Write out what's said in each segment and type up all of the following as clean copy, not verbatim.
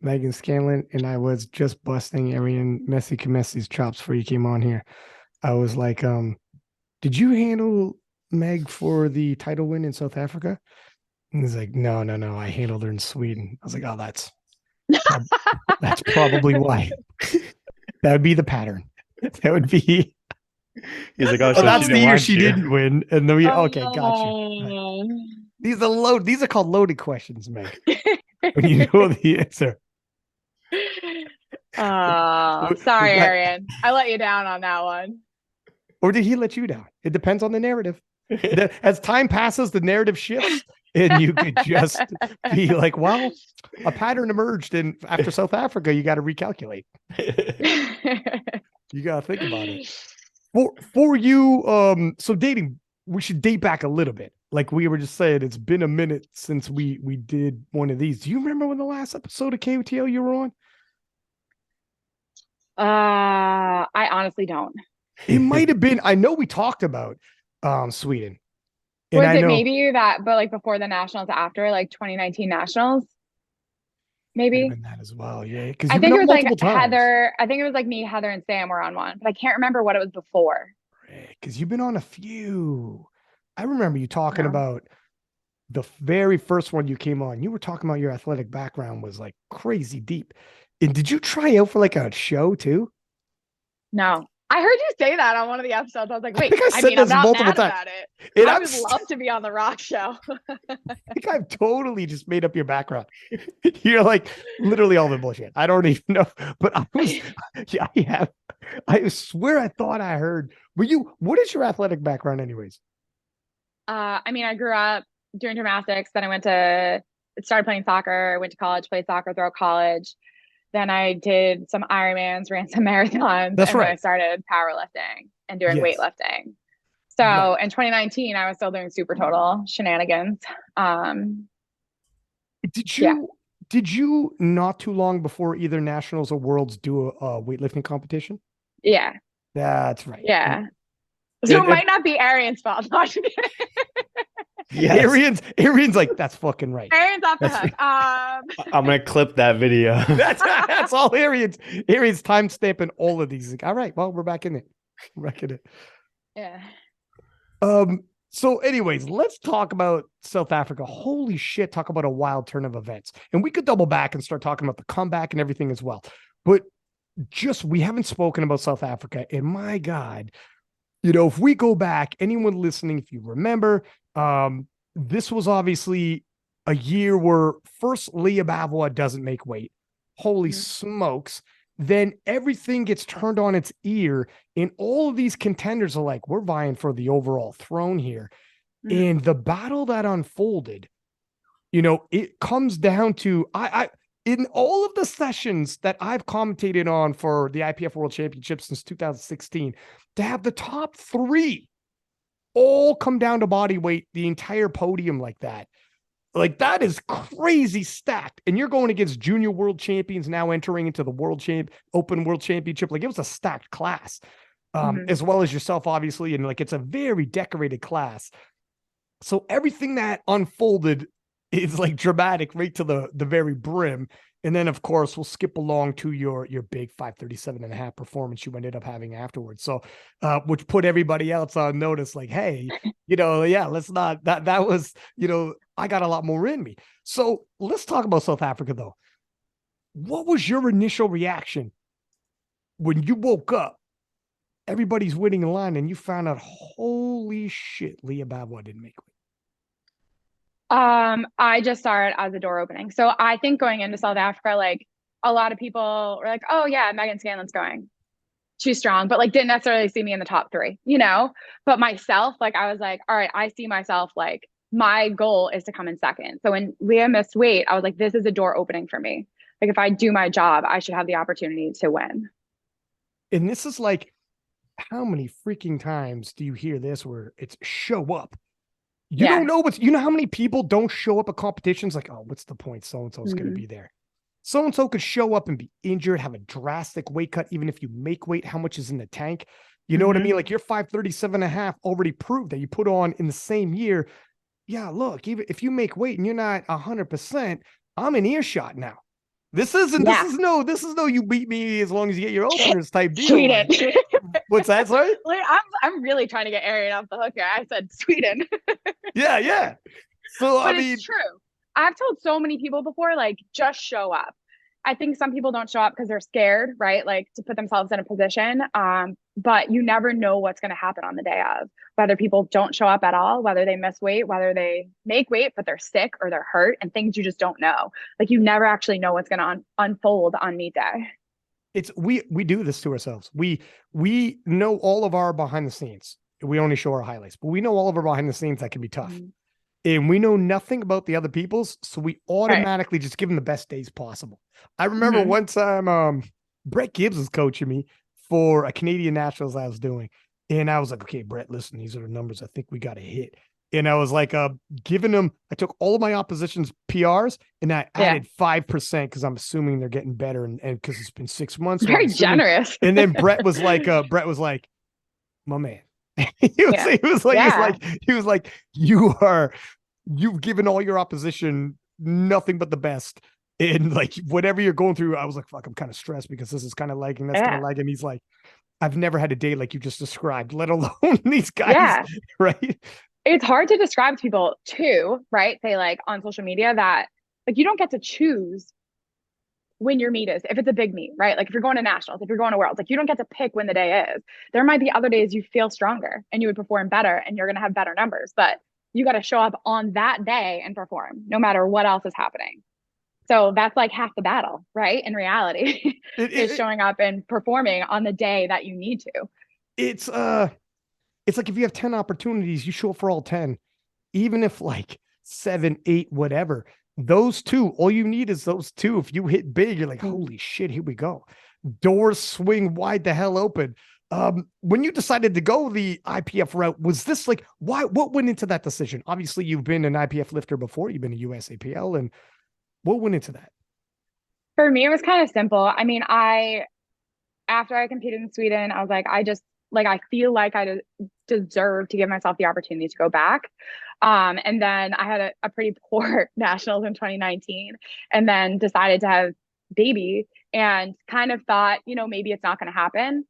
Meghan Scanlon, and I was just busting Arian Khamesi's chops before you came on here. I was like, did you handle Meg for the title win in South Africa? And he's like, no, I handled her in Sweden. I was like, oh, that's probably why. That would be the pattern. That would be. He's like, oh, Oh, so she that's the didn't year want she you. didn't win, and then we okay, got you. Oh. These are called loaded questions, Meg. When you know the answer. Oh, sorry, Arian. I let you down on that one. Or did he let you down? It depends on the narrative. As time passes, the narrative shifts, and you could just be like, well, a pattern emerged, and after South Africa, you got to recalculate. You got to think about it. For you, so dating, we should date back a little bit. Like we were just saying, it's been a minute since we did one of these. Do you remember when the last episode of KOTL you were on? I honestly don't. It might have been. I know we talked about Sweden. And Was I it know maybe that, but like before the nationals, after like 2019 nationals? Maybe. been that as well. Yeah, because I you've been think it on was like multiple times. Heather. I think it was like me, Heather, and Sam were on one, but I can't remember what it was before. Because you've been on a few. I remember you talking Yeah. about the very first one you came on. You were talking about your athletic background was like crazy deep. And did you try out for like a show too? No. I heard you say that on one of the episodes. I was like, wait, think I I said mean, I'm this not multiple mad times. about it. And I would love to be on the rock show. I think I've totally just made up your background. You're like literally all the bullshit. I don't even know. But I was, yeah, I have. I swear I thought I heard. What is your athletic background, anyways? I mean, I grew up doing gymnastics. Then I started playing soccer, went to college, played soccer throughout college. Then I did some Ironmans, ran some marathons, That's and then I right. started powerlifting and doing Yes. weightlifting. So Right. in 2019, I was still doing super total shenanigans. Did Yeah, you did you not too long before either nationals or worlds do a weightlifting competition? yeah, That's right. yeah. So it might not be Arian's fault. No, Yes. Arian's like, that's fucking right. Arian's off the That's hook. I'm gonna clip that video. that's all Arian's time stamping all of these. Like, all right, well, we're back in it. We're back in it. Yeah. So anyways, let's talk about South Africa. Holy shit, talk about a wild turn of events. And we could double back and start talking about the comeback and everything as well. But we haven't spoken about South Africa. And my God, if we go back, anyone listening, if you remember, this was obviously a year where first Leah Bavois doesn't make weight. Holy smokes. Then everything gets turned on its ear, and all of these contenders are like, we're vying for the overall throne here. And the battle that unfolded, it comes down to I in all of the sessions that I've commentated on for the IPF World Championship since 2016, to have the top three all come down to body weight, the entire podium like that. Like that is crazy stacked. And you're going against junior world champions now entering into the open world championship. Like it was a stacked class, as well as yourself, obviously. And like, it's a very decorated class. So everything that unfolded is like dramatic right to the very brim. And then of course we'll skip along to your big 537.5 performance you ended up having afterwards. So, which put everybody else on notice, like, hey, yeah, let's not, that was, I got a lot more in me. So let's talk about South Africa though. What was your initial reaction when you woke up, everybody's winning in line and you found out, holy shit, Leah Bavois didn't make it? I just saw it as a door opening. So I think going into South Africa, like a lot of people were like, oh yeah, Meghan Scanlon's going. She's strong, but like didn't necessarily see me in the top three, But myself, like I was like, all right, I see myself like my goal is to come in second. So when Leah missed weight, I was like, this is a door opening for me. Like if I do my job, I should have the opportunity to win. And this is like, how many freaking times do you hear this where it's show up? You don't know how many people don't show up at competitions? Like, oh, what's the point? So-and-so's going to be there. So-and-so could show up and be injured, have a drastic weight cut. Even if you make weight, how much is in the tank? You know what I mean? Like your 537.5 already proved that you put on in the same year. Yeah, look, even if you make weight and you're not 100%, I'm in earshot now. This is no you beat me as long as you get your openers type deal. Sweden. What's that, sorry? I'm really trying to get Arian off the hook here. I said Sweden. Yeah. So but it's true. I've told so many people before, like, just show up. I think some people don't show up because they're scared, right? Like, to put themselves in a position. But you never know what's going to happen on the day of, whether people don't show up at all, whether they miss weight, whether they make weight, but they're sick or they're hurt, and things you just don't know. Like, you never actually know what's going to unfold on meet day. We do this to ourselves. We know all of our behind the scenes. We only show our highlights, but we know all of our behind the scenes that can be tough. Mm-hmm. And we know nothing about the other people's, so we automatically just give them the best days possible. I remember one time, Brett Gibbs was coaching me for a Canadian Nationals I was doing. And I was like, okay, Brett, listen, these are the numbers I think we got to hit. And I was like, giving them, I took all of my opposition's PRs and I added 5% because I'm assuming they're getting better. And because it's been 6 months. Very generous. And then Brett was like, my man. he was like, you've given all your opposition nothing but the best. And like, whatever you're going through, I was like, fuck, I'm kind of stressed because this is kind of lagging. That's kind of lagging. He's like, I've never had a day like you just described, let alone these guys. Yeah. Right. It's hard to describe to people too, right? Say like on social media that like, you don't get to choose when your meet is, if it's a big meet, right? Like if you're going to nationals, if you're going to worlds, like you don't get to pick when the day is. There might be other days you feel stronger and you would perform better and you're going to have better numbers, but you got to show up on that day and perform no matter what else is happening. So that's like half the battle, right? In reality, is showing up and performing on the day that you need to. It's like if you have 10 opportunities, you show up for all 10, even if like 7, 8, whatever. Those two, all you need is those two. If you hit big, you're like, holy shit, here we go. Doors swing wide the hell open. When you decided to go the IPF route, was this like, what went into that decision? Obviously, you've been an IPF lifter before. You've been a USAPL, and what went into that? For me, it was kind of simple. I mean, after I competed in Sweden, I was like, I feel like I deserve to give myself the opportunity to go back. And then I had a pretty poor nationals in 2019 and then decided to have baby and kind of thought, maybe it's not going to happen.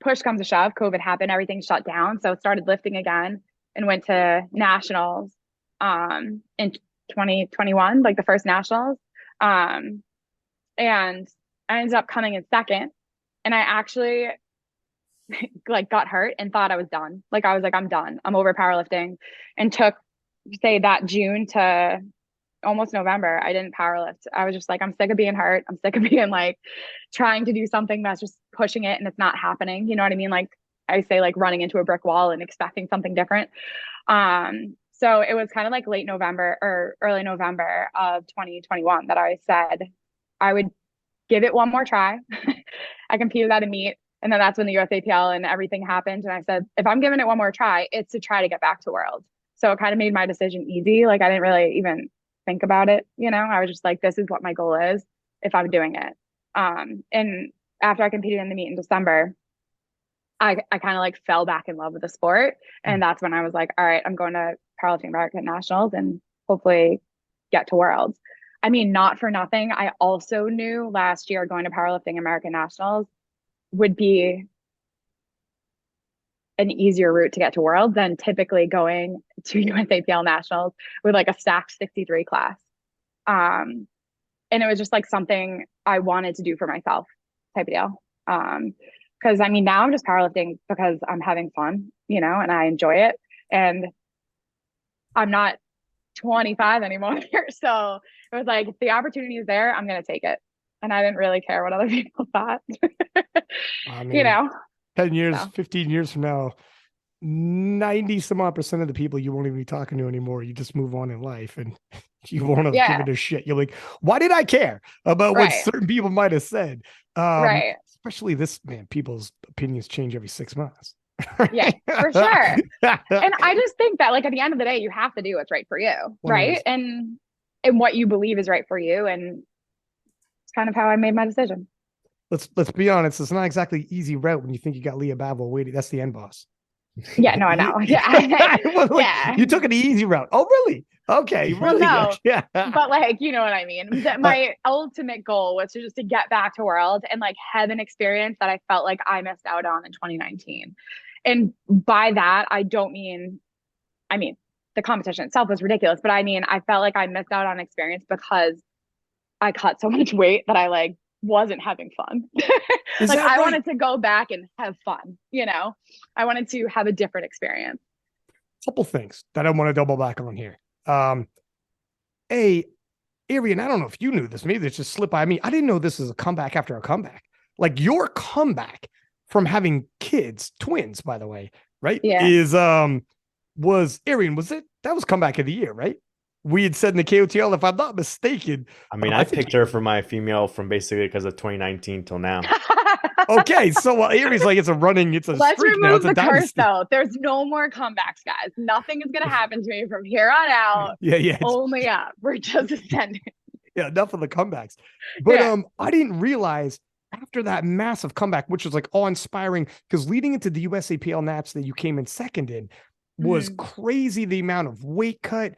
Push comes to shove, COVID happened, everything shut down. So started lifting again and went to nationals, in 2021, like the first nationals. And I ended up coming in second and I actually like got hurt and thought I was done. Like I was like, I'm done. I'm over powerlifting, and took say that June to almost November. I didn't powerlift. I was just like, I'm sick of being hurt. I'm sick of being like trying to do something that's just pushing it and it's not happening. You know what I mean? Like I say, like running into a brick wall and expecting something different. So it was kind of like late November or early November of 2021 that I said I would give it one more try. I competed at a meet. And then that's when the USAPL and everything happened. And I said, if I'm giving it one more try, it's to try to get back to Worlds. So it kind of made my decision easy. Like I didn't really even think about it. I was just like, this is what my goal is if I'm doing it. And after I competed in the meet in December, I kind of like fell back in love with the sport. And that's when I was like, all right, I'm going to Powerlifting American Nationals and hopefully get to Worlds. I mean, not for nothing. I also knew last year going to Powerlifting American Nationals would be an easier route to get to Worlds than typically going to USAPL Nationals with like a stacked 63 class. And it was just like something I wanted to do for myself type of deal. Because I mean, now I'm just powerlifting because I'm having fun, and I enjoy it. And I'm not 25 anymore. So it was like, if the opportunity is there, I'm going to take it. And I didn't really care what other people thought. I mean, 10 years, 15 years from now, 90 some odd % of the people you won't even be talking to anymore. You just move on in life and you won't have given a shit. You're like, why did I care about what certain people might have said? Right. Especially this, man, people's opinions change every 6 months. Yeah, for sure. And I just think that like at the end of the day, you have to do what's right for you. 100%. Right. And what you believe is right for you. And it's kind of how I made my decision. Let's be honest. It's not exactly easy route when you think you got Leah Babel waiting. That's the end boss. Yeah, no, I know. Yeah. You took an easy route. Oh, really? Okay, Well, really no, good. Yeah. but like, you know what I mean? That my ultimate goal was to just to get back to Worlds and like have an experience that I felt like I missed out on in 2019. And by that, I mean, the competition itself was ridiculous, but I mean, I felt like I missed out on experience because I cut so much weight that I like wasn't having fun. Is Like that I right? wanted to go back and have fun, you know? I wanted to have a different experience. Couple things that I want to double back on here. Um, A, Arian, I don't know if you knew this. Maybe this just slipped by me. I didn't know this is a comeback after a comeback. Like your comeback from having kids, twins, by the way, right? Yeah. Was Arian, was it? That was comeback of the year, right? We had said in the KOTL, if I'm not mistaken. I mean, I picked her for my female from basically because of 2019 till now. Okay, so Arian's like it's a Let's streak now. remove It's a the curse dynasty. though. There's no more comebacks, guys. Nothing is gonna happen to me from here on out. Yeah. Only up. We're just ascending. Yeah, enough of the comebacks. But Yeah. I didn't realize after that massive comeback, which was like awe-inspiring, because leading into the USAPL Nats that you came in second in was crazy. The amount of weight cut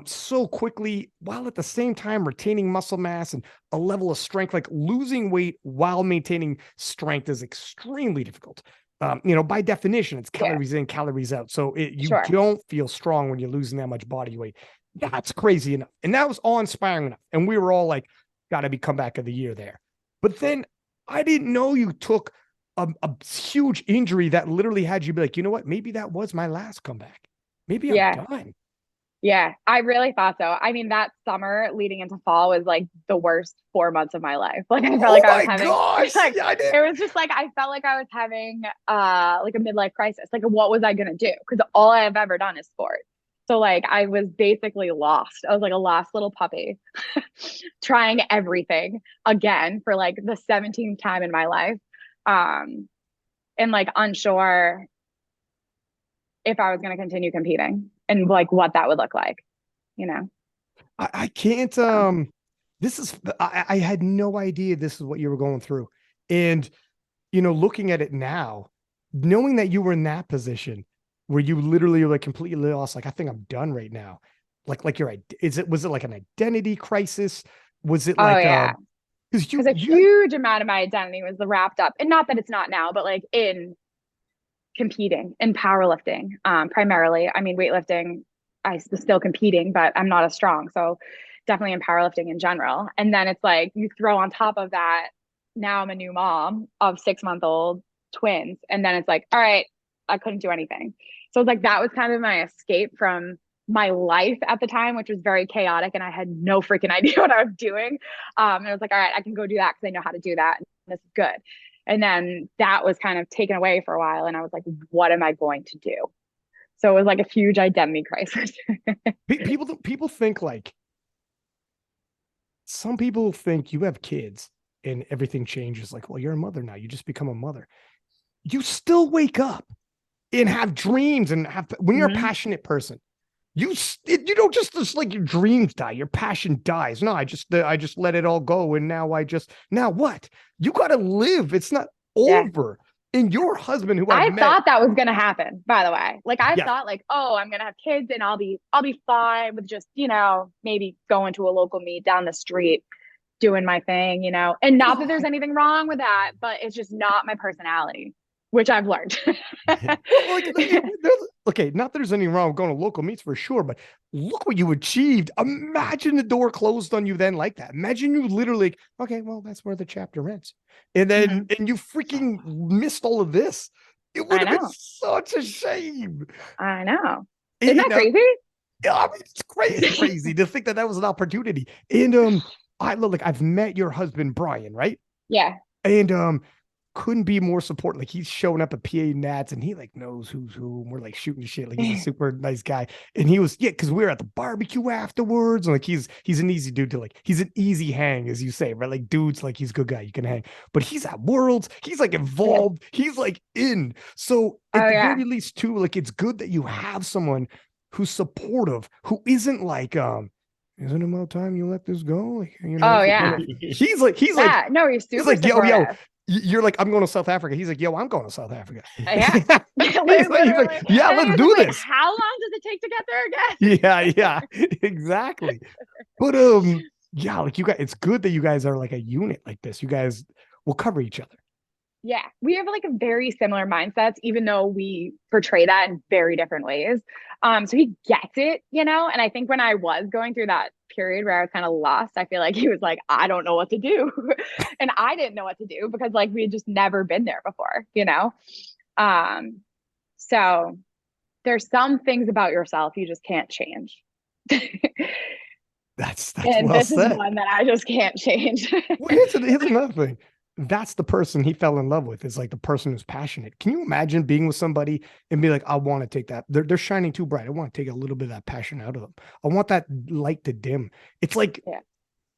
so quickly, while at the same time retaining muscle mass and a level of strength. Like losing weight while maintaining strength is extremely difficult. By definition, it's calories in, calories out. So you don't feel strong when you're losing that much body weight. That's crazy enough. And that was awe-inspiring enough. And we were all like, got to be comeback of the year there. But then I didn't know you took a huge injury that literally had you be like, you know what? Maybe that was my last comeback. Maybe I'm done. Yeah, I really thought so. I mean, that summer leading into fall was like the worst 4 months of my life. Like I felt like I was having like it was just like I felt like I was having like a midlife crisis. Like what was I gonna do? Because all I have ever done is sport. So like I was basically lost. I was like a lost little puppy trying everything again for like the 17th time in my life. And like unsure if I was going to continue competing and like what that would look like, you know? I can't, I had no idea this is what you were going through. And, looking at it now, knowing that you were in that position where you literally like completely lost, like, I think I'm done right now. Like was it like an identity crisis? Was it like, because a huge amount of my identity was wrapped up, and not that it's not now, but like in competing in powerlifting, primarily. I mean, weightlifting, I was still competing, but I'm not as strong. So definitely in powerlifting in general. And then it's like you throw on top of that, now I'm a new mom of 6-month-old twins. And then it's like, all right, I couldn't do anything. So it's like that was kind of my escape from my life at the time, which was very chaotic, and I had no freaking idea what I was doing. And I was like, all right, I can go do that because I know how to do that. And this is good. And then that was kind of taken away for a while. And I was like, what am I going to do? So it was like a huge identity crisis. People think like, some people think you have kids and everything changes. Like, well, you're a mother now. You just become a mother. You still wake up and have dreams and when you're a passionate person, you don't just like your dreams die, your passion dies. No, I just let it all go. And now what? You got to live. It's not over. And your husband, who I thought that was going to happen, by the way. Like I thought like, oh, I'm going to have kids and I'll be fine with just, maybe going to a local meet down the street, doing my thing, and not that there's anything wrong with that, but it's just not my personality, which I've learned. Okay, not that there's anything wrong with going to local meets for sure, but look what you achieved. Imagine the door closed on you then like that. Imagine you literally, okay, well, that's where the chapter ends. And then, and you freaking missed all of this. It would have been such a shame. I know. Isn't that crazy? I mean, it's crazy to think that was an opportunity. And I've met your husband, Brian, right? Yeah. And couldn't be more support. Like he's showing up at PA Nats and he like knows who's who. And we're like shooting shit. Like he's a super nice guy. And he was, because we were at the barbecue afterwards. And like he's an easy dude to like, he's an easy hang, as you say, right? Like dudes, like he's a good guy, you can hang. But he's at Worlds, he's like involved, he's like in. So at the very least too, like it's good that you have someone who's supportive, who isn't like isn't it about time you let this go? Like, he's like, no, he's super supportive. You're like, I'm going to South Africa. He's like, yo, I'm going to South Africa. Yeah. He's like, yeah, And then let's he was do like, wait, this. how long does it take to get there again? Yeah, exactly. But yeah, like you guys, it's good that you guys are like a unit like this. You guys will cover each other. Yeah, we have like a very similar mindsets, even though we portray that in very different ways. So he gets it, you know. And I think when I was going through that period where I was kind of lost, I feel like he was like, I don't know what to do. And I didn't know what to do because like we had just never been there before, you know. So there's some things about yourself you just can't change. That's And well this said. is one that I just can't change. Well, here's another thing. That's the person he fell in love with, is like the person who's passionate. Can you imagine being with somebody and be like, I want to take that. They're shining too bright. I want to take a little bit of that passion out of them. I want that light to dim. It's like,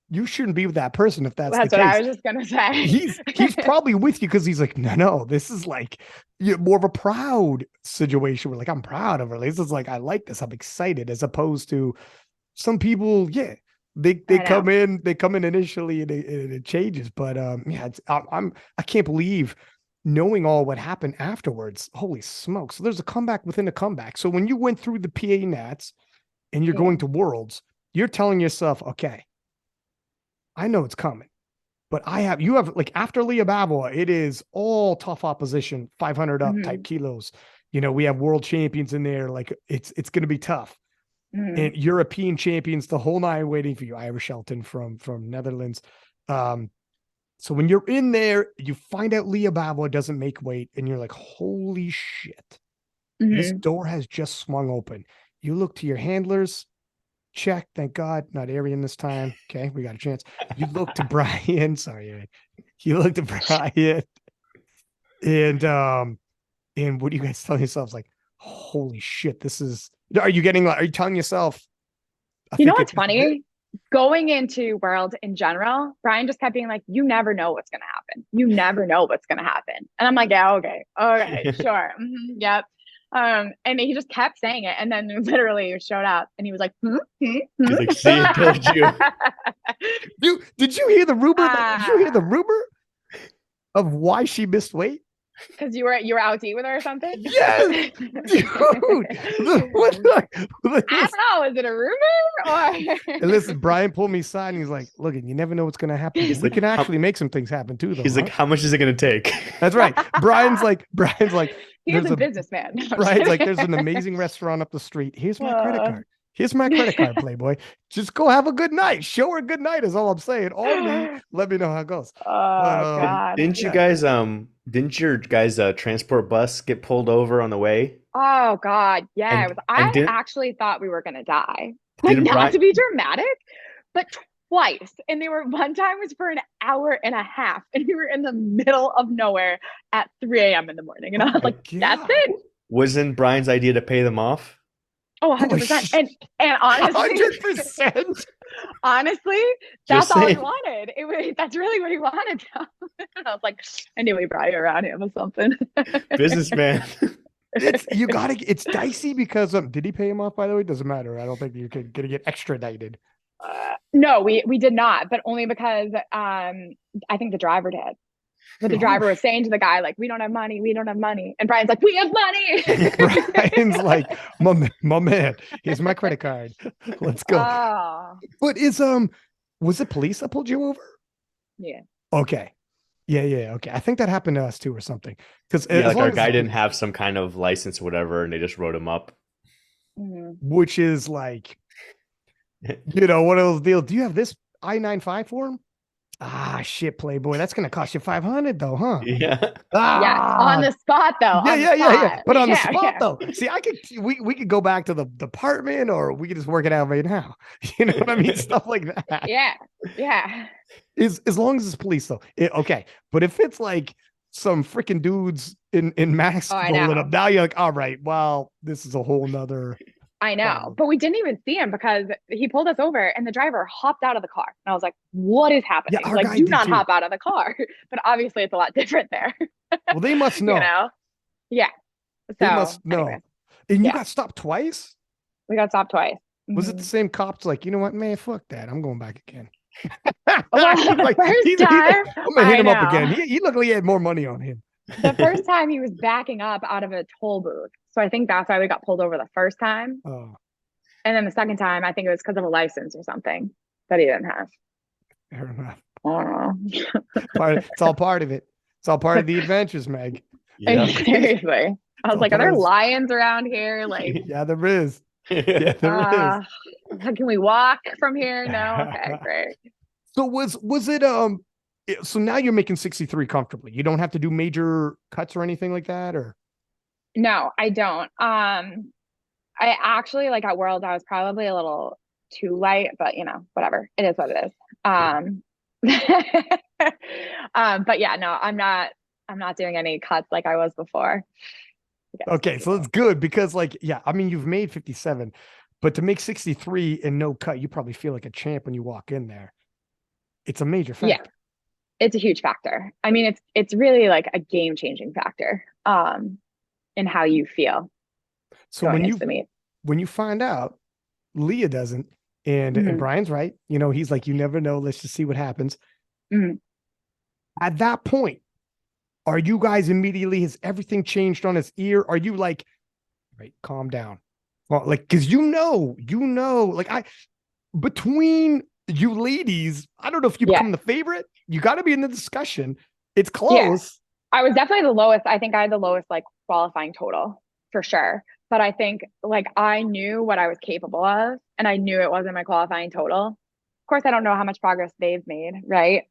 you shouldn't be with that person if that's the That's case. what I was just gonna say. He's probably with you because he's like, no, this is like more of a proud situation where like, I'm proud of her. This is like, I like this. I'm excited, as opposed to some people, yeah. They come in initially and it changes, but yeah, I can't believe knowing all what happened afterwards. Holy smokes. So there's a comeback within a comeback. So when you went through the PA Nats and you're going to Worlds, you're telling yourself, okay, I know it's coming, but you have like, after Leah Bavoa, it is all tough opposition, 500 up type kilos. You know, we have world champions in there. Like it's going to be tough. And European champions, the whole nine, waiting for you. Ira Shelton from Netherlands. So when you're in there, you find out Leah Bavoa doesn't make weight, and you're like, holy shit, this door has just swung open. You look to your handlers, check, thank God, not Arian this time. Okay, we got a chance. You look to Brian, sorry, Arian. You look to Brian, and what do you guys tell yourselves? Like, holy shit, this is. Are you telling yourself? You know what's funny? Going into World in general, Brian just kept being like, you never know what's going to happen. You never know what's going to happen. And I'm like, yeah, okay, sure. Yep. And he just kept saying it. And then literally showed up and he was like, He's like, see, I told you. Did you hear the rumor? Did you hear the rumor of why she missed weight? Because you were out to eat with her or something? Yes, dude. I don't know. Is it a rumor or? And listen, Brian pulled me aside and he's like, "Look, you never know what's going to happen. We can actually make some things happen too." Though, he's like, "How much is it going to take?" That's right. Brian's like, he's a businessman. Brian's like, there's an amazing restaurant up the street. Here's my credit card. Here's my credit card, Playboy. Just go have a good night. Show her a good night is all I'm saying. Only let me know how it goes. God. Didn't you guys didn't your guys transport bus get pulled over on the way? Oh God. Yeah. I actually thought we were gonna die. Like, not to be dramatic, but twice. And one time was for an hour and a half. And we were in the middle of nowhere at 3 a.m. in the morning. And I was like, that's it. Wasn't Brian's idea to pay them off? Oh, 100%. And honestly, 100%. Honestly, that's all he wanted. That's really what he wanted. And I was like, I knew he brought you around him or something. Businessman. It's dicey because did he pay him off, by the way? Doesn't matter. I don't think you're gonna get extradited. No, we did not, but only because I think the driver did. But the driver was saying to the guy, like, we don't have money. And Brian's like, we have money. Brian's like, my man, here's my credit card. Let's go. But was it police that pulled you over? Yeah. Okay. Yeah. Okay. I think that happened to us too or something. Because our guy didn't have some kind of license or whatever, and they just wrote him up. Which is like, one of those deals. Do you have this I-95 form? Ah, shit, Playboy. That's going to cost you $500 though, huh? Yeah. Yeah. On the spot though. Yeah. But on the spot though. See, we could go back to the department, or we could just work it out right now. You know what I mean? Stuff like that. Yeah. Yeah. As long as it's police though. Okay. But if it's like some freaking dudes in masks rolling up, now you're like, all right, well, this is a whole nother. I know, but we didn't even see him because he pulled us over and the driver hopped out of the car. And I was like, what is happening? Yeah, like, do not hop out of the car. But obviously it's a lot different there. Well, they must know. Yeah. So, they must know. Anyway. And you got stopped twice? We got stopped twice. Was it the same cops like, you know what, man, fuck that. I'm going back again. Well, the Like, first time, I'm gonna hit I him up know. again. He looked like he had more money on him. The first time he was backing up out of a toll booth. So I think that's why we got pulled over the first time. Oh, And then the second time, I think it was because of a license or something that he didn't have. fair enough. I don't know. It's all part of it. It's all part of the adventures, Meg. Yeah. Seriously. I was all like, are part there of- lions around here? Like, Yeah, there is. Yeah, there is. can we walk from here? No? Okay, great. So was it so now you're making 63 comfortably. You don't have to do major cuts or anything like that, or No, I don't. I actually like at Worlds, I was probably a little too light, but whatever. It is what it is. But yeah, no, I'm not doing any cuts like I was before. okay, so it's good because like, yeah, I mean, you've made 57, but to make 63 and no cut, you probably feel like a champ when you walk in there. It's a major factor. Yeah, it's a huge factor. I mean, it's really like a game-changing factor in how you feel So going into the meet. when you find out Leah doesn't, and Brian's right, he's like, you never know. Let's just see what happens. Mhm. At that point, are you guys immediately, has everything changed on its ear? Are you like, right, calm down? Well, like, because like between you ladies, I don't know if you become the favorite. You got to be in the discussion. It's close. I was definitely the lowest. I think I had the lowest like qualifying total for sure. But I think like I knew what I was capable of and I knew it wasn't my qualifying total. Of course, I don't know how much progress they've made, right?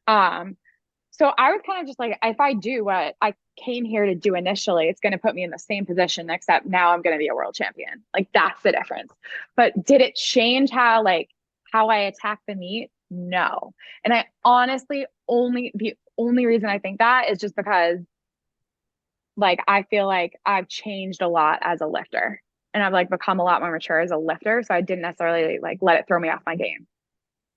So I was kind of just like, if I do what I came here to do initially, it's going to put me in the same position, except now I'm going to be a world champion. Like that's the difference. But did it change how I attack the meet? No. And I honestly the only reason I think that is just because like I feel like I've changed a lot as a lifter and I've like become a lot more mature as a lifter. So I didn't necessarily like let it throw me off my game.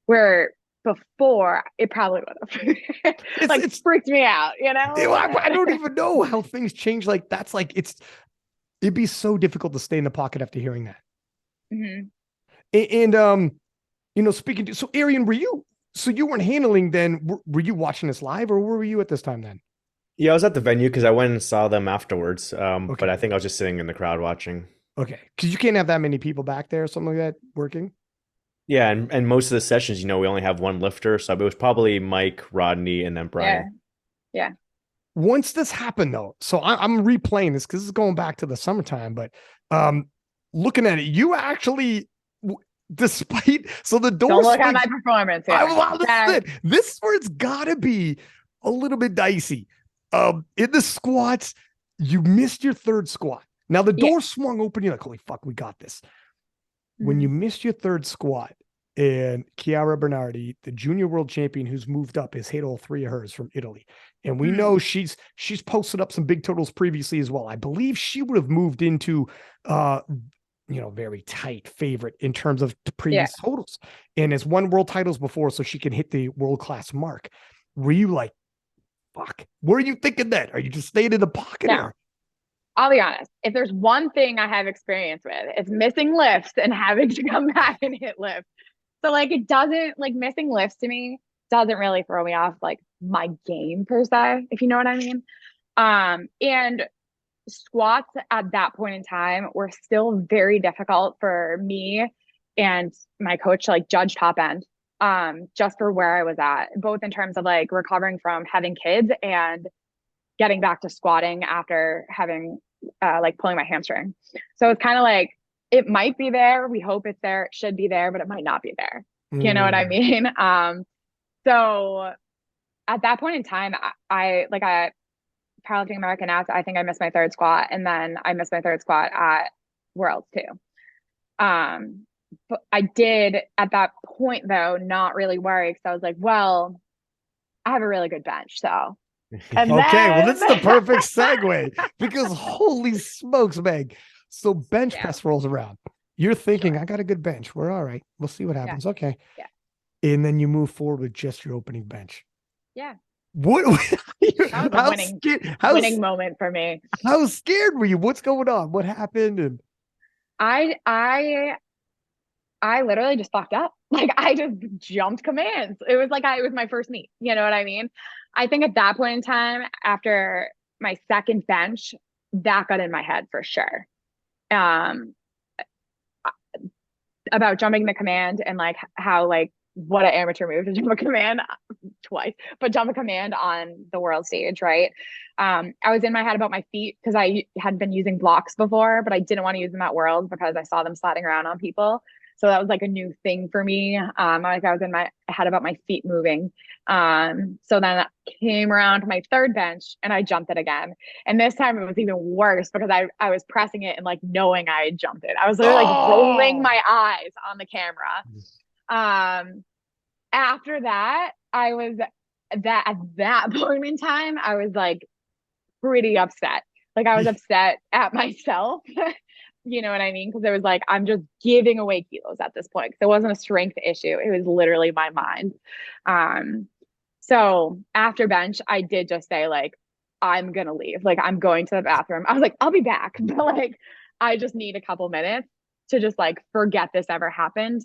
Where before it probably would have like freaked me out, I don't even know how things change. Like that's like it'd be so difficult to stay in the pocket after hearing that. And speaking to, so Arian, you weren't handling then, were you watching this live or where were you at this time then? Yeah, I was at the venue because I went and saw them afterwards. But I think I was just sitting in the crowd watching. Okay. Because you can't have that many people back there or something like that working. Yeah, and most of the sessions, we only have one lifter. So it was probably Mike, Rodney, and then Brian. Yeah. Once this happened though, so I'm replaying this because this is going back to the summertime, but looking at it, you actually, despite, so the door don't look at my performance here. This is where it's gotta be a little bit dicey. In the squats, you missed your third squat. Now the door swung open. You're like, holy fuck, we got this. When you missed your third squat, and Chiara Bernardi, the junior world champion who's moved up, has hit all three of hers from Italy. And we know she's posted up some big totals previously as well. I believe she would have moved into very tight favorite in terms of the previous totals. And has won world titles before, so she can hit the world-class mark. Were you like, fuck? What are you thinking then? Are you just staying in the pocket? No. I'll be honest. If there's one thing I have experience with, it's missing lifts and having to come back and hit lifts. So like it doesn't like missing lifts to me doesn't really throw me off like my game per se, if you know what I mean. And squats at that point in time were still very difficult for me and my coach to like judge top end. Just for where I was at, both in terms of like recovering from having kids and getting back to squatting after having like pulling my hamstring. So it's kind of like it might be there. We hope it's there. It should be there, but it might not be there. You know what I mean? So at that point in time, I Powerlifting American Apps, I think I missed my third squat, and then I missed my third squat at Worlds too. But I did at that point though not really worry because I was like, well, I have a really good bench, so. And well, this is the perfect segue because holy smokes, Meg. So bench press rolls around. You're thinking, I got a good bench. We're all right. We'll see what happens. Yeah. Okay. Yeah. And then you move forward with just your opening bench. Yeah. What? That was a winning moment for me. How scared were you? What's going on? What happened? And I I literally just fucked up. Like I just jumped commands. It was like it was my first meet. You know what I mean? I think at that point in time, after my second bench, that got in my head for sure. Um, about jumping the command and like how like what an amateur move to jump a command twice, but jump a command on the world stage, right? I was in my head about my feet because I had been using blocks before, but I didn't want to use them at Worlds because I saw them sliding around on people. So that was like a new thing for me. Like I was in my head about my feet moving. So then I came around to my third bench and I jumped it again. And this time it was even worse because I was pressing it and like knowing I had jumped it. I was literally like rolling my eyes on the camera. After that, I was that at that point in time, I was like pretty upset. Like I was upset at myself. You know what I mean? Because it was like I'm just giving away kilos at this point. Because it wasn't a strength issue. It was literally my mind. So after bench, I did just say like, I'm gonna leave. Like I'm going to the bathroom. I was like, I'll be back. But like I just need a couple minutes to just like forget this ever happened.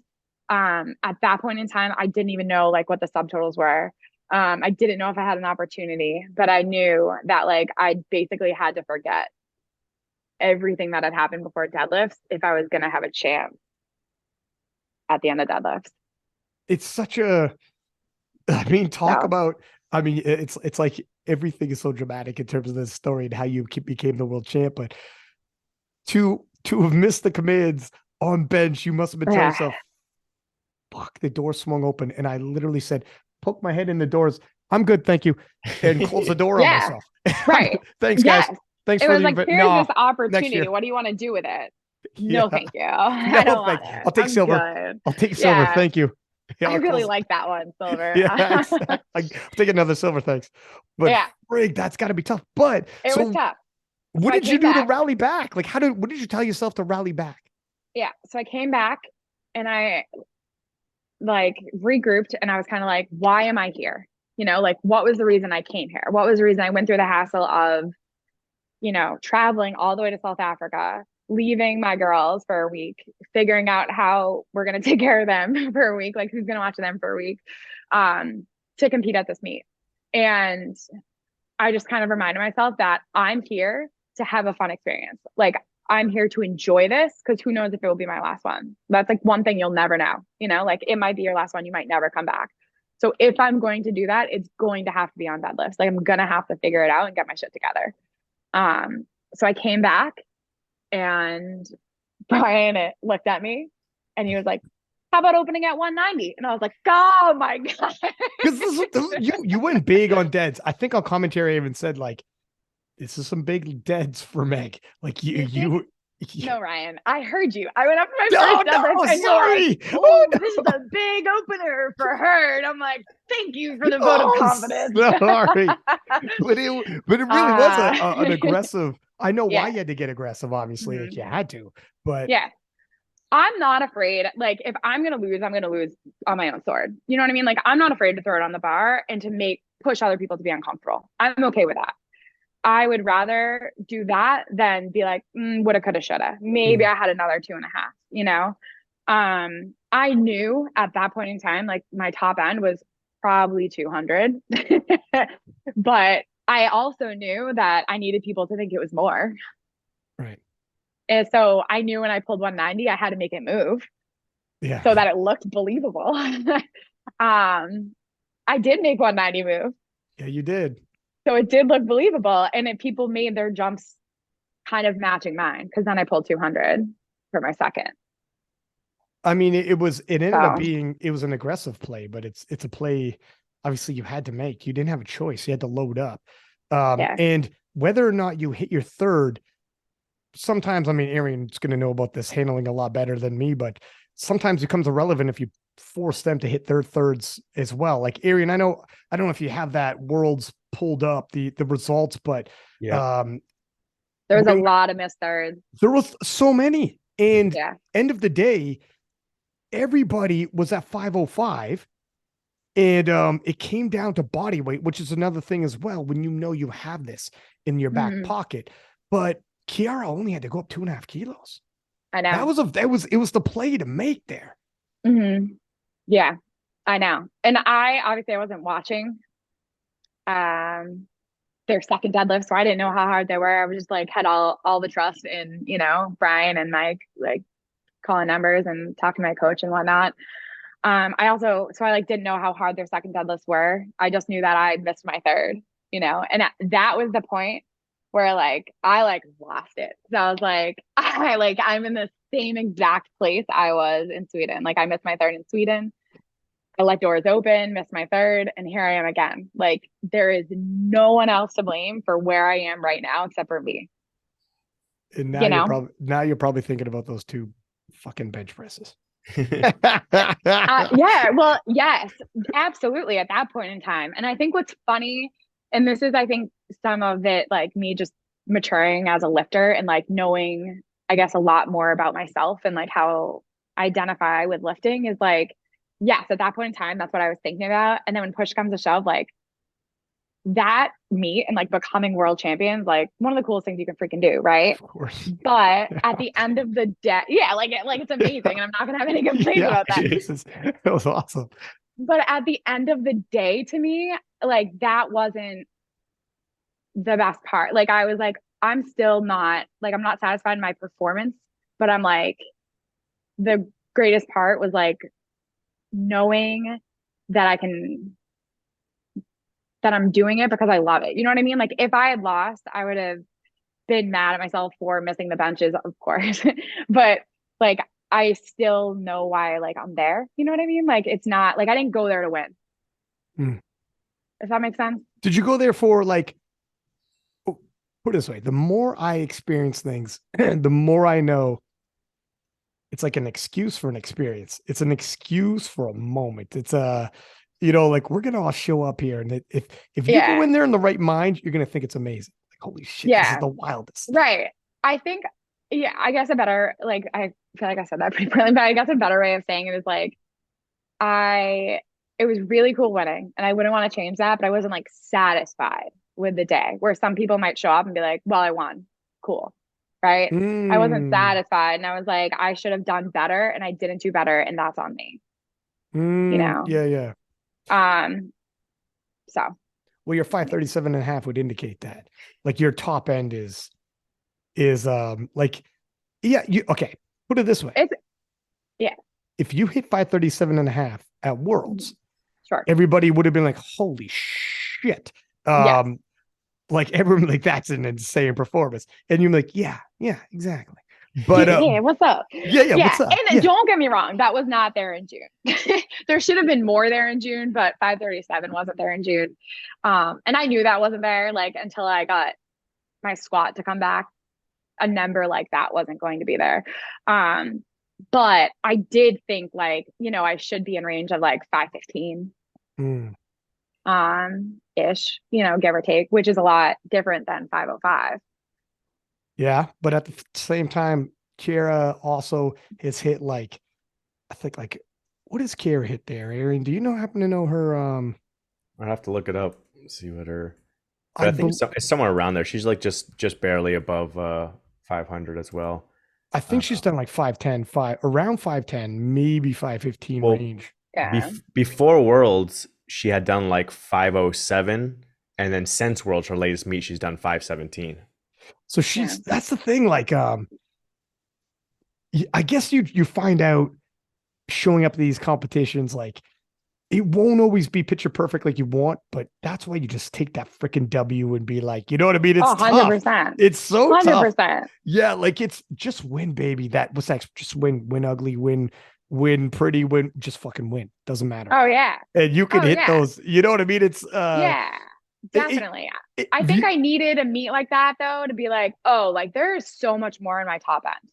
At that point in time, I didn't even know like what the subtotals were. I didn't know if I had an opportunity, but I knew that like I basically had to forget everything that had happened before deadlifts if I was going to have a chance at the end of deadlifts. It's such a, I mean, talk about, I mean, it's like everything is so dramatic in terms of this story and how you became the world champ, but to have missed the commands on bench, you must have been telling yourself, fuck, the door swung open. And I literally said, poke my head in the doors. I'm good. Thank you. And close the door on myself. Right. Thanks, guys. Thanks it for was like, here's this opportunity. What do you want to do with it? No, thank you. I don't want it. I'll take silver. Good. I'll take silver. Thank you. Yeah, I really like that one, silver. I'll take another silver, thanks. But frig, that's got to be tough. But it was tough. What did you do to rally back? Like, what did you tell yourself to rally back? Yeah, so I came back and I like regrouped and I was kind of like, why am I here? You know, like what was the reason I came here? What was the reason I went through the hassle of, you know, traveling all the way to South Africa, leaving my girls for a week, figuring out how we're going to take care of them for a week, like who's going to watch them for a week, to compete at this meet. And I just kind of reminded myself that I'm here to have a fun experience. Like I'm here to enjoy this because who knows if it will be my last one. That's like one thing you'll never know, you know, like it might be your last one. You might never come back. So if I'm going to do that, it's going to have to be on deadlifts. Like I'm going to have to figure it out and get my shit together. So I came back and Brian looked at me and he was like, how about opening at 190? And I was like, oh my God. Because you went big on deads. I think on commentary I even said like, this is some big deads for Meg. Like you. No, Ryan, I heard you. I went up for my first deadlift and sorry. Like, oh, this is a big opener for her. And I'm like, thank you for the vote of confidence. Sorry. but it really was an aggressive. I know why you had to get aggressive, obviously, like you had to. But yeah. I'm not afraid. Like, if I'm going to lose, I'm going to lose on my own sword. You know what I mean? Like, I'm not afraid to throw it on the bar and to push other people to be uncomfortable. I'm okay with that. I would rather do that than be like, woulda, coulda, shoulda. Maybe I had another 2.5, you know? I knew at that point in time, like my top end was probably 200, but I also knew that I needed people to think it was more. Right. And so I knew when I pulled 190, I had to make it move so that it looked believable. I did make 190 move. Yeah, you did. So it did look believable. And if people made their jumps kind of matching mine, because then I pulled 200 for my second. I mean, it ended up being, it was an aggressive play, but it's a play obviously you had to make. You didn't have a choice. You had to load up. And whether or not you hit your third, sometimes, I mean, Arian's going to know about this handling a lot better than me, but sometimes it becomes irrelevant if you force them to hit their thirds as well. Like Arian, I don't know if you have that worlds pulled up the results, but there was a lot of missed thirds. There was so many. And end of the day, everybody was at 505. And it came down to body weight, which is another thing as well, when you know you have this in your back pocket. But Kiara only had to go up 2.5 kilos. I know. It was the play to make there. Yeah, I know. And I obviously I wasn't watching um their second deadlift, so I didn't know how hard they were. I was just like had all the trust in, Brian and Mike, like calling numbers and talking to my coach and whatnot. I also so I like didn't know how hard their second deadlifts were. I just knew that I missed my third, and that was the point where like I like lost it. So I was like, I'm in the same exact place I was in Sweden. Like I missed my third in Sweden. I let doors open, missed my third, and here I am again. Like there is no one else to blame for where I am right now except for me. And You know? now you're probably thinking about those two fucking bench presses. Yeah, well, yes, absolutely at that point in time. And I think what's funny, and this is, I think, some of it, like me just maturing as a lifter and like knowing, I guess, a lot more about myself and like how I identify with lifting is like, yes, at that point in time, that's what I was thinking about. And then when push comes to shove, like that meet and like becoming world champions, like one of the coolest things you can freaking do, right? Of course. But at the end of the day, yeah, like it's amazing, and I'm not gonna have any complaints about that. Jesus, that was awesome. But at the end of the day, to me, like that wasn't the best part. Like I was like, I'm still not like I'm not satisfied in my performance, but I'm like the greatest part was like knowing that I'm doing it because I love it. You know what I mean? Like if I had lost, I would have been mad at myself for missing the benches, of course. But like I still know why like I'm there. You know what I mean? Like it's not like I didn't go there to win. Hmm. If that makes sense. Did you go there for like, put it this way, the more I experience things, the more I know it's like an excuse for an experience. It's an excuse for a moment. It's like we're gonna all show up here, and if you go Yeah. in there in the right mind, you're gonna think it's amazing. Like, holy shit, this is Yeah. the wildest. Right. I think, yeah, I guess a better, like, I feel like I said that pretty poorly, but I guess a better way of saying it is like, it was really cool winning and I wouldn't want to change that, but I wasn't like satisfied with the day where some people might show up and be like, well, I won. Cool. Right. I wasn't Mm, satisfied and I was like, I should have done better and I didn't do better and that's on me, you know? yeah, yeah. Um, so Well, your 537.5 would indicate that. Like your top end is like, yeah, okay. Put it this way. it's, yeah, If you hit 537.5 at Worlds, sure. everybody would have been like, holy shit. Yes. Like everyone, like that's an insane performance. And you're like, yeah, exactly. But Yeah, what's up? yeah, Yeah, what's up? and Yeah. don't get me wrong, that was not there in June. There should have been more there in June, but 537 wasn't there in June. And I knew that wasn't there like until I got my squat to come back. A number like that wasn't going to be there. But I did think like, I should be in range of like 515 Mm. ish, give or take, which is a lot different than 505. Yeah, but at the same time, Kira also has hit like, I think like, what does Kira hit there, Arian? Do you happen to know her? I'd have to look it up, see what her. But I I think bel it's somewhere around there. She's like just barely above 500 as well. I think she's done like 510, around 510, maybe 515 Well, range. Yeah. before Worlds, she had done like 507, and then since Worlds, her latest meet, she's done 517. So that's the thing. Like, I guess you find out showing up at these competitions, like it won't always be picture perfect like you want, but that's why you just take that freaking W and be like, you know what I mean? It's 100%. It's so 100%. tough. Yeah, like it's just win, baby. What's that? Just win ugly, win pretty, win, just fucking win. Doesn't matter. Oh yeah. And you can hit those, you know what I mean? It's yeah, definitely. I think I needed a meet like that though to be like, oh, like there's so much more in my top end.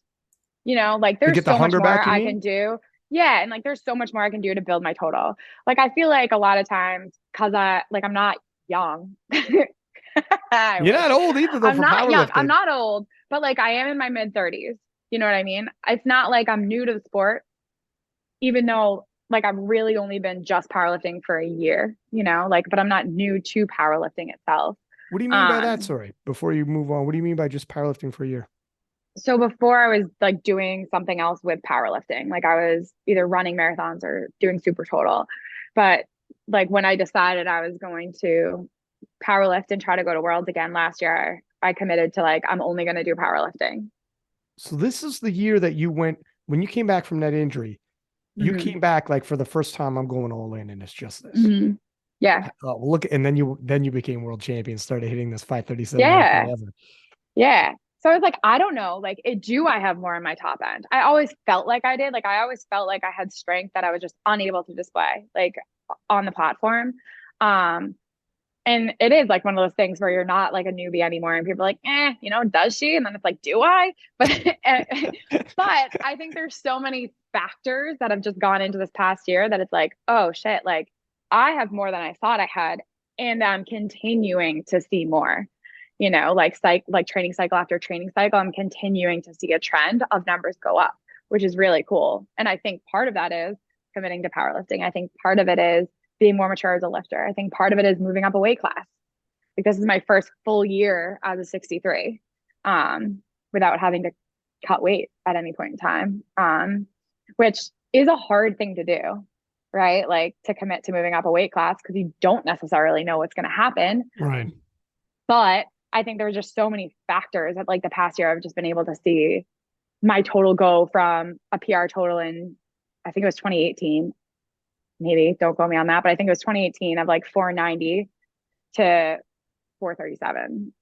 Like there's so much more I can do. Yeah, and like there's so much more I can do to build my total. Like I feel like a lot of times because I'm not young. You're not old either though. I'm not young. I'm not old, but like I am in my mid 30s. You know what I mean? It's not like I'm new to the sport, even though like I've really only been just powerlifting for a year, but I'm not new to powerlifting itself. What do you mean by that? Sorry, before you move on, what do you mean by just powerlifting for a year? So before I was like doing something else with powerlifting, like I was either running marathons or doing super total. But like when I decided I was going to powerlift and try to go to worlds again last year, I committed to like, I'm only going to do powerlifting. So this is the year that you went when you came back from that injury. You Hmm. came back like for the first time. I'm going all in, and it's just this. Hmm. Yeah. Look, and then you became world champion, started hitting this 537 mark Yeah. forever. Yeah. So I was like, I don't know, like, do I have more in my top end? I always felt like I did. Like, I always felt like I had strength that I was just unable to display, like on the platform. Um, and it is like one of those things where you're not like a newbie anymore, and people are like, does she? And then it's like, do I? But but I think there's so many factors that have just gone into this past year that it's like, oh shit, like I have more than I thought I had, and I'm continuing to see more. Like training cycle after training cycle, I'm continuing to see a trend of numbers go up, which is really cool. And I think part of that is committing to powerlifting. I think part of it is being more mature as a lifter. I think part of it is moving up a weight class. Like this is my first full year as a 63, without having to cut weight at any point in time, which is a hard thing to do, right? Like to commit to moving up a weight class because you don't necessarily know what's going to happen. Right. But I think there were just so many factors that like the past year I've just been able to see my total go from a PR total in, I think it was 2018, maybe don't quote me on that, but I think it was 2018 of like 490 to 437,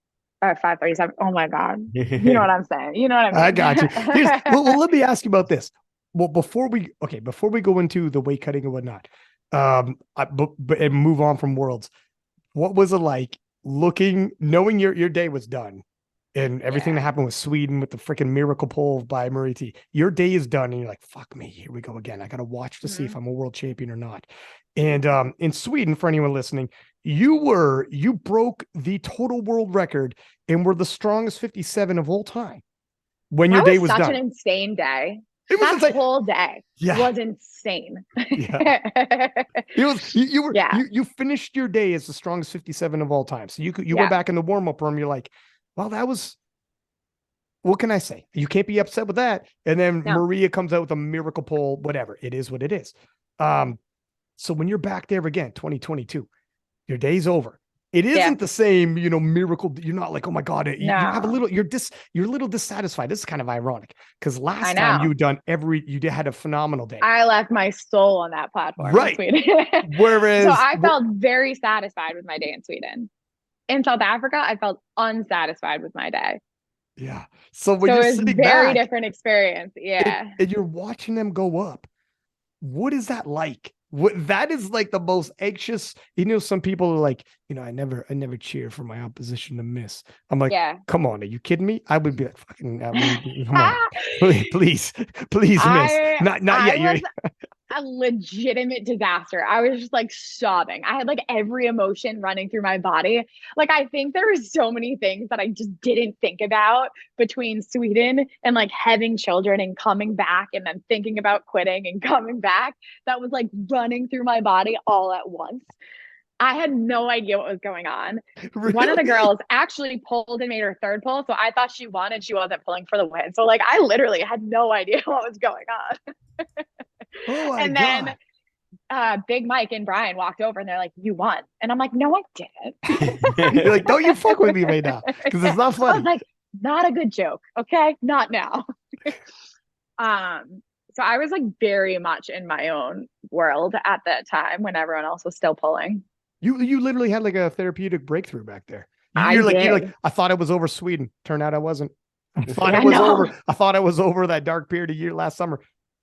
537. Oh my God. You know what I'm saying? You know what I I got you. Well, mean? let me ask you about this. Well, before we go into the weight cutting and whatnot, and move on from worlds, what was it like knowing your day was done and everything that Yeah. happened with Sweden with the freaking miracle pole by Marie T. Your day is done, and you're like, "Fuck me, here we go again. I got to watch to see if Mhm. I'm a world champion or not." And in Sweden, for anyone listening, you broke the total world record and were the strongest 57 of all time when your That day was was such an done. insane day. It was That insane. whole day Yeah, was insane. yeah. It was Yeah. you finished your day as the strongest 57 of all time. So you went Yeah. back in the warm up room. You're like, well, that was, what can I say? You can't be upset with that. And then No. Maria comes out with a miracle pole, whatever. It is what it is. So when you're back there again, 2022, your day's over. It Yeah. isn't the same, miracle. You're not like, oh my God, you have a No. little, you're a little dissatisfied. This is kind of ironic because I last time know. you had a phenomenal day. I left my soul on that platform in Right. Sweden. So Whereas, I felt very satisfied with my day in Sweden. In South Africa, I felt unsatisfied with my day. yeah. So when So you're it was sitting very back different experience. Yeah. and you're watching them go up, what is that like? What that is like the most anxious. Some people are like, I never cheer for my opposition to miss. I'm like, Yeah. come on, are you kidding me? I would be like, fucking, come on, please, please miss. I Not I yet. You're was a legitimate disaster. I was just like sobbing. I had like every emotion running through my body. Like I think there were so many things that I just didn't think about between Sweden and like having children and coming back and then thinking about quitting and coming back that was like running through my body all at once. I had no idea what was going on. One of the really. girls actually pulled and made her third pull, so I thought she won and she wasn't pulling for the win. So like I literally had no idea what was going on. Oh my And then God. Big Mike and Brian walked over and they're like, "You won," and I'm like, "No, I didn't." You're like, don't you fuck with me right now because it's not I was funny. like, "Not a good joke, okay? Not now." um, so I was like very much in my own world at that time when everyone else was still pulling. You literally had like a therapeutic breakthrough back there. I You're like, did. I thought it was over Sweden. Turned out I wasn't. I thought it Yeah, was no. over. I thought it was over that dark period of year last summer.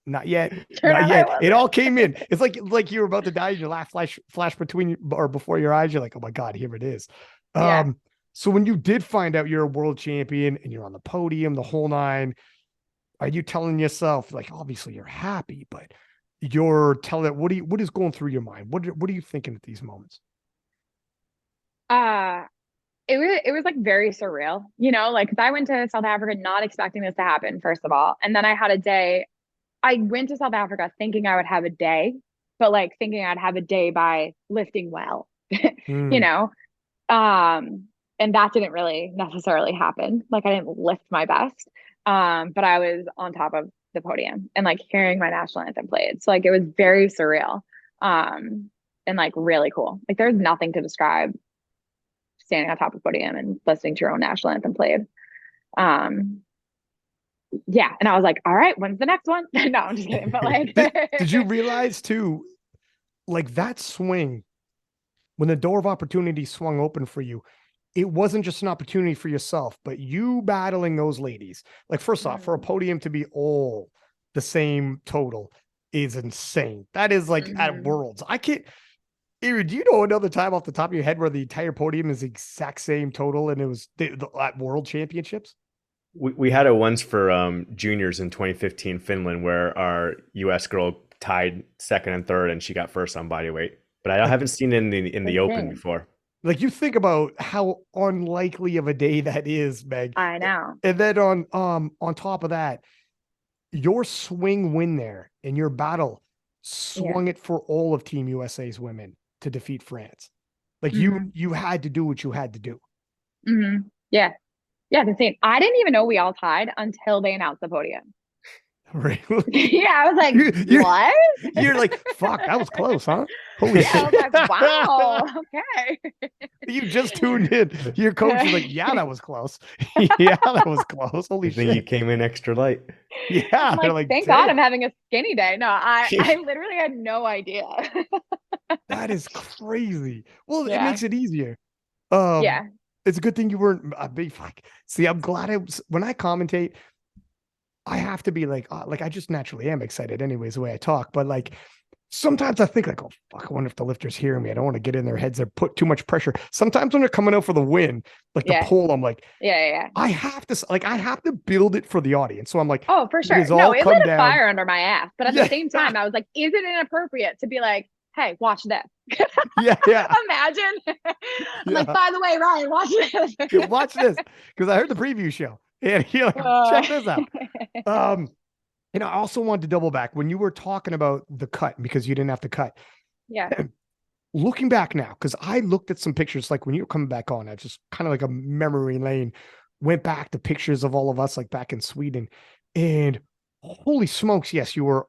Not yet. Turn Not out I yet. It wasn't. all came in. It's like you were about to die and your laugh flash between or before your eyes. You're like, oh my God, here it is. Yeah. So when you did find out you're a world champion and you're on the podium, the whole nine, are you telling yourself, like, obviously you're happy, but you're telling it, what is going through your mind? What are you thinking at these moments? Uh it was like very surreal, like 'cause I went to South Africa not expecting this to happen, first of all. And then I had a day. I went to South Africa thinking I would have a day, but like thinking I'd have a day by lifting well, you Mm, know? Um, and that didn't really necessarily happen. Like I didn't lift my best. But I was on top of the podium and like hearing my national anthem played. So like it was very surreal. And like really cool. Like there's nothing to describe standing on top of the podium and listening to your own national anthem played. Um, yeah. And I was like, all right, when's the next one? No, I'm just kidding. But like did you realize too, like that swing, when the door of opportunity swung open for you, it wasn't just an opportunity for yourself, but you battling those ladies. Like, first off, for a podium to be all the same total is insane. That is like at Worlds. I can't. Arian, do you know another time off the top of your head where the entire podium is the exact same total and it was at World Championships? We had it once for juniors in 2015 Finland, where our US girl tied second and third and she got first on body weight. But I haven't seen it in the open before. Like, you think about how unlikely of a day that is, Meg. I know. And then on top of that, your swing win there and your battle swung it for all of Team USA's women to defeat France. Like you had to do what you had to do. Yeah. Yeah, it's insane. I didn't even know we all tied until they announced the podium. Really? Yeah, I was like, what? You're like, fuck, that was close, huh? Holy shit. I was like, wow, okay. You just tuned in. Your coach is like, yeah, that was close. Yeah, that was close. Holy shit. You came in extra light. Yeah. Like, thank God I'm having a skinny day. No, I literally had no idea. That is crazy. Well, it makes it easier. It's a good thing you weren't a big fuck. See, I'm glad when I commentate, I have to be like I just naturally am excited anyways, the way I talk. But like, sometimes I think like, oh, fuck, I wonder if the lifters hear me. I don't want to get in their heads. They're put too much pressure. Sometimes when they're coming out for the win, like the pole, I'm like, I have to build it for the audience. So I'm like, oh, for sure. No, it lit a fire under my ass. But at the same time, I was like, is it inappropriate to be like, hey, watch this? Imagine. I'm like, by the way, Ryan, watch this. Watch this. Because I heard the preview show. And you're like, check this out. And I also wanted to double back when you were talking about the cut, because you didn't have to cut. Yeah. And looking back now, because I looked at some pictures, like when you were coming back on, I just kind of like a memory lane, went back to pictures of all of us, like back in Sweden. And holy smokes, yes, you were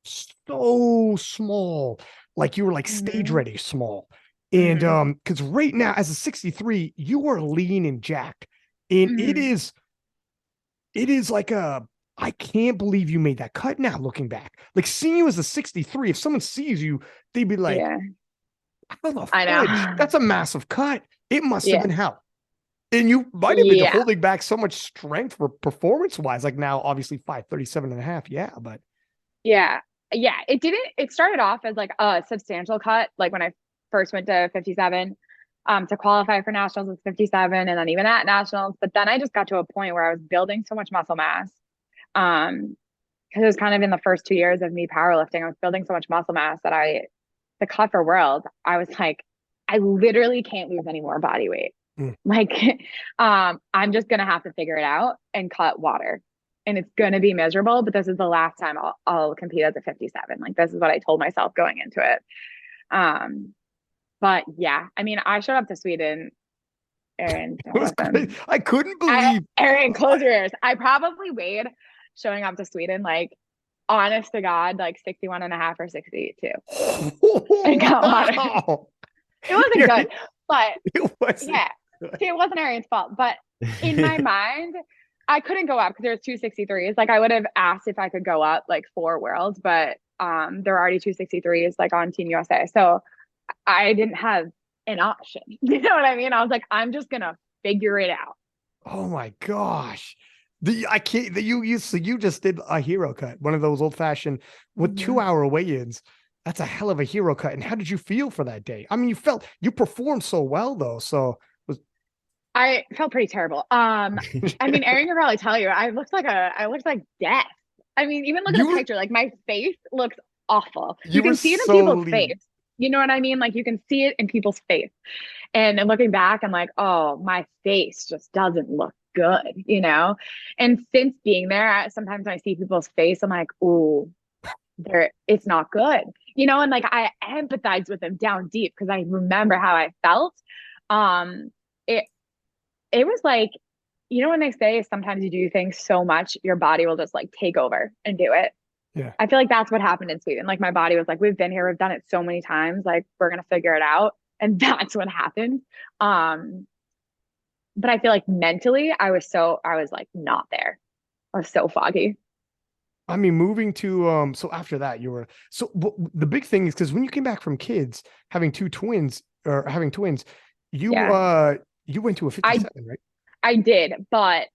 so small. Like you were like stage ready small. And because right now, as a 63, you are lean and jacked. And it is like I can't believe you made that cut now, looking back. Like, seeing you as a 63, if someone sees you, they'd be like, I know. That's a massive cut. It must have been hell. And you might have been holding back so much strength for performance-wise. Like now, obviously 537.5. Yeah, but. Yeah. It started off as like a substantial cut. Like when I first went to 57, to qualify for nationals was 57. And then even at nationals, but then I just got to a point where I was building so much muscle mass. Because it was kind of in the first 2 years of me powerlifting, I was building so much muscle mass that the cut for world, I was like, I literally can't lose any more body weight. Like, I'm just going to have to figure it out and cut water, and it's going to be miserable, but this is the last time I'll compete as a 57. Like, this is what I told myself going into it. But yeah, I mean, I showed up to Sweden, and I couldn't believe Arian, close your ears. I probably weighed showing up to Sweden, like, honest to God, like 61.5 or 62. And got water. It wasn't good, but it wasn't Arian's fault. But in my mind, I couldn't go up because there was 263s. Like, I would have asked if I could go up like 4 worlds, but there are already 263s like on Team USA. So I didn't have an option. You know what I mean? I was like, I'm just gonna figure it out. Oh my gosh. You just did a hero cut, one of those old fashioned with 2-hour weigh-ins. That's a hell of a hero cut. And how did you feel for that day? I mean, you performed so well though. So I felt pretty terrible. I mean, Arian can probably tell you, I looked like death. I mean, even look at the picture, like my face looks awful. You can see it in people's face. You know what I mean? Like, you can see it in people's face. And looking back, I'm like, oh, my face just doesn't look good, you know? And since being there, sometimes when I see people's face, I'm like, ooh, it's not good, you know? And like, I empathize with them down deep because I remember how I felt. It was like you know, when they say sometimes you do things so much, your body will just like take over and do it. Yeah. I feel like that's what happened in Sweden. Like my body was like, we've been here, we've done it so many times, like we're gonna figure it out. And that's what happened. Um, but I feel like mentally I was like not there. I was so foggy. I mean, moving to so after that you were so the big thing is because when you came back from kids having two twins or having twins, you Yeah. you went to a I 57, right? I did, but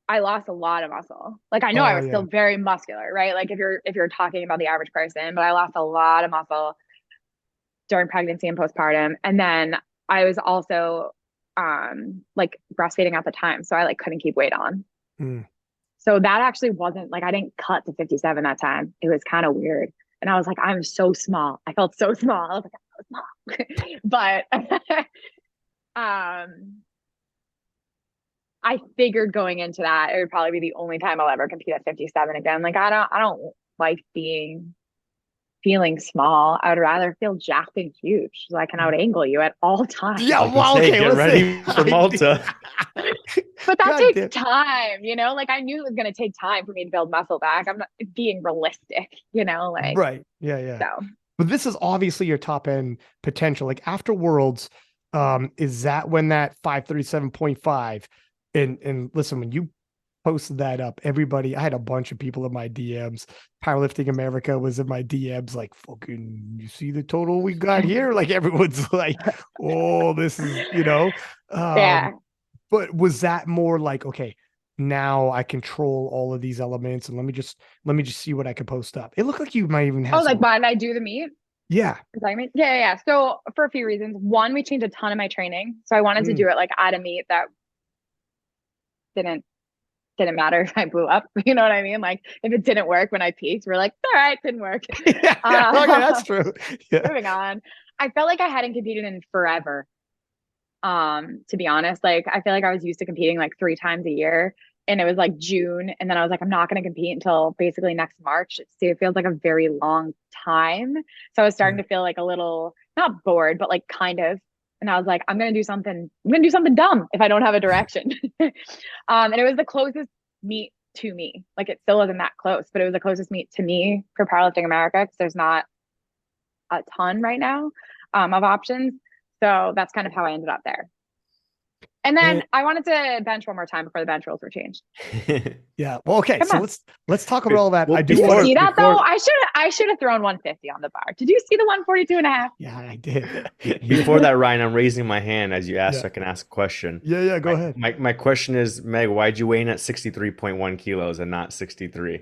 I lost a lot of muscle. Like I know I Oh was yeah. still very muscular, right? Like if you're talking about the average person, but I lost a lot of muscle during pregnancy and postpartum. And then I was also like breastfeeding at the time. So I like couldn't keep weight on. Mm. So that actually wasn't like I didn't cut to 57 that time. It was kind of weird. And I was like, I'm so small. I felt so small. I was like, I'm so small. But I figured going into that it would probably be the only time I'll ever compete at 57 again. Like I don't like feeling small. I would rather feel jacked and huge so I can out angle you at all times. Yeah, I was gonna well, say, okay, get let's ready say for Malta. But that God takes damn. time, you know? Like I knew it was going to take time for me to build muscle back. I'm not being realistic, you know, like Right. Yeah, yeah. so. But this is obviously your top end potential. Like after Worlds, is that when that 537.5 and listen, when you posted that up, everybody, I had a bunch of people in my DMs. Powerlifting America was in my DMs, like, fucking, you see the total we got here? Like everyone's like, oh, this is, you know. Yeah. But was that more like, okay, now I control all of these elements and let me just see what I can post up. It looked like you might even Oh, have like some. why did I do the meet? Yeah. Is that what you mean? Yeah, yeah, yeah. So for a few reasons. One, we changed a ton of my training. So I wanted to Mm. do it like at a meet that didn't didn't matter if I blew up. You know what I mean? Like if it didn't work when I peaked, we're like, all right, didn't work. Yeah, yeah. Okay, that's true. Yeah. Moving on. I felt like I hadn't competed in forever. To be honest, like I feel like I was used to competing like 3 times a year. And it was like June. And then I was like, I'm not going to compete until basically next March. So it feels like a very long time. So I was starting to feel like a little, not bored, but like kind of. And I was like, I'm going to do something dumb if I don't have a direction. And it was the closest meet to me. Like it still wasn't that close, but it was the closest meet to me for Powerlifting America because there's not a ton right now of options. So that's kind of how I ended up there. And then And I wanted to bench one more time before the bench rules were changed. yeah. Well, okay. Come So on. let's talk about all that. Well, I do Did you want see to. that though? I should have thrown 150 on the bar. Did you see the 142 and a half? Yeah, I did. Before that, Ryan, I'm raising my hand as you asked, Yeah. so I can ask a question. Yeah, yeah. Go ahead. My question is, Meg, why'd you weigh in at 63.1 kilos and not 63?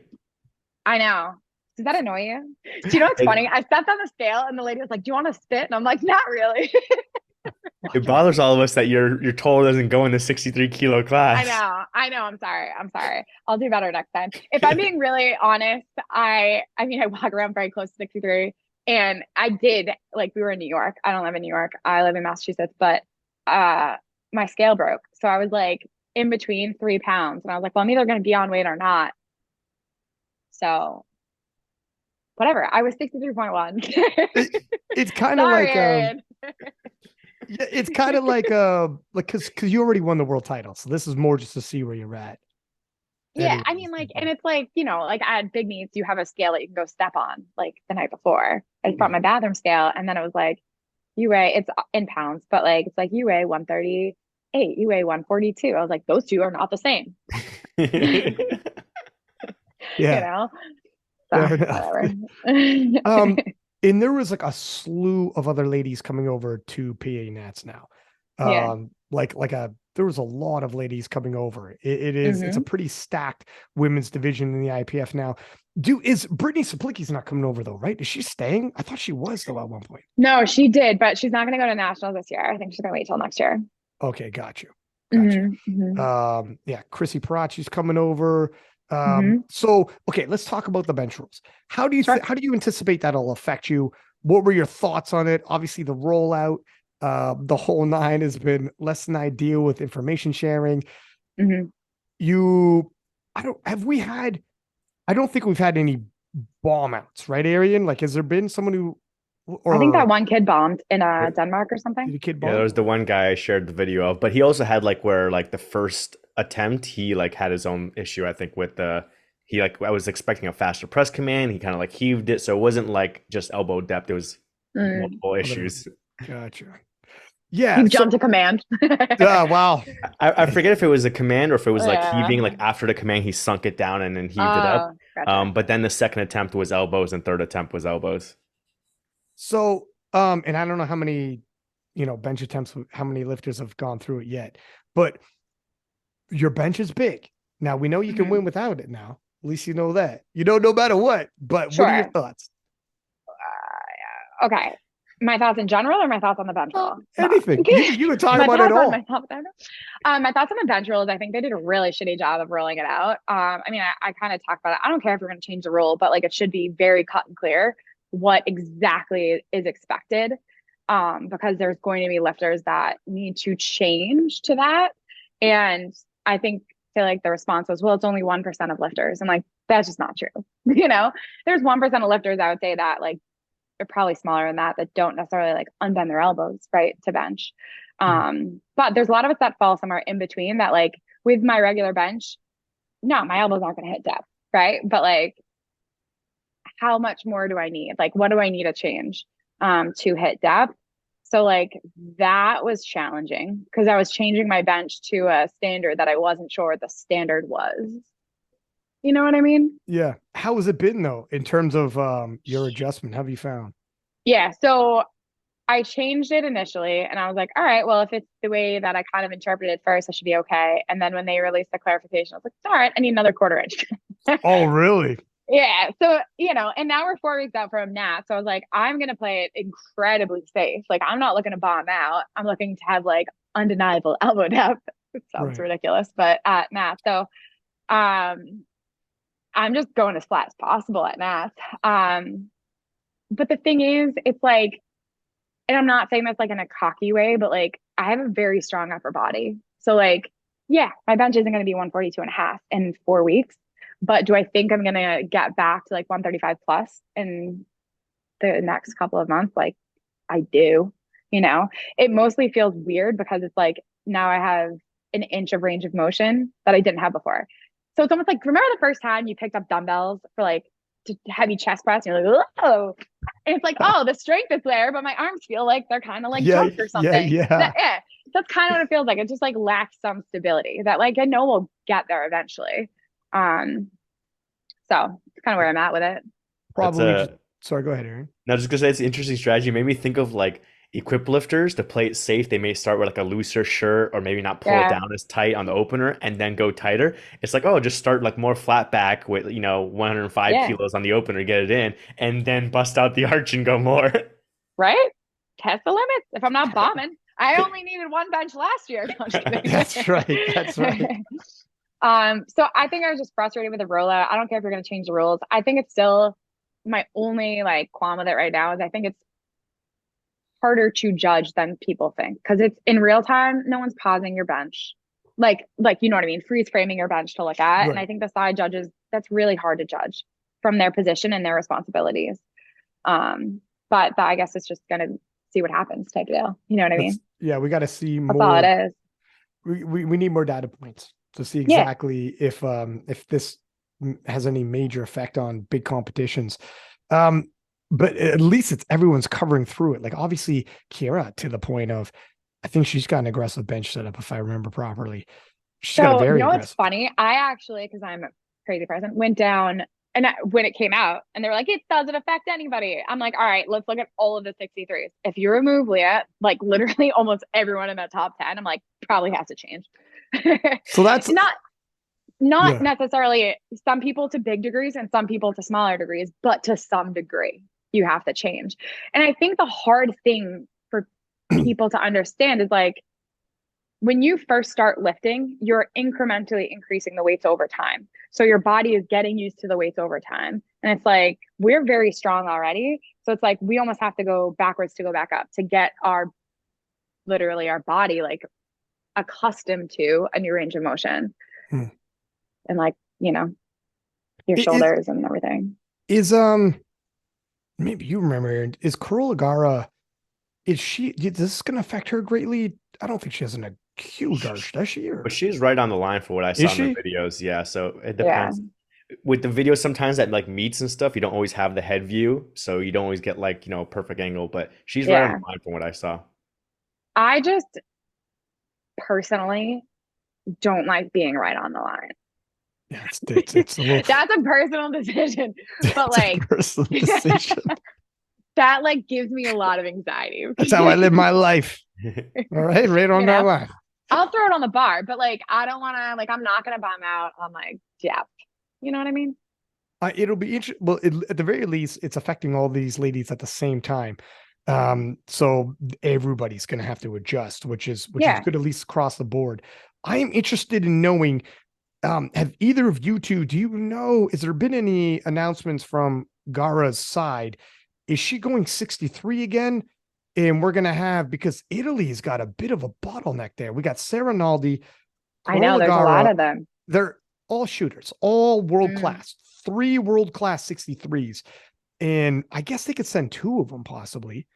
I know. Does that annoy you? Do you know what's funny? I stepped on the scale and the lady was like, do you want to spit? And I'm like, not really. It bothers all of us that your total doesn't go in the 63 kilo class. I know. I'm sorry. I'll do better next time. If I'm being really honest, I mean, I walk around very close to 63 and I did, like we were in New York. I don't live in New York. I live in Massachusetts, but my scale broke. So I was like in between 3 pounds and I was like, well, I'm either going to be on weight or not. So whatever. I was 63.1. It's kind of like Aaron. yeah, it's kind of like because you already won the world title, so this is more just to see where you're at. Yeah, I mean, like, and it's like, you know, like at big meets, you have a scale that you can go step on, like the night before. I just brought my bathroom scale, and then it was like, you weigh, it's in pounds, but like, it's like you weigh 138, you weigh 142. I was like, those two are not the same, you Yeah. know? So, Fair enough. whatever. And there was like a slew of other ladies coming over to PA Nats now. Yeah. There was a lot of ladies coming over. It's a pretty stacked women's division in the IPF now. Is Brittany Saplicki's not coming over though, right? Is she staying? I thought she was though at one point. No, she did, but she's not going to go to nationals this year. I think she's going to wait till next year. Okay, got you. Yeah, Chrissy Parachi's coming over. So okay, let's talk about the bench rules. How do you anticipate that'll affect you? What were your thoughts on it? Obviously, the rollout, the whole nine has been less than ideal with information sharing. I don't think we've had any bomb outs, right, Arian? Like, has there been someone who? I think that one kid bombed in Denmark or something. Did a kid Yeah, bomb? there was the one guy I shared the video of, but he also had like where like the first attempt, he like had his own issue, I think, with the he like I was expecting a faster press command. He kind of like heaved it, so it wasn't like just elbow depth. It was multiple issues. Gotcha. Yeah. You So, jumped to command. wow. I forget if it was a command or if it was like Yeah. heaving, like after the command he sunk it down and then heaved it up. Gotcha. But then the second attempt was elbows and third attempt was elbows. So, and I don't know how many, bench attempts, how many lifters have gone through it yet, but your bench is big. Now we know you can win without it now. At least you know that. No matter what. But what are your thoughts? Okay. My thoughts in general or my thoughts on the bench roll? Anything. You can talk about it all. My thoughts on the bench roll is I think they did a really shitty job of rolling it out. I mean, I kind of talked about it. I don't care if we're going to change the rule, but like it should be very cut and clear what exactly is expected. Because there's going to be lifters that need to change to that. And I feel like the response was, well, it's only 1% of lifters. And like, that's just not true. There's 1% of lifters, I would say that like, they're probably smaller than that don't necessarily like unbend their elbows, right, to bench. But there's a lot of us that fall somewhere in between that like with my regular bench, no, my elbows aren't going to hit depth, right? But like, how much more do I need? Like, what do I need to change to hit depth? So like that was challenging because I was changing my bench to a standard that I wasn't sure the standard was. You know what I mean? Yeah. How has it been though, in terms of your adjustment? How have you found? Yeah. So I changed it initially and I was like, all right, well, if it's the way that I kind of interpreted it first, I should be okay. And then when they released the clarification, I was like, all right, I need another quarter inch. Oh, really? Yeah. So, and now we're 4 weeks out from Nats. So I was like, I'm going to play it incredibly safe. Like, I'm not looking to bomb out. I'm looking to have like undeniable elbow depth. It sounds ridiculous, but at Nats. So, I'm just going as flat as possible at Nats. But the thing is, it's like, and I'm not saying this like in a cocky way, but like, I have a very strong upper body. So like, yeah, my bench isn't going to be 142.5 in 4 weeks. But do I think I'm going to get back to like 135 plus in the next couple of months? Like I do, it mostly feels weird because it's like now I have an inch of range of motion that I didn't have before. So it's almost like, remember the first time you picked up dumbbells for like heavy chest press and you're like, oh, and it's like, oh, the strength is there, but my arms feel like they're kind of like trumped or something. Yeah. That's kind of what it feels like. It just like lacks some stability that like I know we'll get there eventually. So it's kind of where I'm at with it. Probably. Sorry, go ahead, Arian. No, just because it's an interesting strategy. It made me think of like equip lifters to play it safe. They may start with like a looser shirt or maybe not pull it down as tight on the opener and then go tighter. It's like, oh, just start like more flat back with 105 kilos on the opener, get it in, and then bust out the arch and go more. Right? Test the limits. If I'm not bombing, I only needed one bench last year. That's right. So I think I was just frustrated with the rollout. I don't care if you're going to change the rules. I think it's still my only like qualm with it right now is I think it's harder to judge than people think because it's in real time. No one's pausing your bench. Like, you know what I mean? Freeze framing your bench to look at. Right. And I think the side judges, that's really hard to judge from their position and their responsibilities. But I guess it's just going to see what happens type of deal. You know what I mean? Yeah. We got to see more. That's all it is. We need more data points to see exactly if this has any major effect on big competitions. But at least everyone's covering through it. Like obviously Kiera to the point of, I think she's got an aggressive bench setup, if I remember properly. She's got a very aggressive. What's funny? I actually, because I'm a crazy person, went down and when it came out and they were like, it doesn't affect anybody. I'm like, all right, let's look at all of the 63s. If you remove Leah, like literally almost everyone in that top 10, I'm like, probably has to change. So that's not necessarily some people to big degrees and some people to smaller degrees, but to some degree you have to change. And I think the hard thing for people to understand is like, when you first start lifting, you're incrementally increasing the weights over time. So your body is getting used to the weights over time. And it's like, we're very strong already. So it's like, we almost have to go backwards to go back up to get literally our body like accustomed to a new range of motion. And like, your shoulders and everything. Maybe you remember, is Coral Agara, is this going to affect her greatly? I don't think she has huge arch, does she? Or But she's right on the line for what I is saw in the she? videos. Yeah, so it Yeah. depends. With the videos, sometimes at like meets and stuff, you don't always have the head view, so you don't always get like, a perfect angle, but she's right on Yeah. the line from what I saw. I just personally don't like being right on the line. Yeah, it's a little. That's a personal decision. But It's a like personal decision. that like gives me a lot of anxiety. That's how I live my life. All right, right on You that know, line. I'll throw it on the bar, but like I don't want to like I'm not gonna bum out on like depth. You know what I mean? It'll be interesting. Well, at the very least, it's affecting all these ladies at the same time. So everybody's going to have to adjust, which is Yeah. good, at least across the board. I am interested in knowing, have either of you two, do you know, has there been any announcements from Gara's side? Is she going 63 again? And we're going to have, because Italy's got a bit of a bottleneck there. We got Sarah Naldi, I know Carola there's a lot Gara. of them. They're all shooters, all world class, 3 world class 63s. And I guess they could send 2 of them possibly,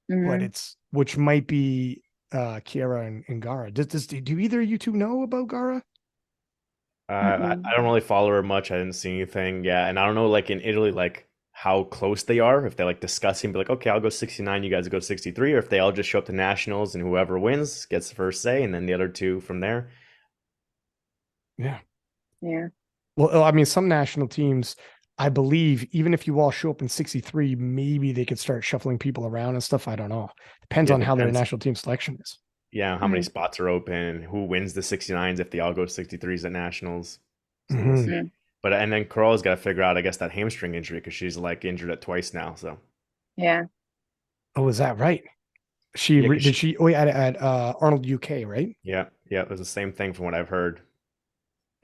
but which might be Kiera and Gara. Do either of you two know about Gara? I don't really follow her much. I didn't see anything. Yeah, and I don't know, like in Italy, like how close they are. If they're like discussing, be like, okay, I'll go 69, you guys go 63, or if they all just show up to nationals and whoever wins gets the first say, and then the other 2 from there. Yeah. Yeah. Well, I mean, some national teams, I believe, even if you all show up in 63, maybe they could start shuffling people around and stuff. I don't know. Depends Yeah, on how their depends. national team selection is. Yeah, how many spots are open, who wins the 69s if they all go 63s at nationals. So we'll Mhm. see. But and then Carl's got to figure out, I guess, that hamstring injury because she's like injured it twice now. So Yeah. Oh, is that right? yeah, Did she? Oh, yeah, at Arnold UK, right? yeah, it was the same thing from what I've heard.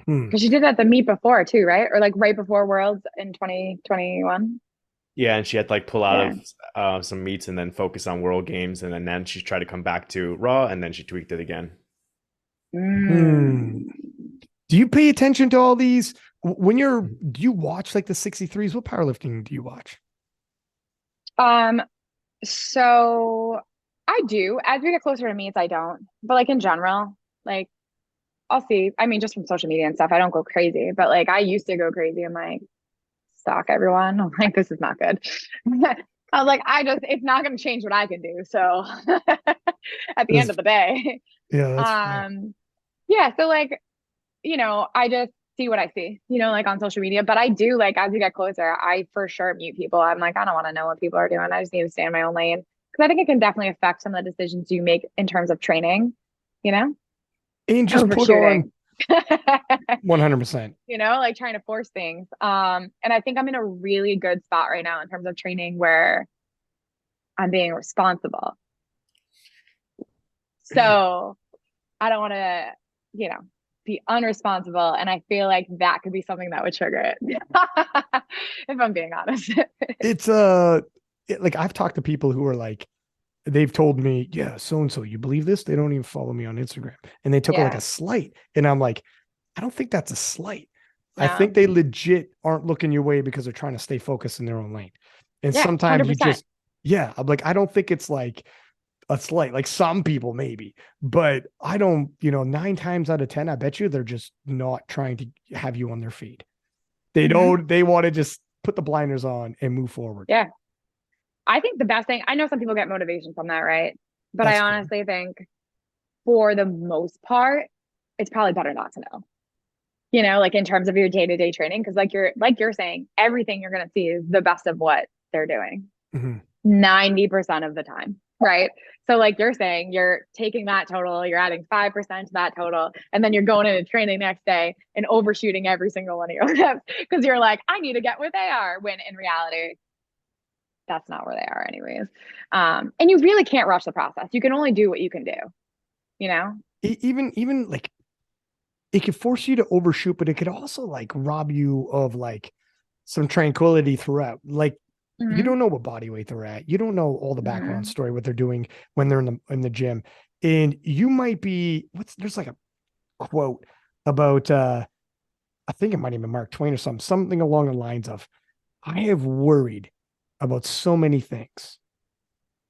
Because she did that the meet before too, right? Or like right before Worlds in 2021. Yeah, and she had to like pull out Yeah. of some meets and then focus on World Games, and then she tried to come back to Raw, and then she tweaked it again. Do you pay attention to all these when do you watch like the 63s? What powerlifting do you watch? So I do. As we get closer to meets, I don't. But like in general, like I'll see. I mean, just from social media and stuff, I don't go crazy. But like I used to go crazy and like stalk everyone. I'm like, this is not good. I was like, it's not gonna change what I can do. So at the end of the day. Yeah, that's fair. Yeah, so like, I just see what I see, like on social media. But I do like as we get closer, I for sure mute people. I'm like, I don't want to know what people are doing. I just need to stay in my own lane. Because I think it can definitely affect some of the decisions you make in terms of training, And just put on overshooting. 100%. Like trying to force things. And I think I'm in a really good spot right now in terms of training where I'm being responsible. So I don't want to, be unresponsible. And I feel like that could be something that would trigger it. If I'm being honest. It's like I've talked to people who are like, they've told me, yeah, so and so, you believe this? They don't even follow me on Instagram. And they took like a slight. And I'm like, I don't think that's a slight. I think they legit aren't looking your way because they're trying to stay focused in their own lane. And sometimes 100%. I'm like, I don't think it's like a slight, like some people maybe, but I don't, 9 times out of 10, I bet you they're just not trying to have you on their feed. They don't, they want to just put the blinders on and move forward. Yeah. I think the best thing, I know some people get motivation from that, right? But I honestly think for the most part, it's probably better not to know, like in terms of your day-to-day training. Cause like you're saying, everything you're going to see is the best of what they're doing 90% of the time. Right. So like you're saying, you're taking that total, you're adding 5% to that total, and then you're going into training next day and overshooting every single one of your reps because you're like, I need to get where they are. When in reality, that's not where they are anyways. And you really can't rush the process. You can only do what you can do, Even like it could force you to overshoot, but it could also like rob you of like some tranquility throughout. Like you don't know what body weight they're at. You don't know all the background story, what they're doing when they're in the gym. And you might be there's like a quote about I think it might even Mark Twain or something along the lines of, I have worried about so many things.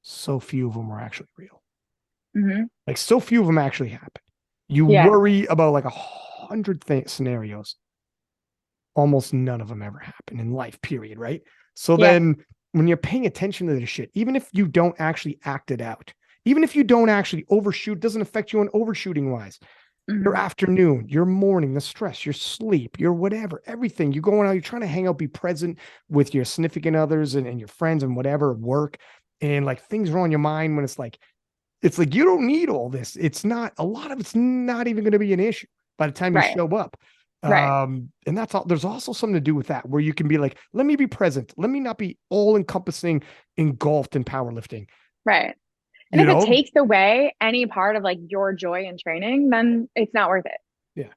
So few of them are actually real. Like so few of them actually happen. You Yeah. worry about like 100 scenarios. Almost none of them ever happen in life, period. Right. So Yeah. then when you're paying attention to this shit, even if you don't actually act it out, even if you don't actually overshoot, doesn't affect you on overshooting wise. Your Mhm. afternoon, your morning, the stress, your sleep, your whatever, everything. You're going out, you're trying to hang out, be present with your significant others and your friends and whatever, work. And like things are on your mind when it's like you don't need all this. It's not a lot of it's not even going to be an issue by the time you Right. show up. Right. And that's all. There's also something to do with that where you can be like, let me be present. Let me not be all encompassing, engulfed in powerlifting. Right. And You if it know? takes away any part of like your joy in training, then it's not worth it. Yeah.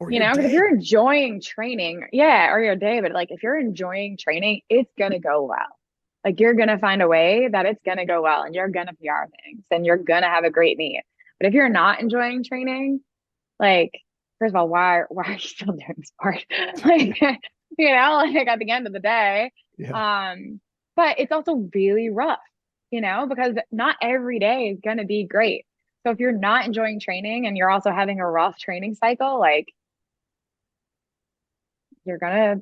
Or You your know, because if day. you're enjoying training, yeah, or your day, but like if you're enjoying training, it's gonna go well. Like you're gonna find a way that it's gonna go well and you're gonna PR things and you're gonna have a great meet. But if you're not enjoying training, like first of all, why are you still doing sport? Like, like at the end of the day. Yeah. Um, but it's also really rough, because not every day is gonna be great. So if you're not enjoying training and you're also having a rough training cycle, like you're gonna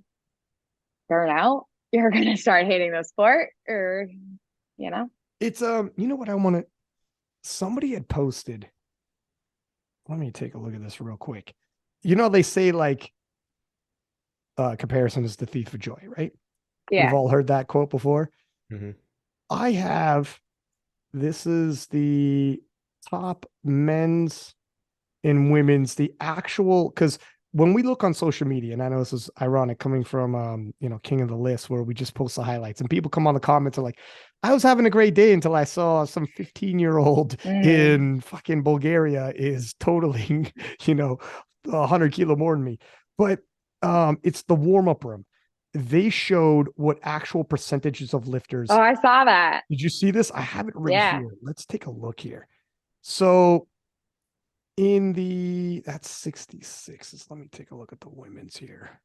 burn out. You're gonna start hating the sport, or you know. It's you know what I want to somebody had posted. Let me take a look at this real quick. You know, they say like comparison is the thief of joy, right? We've Yeah. all heard that quote before. Hmm. I have this is the top men's and women's, the actual because when we look on social media, and I know this is ironic coming from King of the List, where we just post the highlights and people come on the comments and like, I was having a great day until I saw some 15-year-old Mm. in fucking Bulgaria is totaling, 100 kilo more than me. But it's the warm-up room. They showed what actual percentages of Oh, lifters. I saw that. Did you see this? I have it right Yeah. here. Let's take a look here. So that's 66. Let me take a look at the women's here.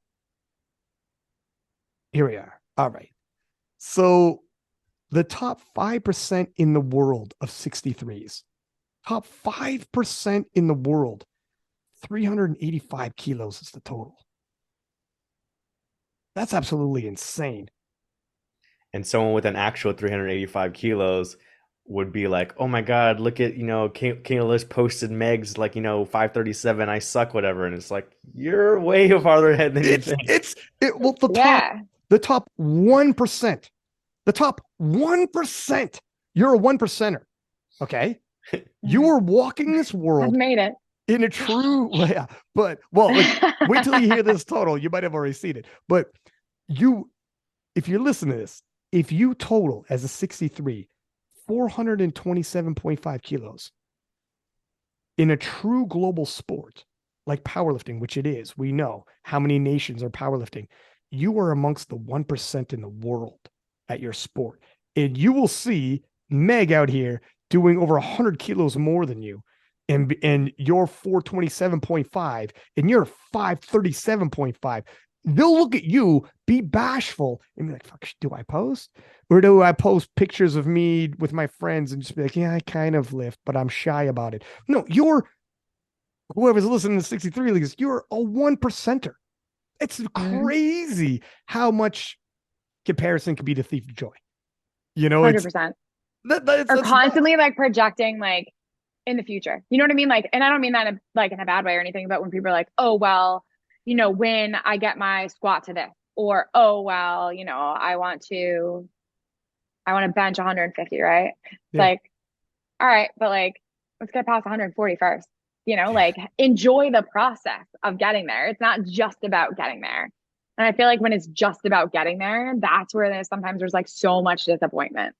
Here we are. All right. So the top 5% in the world of 63s, top 5% in the world, 385 kilos is the total. That's absolutely insane. And someone with an actual 385 kilos would be like, "Oh my God, look at, King of List posted Meg's like, 537, I suck, whatever." And it's like, you're way farther ahead than you It's think. it's it well Yeah. the top 1%. The top 1%. You're a 1%er. Okay. You Mhm. are walking this I've world made it. in a true way. Yeah, but well, like wait till you hear this total. You might have already seen it. But if you listen to this, if you total as a 63, 427.5 kilos in a true global sport like powerlifting, which it is, we know how many nations are powerlifting. You are amongst the 1% in the world at your sport. And you will see Meg out here doing over 100 kilos more than you. And you're 427.5 and you're 537.5. They'll look at you, be bashful, and be like, fuck, do I post? Or do I post pictures of me with my friends and just be like, yeah, I kind of lift, but I'm shy about it? No, you're whoever's listening to 63 leagues, you're a 1%er. It's Mhm. crazy how much comparison can be to thief of joy. It's 100%. Or that's nuts. constantly like projecting like in the future. You know what I mean? Like, and I don't mean that in a bad way or anything, but when people are like, oh, well, when I get my squat to this, or, oh, well, I want to bench 150, right? It's Yeah. like, all right, but like, let's get past 140 first. Like enjoy the process of getting there. It's not just about getting there. And I feel like when it's just about getting there, that's where there's like so much disappointment.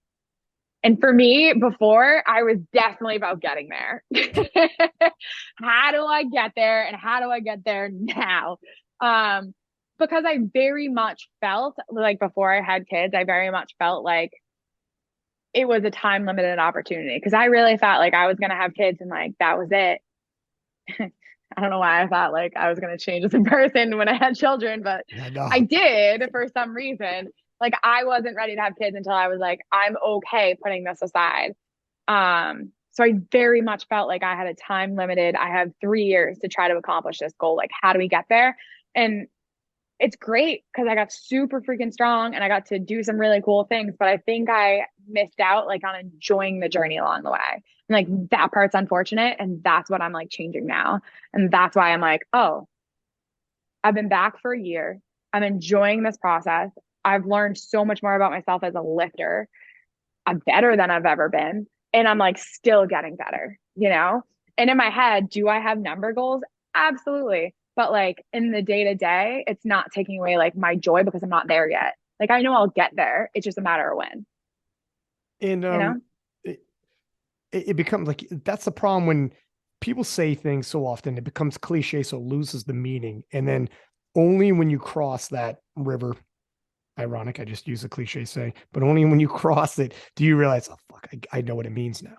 And for me, before, I was definitely about getting there. How do I get there? And how do I get there now? Um, because I very much felt like before I had kids, I very much felt like it was a time limited opportunity because I really thought like I was going to have kids and like that was it. I don't know why I thought like I was going to change as a person when I had children, but I know. I did for some reason. Like I wasn't ready to have kids until I was like, I'm okay putting this aside. So I very much felt like I had a time limited. I have 3 years to try to accomplish this goal. Like, how do we get there? And it's great because I got super freaking strong and I got to do some really cool things. But I think I missed out like on enjoying the journey along the way. And like that part's unfortunate. And that's what I'm like changing now. And that's why I'm like, oh, I've been back for a year. I'm enjoying this process. I've learned so much more about myself as a lifter. I'm better than I've ever been. And I'm like still getting better, you know? And in my head, do I have number goals? Absolutely. But like in the day to day, it's not taking away like my joy because I'm not there yet. Like I know I'll get there. It's just a matter of when, And you know? it becomes like that's the problem when people say things so often, it becomes cliche, so it loses the meaning. And then only when you cross that river, ironic, I just use a cliche saying, but only when you cross it do you realize, oh fuck, I know what it means now.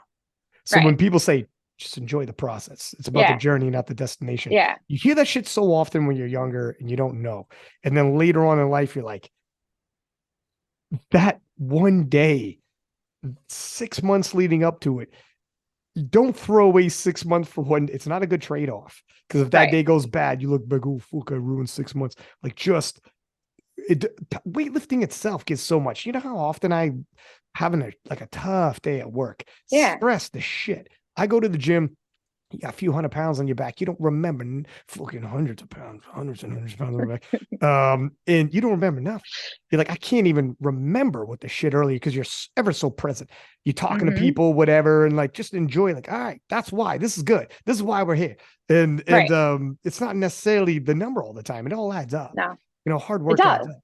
So Right. when people say just enjoy the process, it's about the journey, not the destination. Yeah. You hear that shit so often when you're younger and you don't know. And then later on in life, you're like, that one day, 6 months leading up to it, you don't throw away 6 months for one. It's not a good trade-off. Because if that day goes bad, you look back, oh fuck, I ruined 6 months. Like just weightlifting itself gets so much. You know how often I having a tough day at work, stress the shit. I go to the gym, you got a few 100 pounds on your back. You don't remember fucking hundreds of pounds, hundreds and hundreds of pounds on your back. And you don't remember nothing. You're like, I can't even remember what the shit earlier because you're ever so present. You're talking to people, whatever, and like just enjoy. Like, all right, that's why this is good. This is why we're here. And it's not necessarily the number all the time. It all adds up. No, You know, hard work adds up.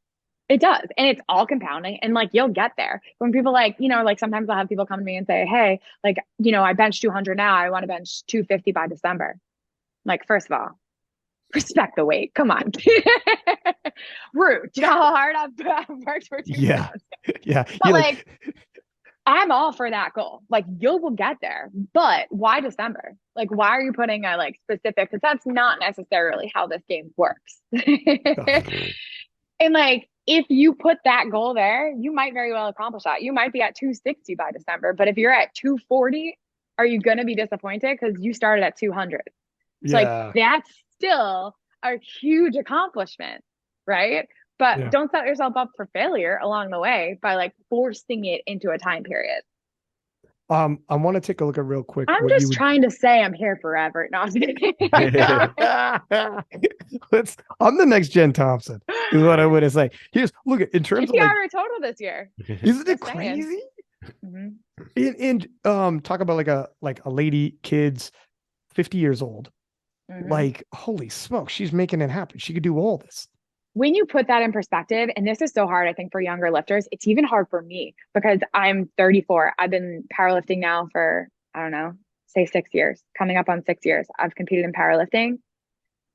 It does. And it's all compounding. And like, you'll get there. When people like, you know, like sometimes I'll have people come to me and say, hey, like, you know, I bench 200 now. I want to bench 250 by December. Like, first of all, respect the weight. Come on. Rude. Do you know how hard I've worked for 2 Yeah. Yeah. But like, I'm all for that goal. Like, you will get there. But why December? Like, why are you putting a like specific? Because that's not necessarily how this game works. And like, if you put that goal there, you might very well accomplish that. You might be at 260 by December, but if you're at 240, are you going to be disappointed because you started at 200? So like that's still a huge accomplishment, right? But don't set yourself up for failure along the way by like forcing it into a time period. I want to take a look at real quick. I'm just trying to say I'm here forever. No, I'm kidding. I'm the next Jen Thompson, is what I would say. Here's look at in terms of like, total this year. Isn't it crazy? And talk about like a lady, kids, 50 years old. Like, holy smoke, she's making it happen. She could do all this. When you put that in perspective, and this is so hard, I think, for younger lifters, it's even hard for me because I'm 34. I've been powerlifting now for, I don't know, say 6 years, coming up on 6 years. I've competed in powerlifting.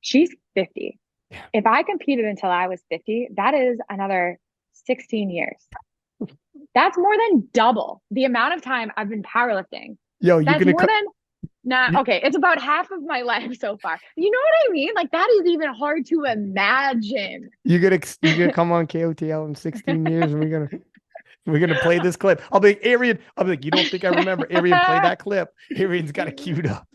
She's 50. Yeah. If I competed until I was 50, that is another 16 years. That's more than double the amount of time I've been powerlifting. Yo, you're going to okay, it's about half of my life so far. You know what I mean? Like that is even hard to imagine. You're gonna come on KOTL in 16 years, and we're gonna play this clip. I'll be like, Arian. I'll be like, you don't think I remember? Arian, play that clip. Arian's got it queued up.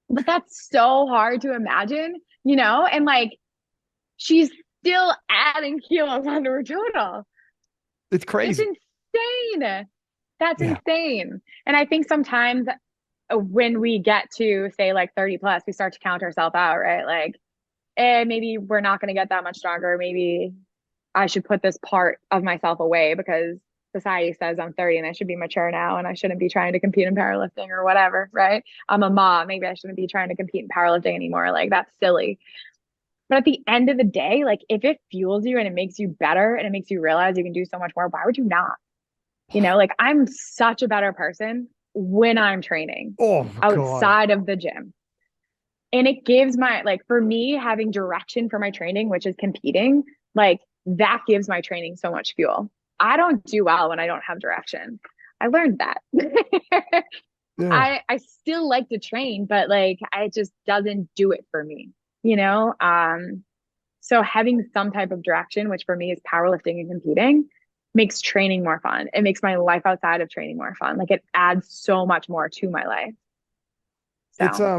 But that's so hard to imagine, you know. And like, she's still adding kilos onto her total. It's crazy. It's insane. That's insane. And I think sometimes when we get to say like 30 plus, we start to count ourselves out, right? Like, maybe we're not going to get that much stronger. Maybe I should put this part of myself away because society says I'm 30 and I should be mature now and I shouldn't be trying to compete in powerlifting or whatever, right? I'm a mom. Maybe I shouldn't be trying to compete in powerlifting anymore. Like that's silly. But at the end of the day, like if it fuels you and it makes you better and it makes you realize you can do so much more, why would you not? You know, like I'm such a better person when I'm training outside of the gym. And it gives for me, having direction for my training, which is competing, like that gives my training so much fuel. I don't do well when I don't have direction. I learned that. I still like to train, but like, it just doesn't do it for me, you know? So having some type of direction, which for me is powerlifting and competing, makes training more fun. It makes my life outside of training more fun. Like it adds so much more to my life. It's So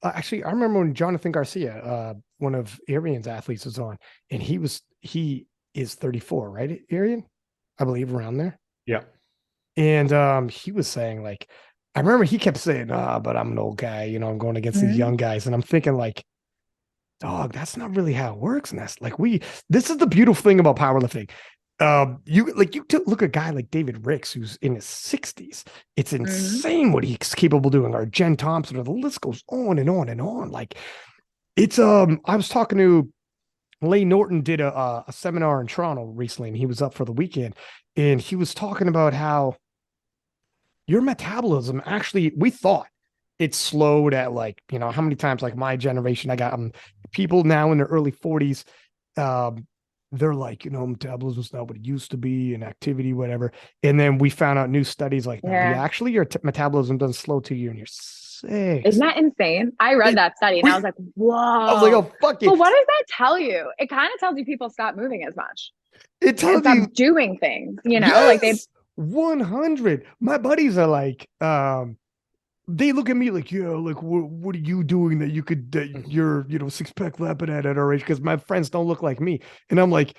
actually I remember when Jonathan Garcia, one of Arian's athletes, was on, and he is 34, right? Arian, I believe around there. Yeah. And he was saying like, I remember he kept saying, but I'm an old guy, you know, I'm going against these mhm, young guys. And I'm thinking like, dog, that's not really how it works. And that's like this is the beautiful thing about powerlifting. Look at a guy like David Ricks, who's in his 60s. It's mhm. insane what he's capable of doing, or Jen Thompson, or the list goes on and on and on. Like it's I was talking to Lane Norton, did a seminar in Toronto recently, and he was up for the weekend, and he was talking about how your metabolism actually, we thought it slowed at like, you know, how many times like my generation, I got people now in their early 40s, um, they're like, you know, metabolism's not what it used to be and activity, whatever. And then we found out new studies like, no, Yeah. your metabolism doesn't slow to you in your Isn't six. that insane? I read It, that study and I was like, I was like, whoa. oh, fuck But it. what does that tell you? It kind of tells you people stop moving as much It and tells stop you, doing things, you know, like they, yes, 100. My buddies are like, they look at me like, yeah, like what are you doing that you could that you're, you know, six pack Lapadat at our age? Because my friends don't look like me, and I'm like,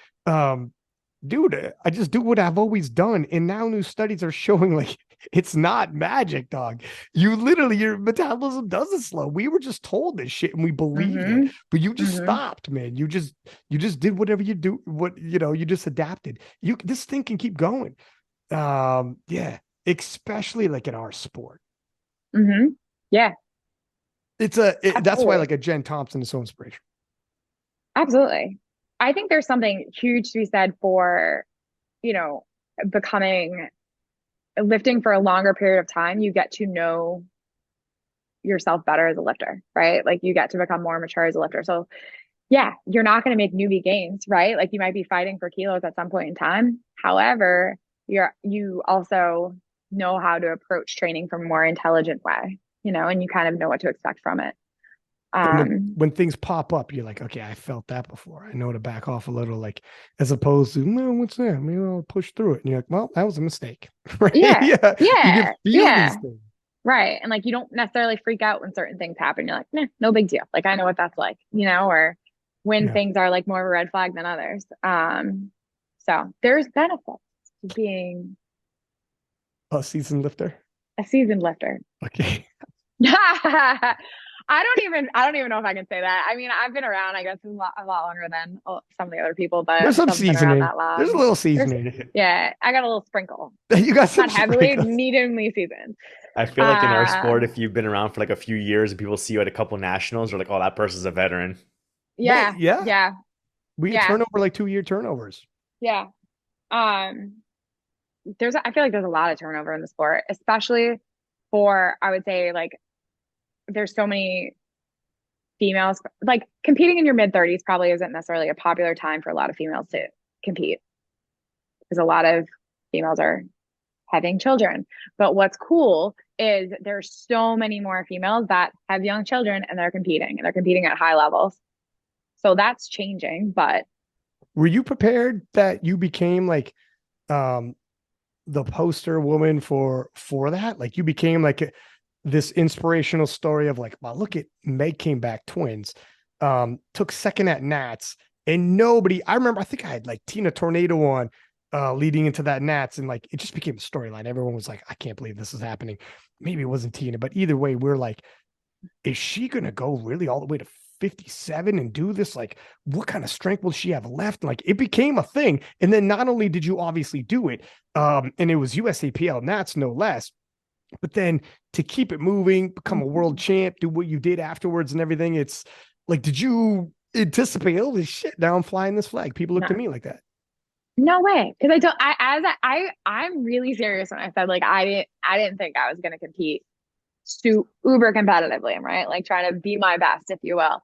dude, I just do what I've always done, and now new studies are showing like it's not magic, dog. You literally your metabolism doesn't slow. We were just told this shit and we believed it, hmm but you just hmm stopped, man. You just did whatever you do, what you know, you just adapted. You this thing can keep going. Yeah, especially like in our sport. hmm Yeah, That's why absolutely. like a Jen Thompson is so inspirational. Absolutely. I think there's something huge to be said for, you know, becoming lifting for a longer period of time. You get to know yourself better as a lifter, right? Like you get to become more mature as a lifter. So yeah, you're not going to make newbie gains, right? Like you might be fighting for kilos at some point in time. However, you also know how to approach training from a more intelligent way, you know, and you kind of know what to expect from it. And Um, when things pop up, you're like, okay, I felt that before. I know to back off a little, like as opposed to, well, what's that? Maybe I'll push through it. And you're like, well, that was a mistake, right? yeah, Yeah, you can yeah, feel these yeah, things. right. And like you don't necessarily freak out when certain things happen. You're like, nah, no big deal. Like I know what that's like, you know, or when Yeah, things are like more of a red flag than others. So there's benefits to being a seasoned lifter. a seasoned lifter. Okay, I don't even know if I can say that. I mean, I've been around, I guess, a lot longer than some of the other people, but there's some some been around seasoning. that There's a long. little There's, seasoning. yeah, I got a little sprinkle, You got some not heavily, sprinkles. mediumly seasoned. I feel like in our Uh, sport, if you've been around for like a few years and people see you at a couple nationals, they're like, oh, that person's a veteran. Well, yeah, yeah, yeah, we had yeah, turnover like 2 year turnovers. yeah. Um, I feel like there's a lot of turnover in the sport, especially for, I would say, like, there's so many females like competing in your mid 30s probably isn't necessarily a popular time for a lot of females to compete because a lot of females are having children. But what's cool is there's so many more females that have young children and they're competing at high levels. So that's changing, but Were you prepared that you became like um the poster woman for that? Like you became like this inspirational story of like, wow, look at Meg came back twins, took second at Nats, and nobody. I remember, I think I had like Tina Tornado on, leading into that Nats, and like it just became a storyline. Everyone was like, I can't believe this is happening. Maybe it wasn't Tina, but either way, we're like, is she gonna go really all the way to 57 and do this? Like, what kind of strength will she have left? Like, it became a thing. And then not only did you obviously do it, and it was USAPL, and that's no less, but then to keep it moving, become a world champ, do what you did afterwards and everything. It's like, did you anticipate, holy shit, now I'm flying this flag? People look no, to me like that. no way. Because I don't I'm really serious when I said like I didn't think I was gonna compete uber competitively, right? Like trying to be my best, if you will,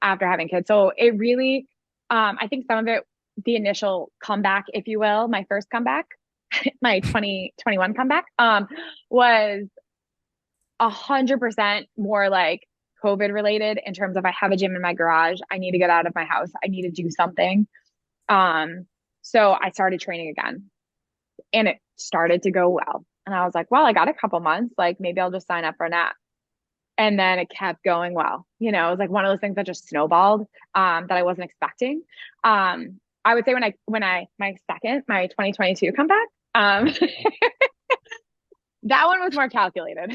after having kids. So it really, I think some of it, the initial comeback, if you will, my first comeback, my 2021 comeback, was 100% more like COVID related in terms of I have a gym in my garage. I need to get out of my house. I need to do something. Um, so I started training again. and it started to go well. And I was like, well, I got a couple months, like maybe I'll just sign up for that. And then it kept going well. You know, it was like one of those things that just snowballed that I wasn't expecting. I would say my 2022 comeback, that one was more calculated.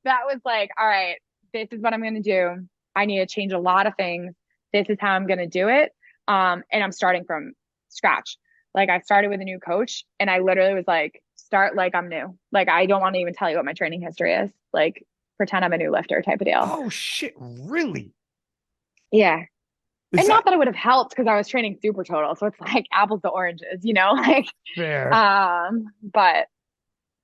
That was like, all right, this is what I'm going to do. I need to change a lot of things. This is how I'm going to do it. And I'm starting from scratch. Like I started with a new coach and I literally was like, start like I'm new. Like I don't want to even tell you what my training history is. Like pretend I'm a new lifter type of deal. Oh shit, really? Yeah. Is And that not that it would have helped because I was training super total. So it's like apples to oranges, you know, like, fair? but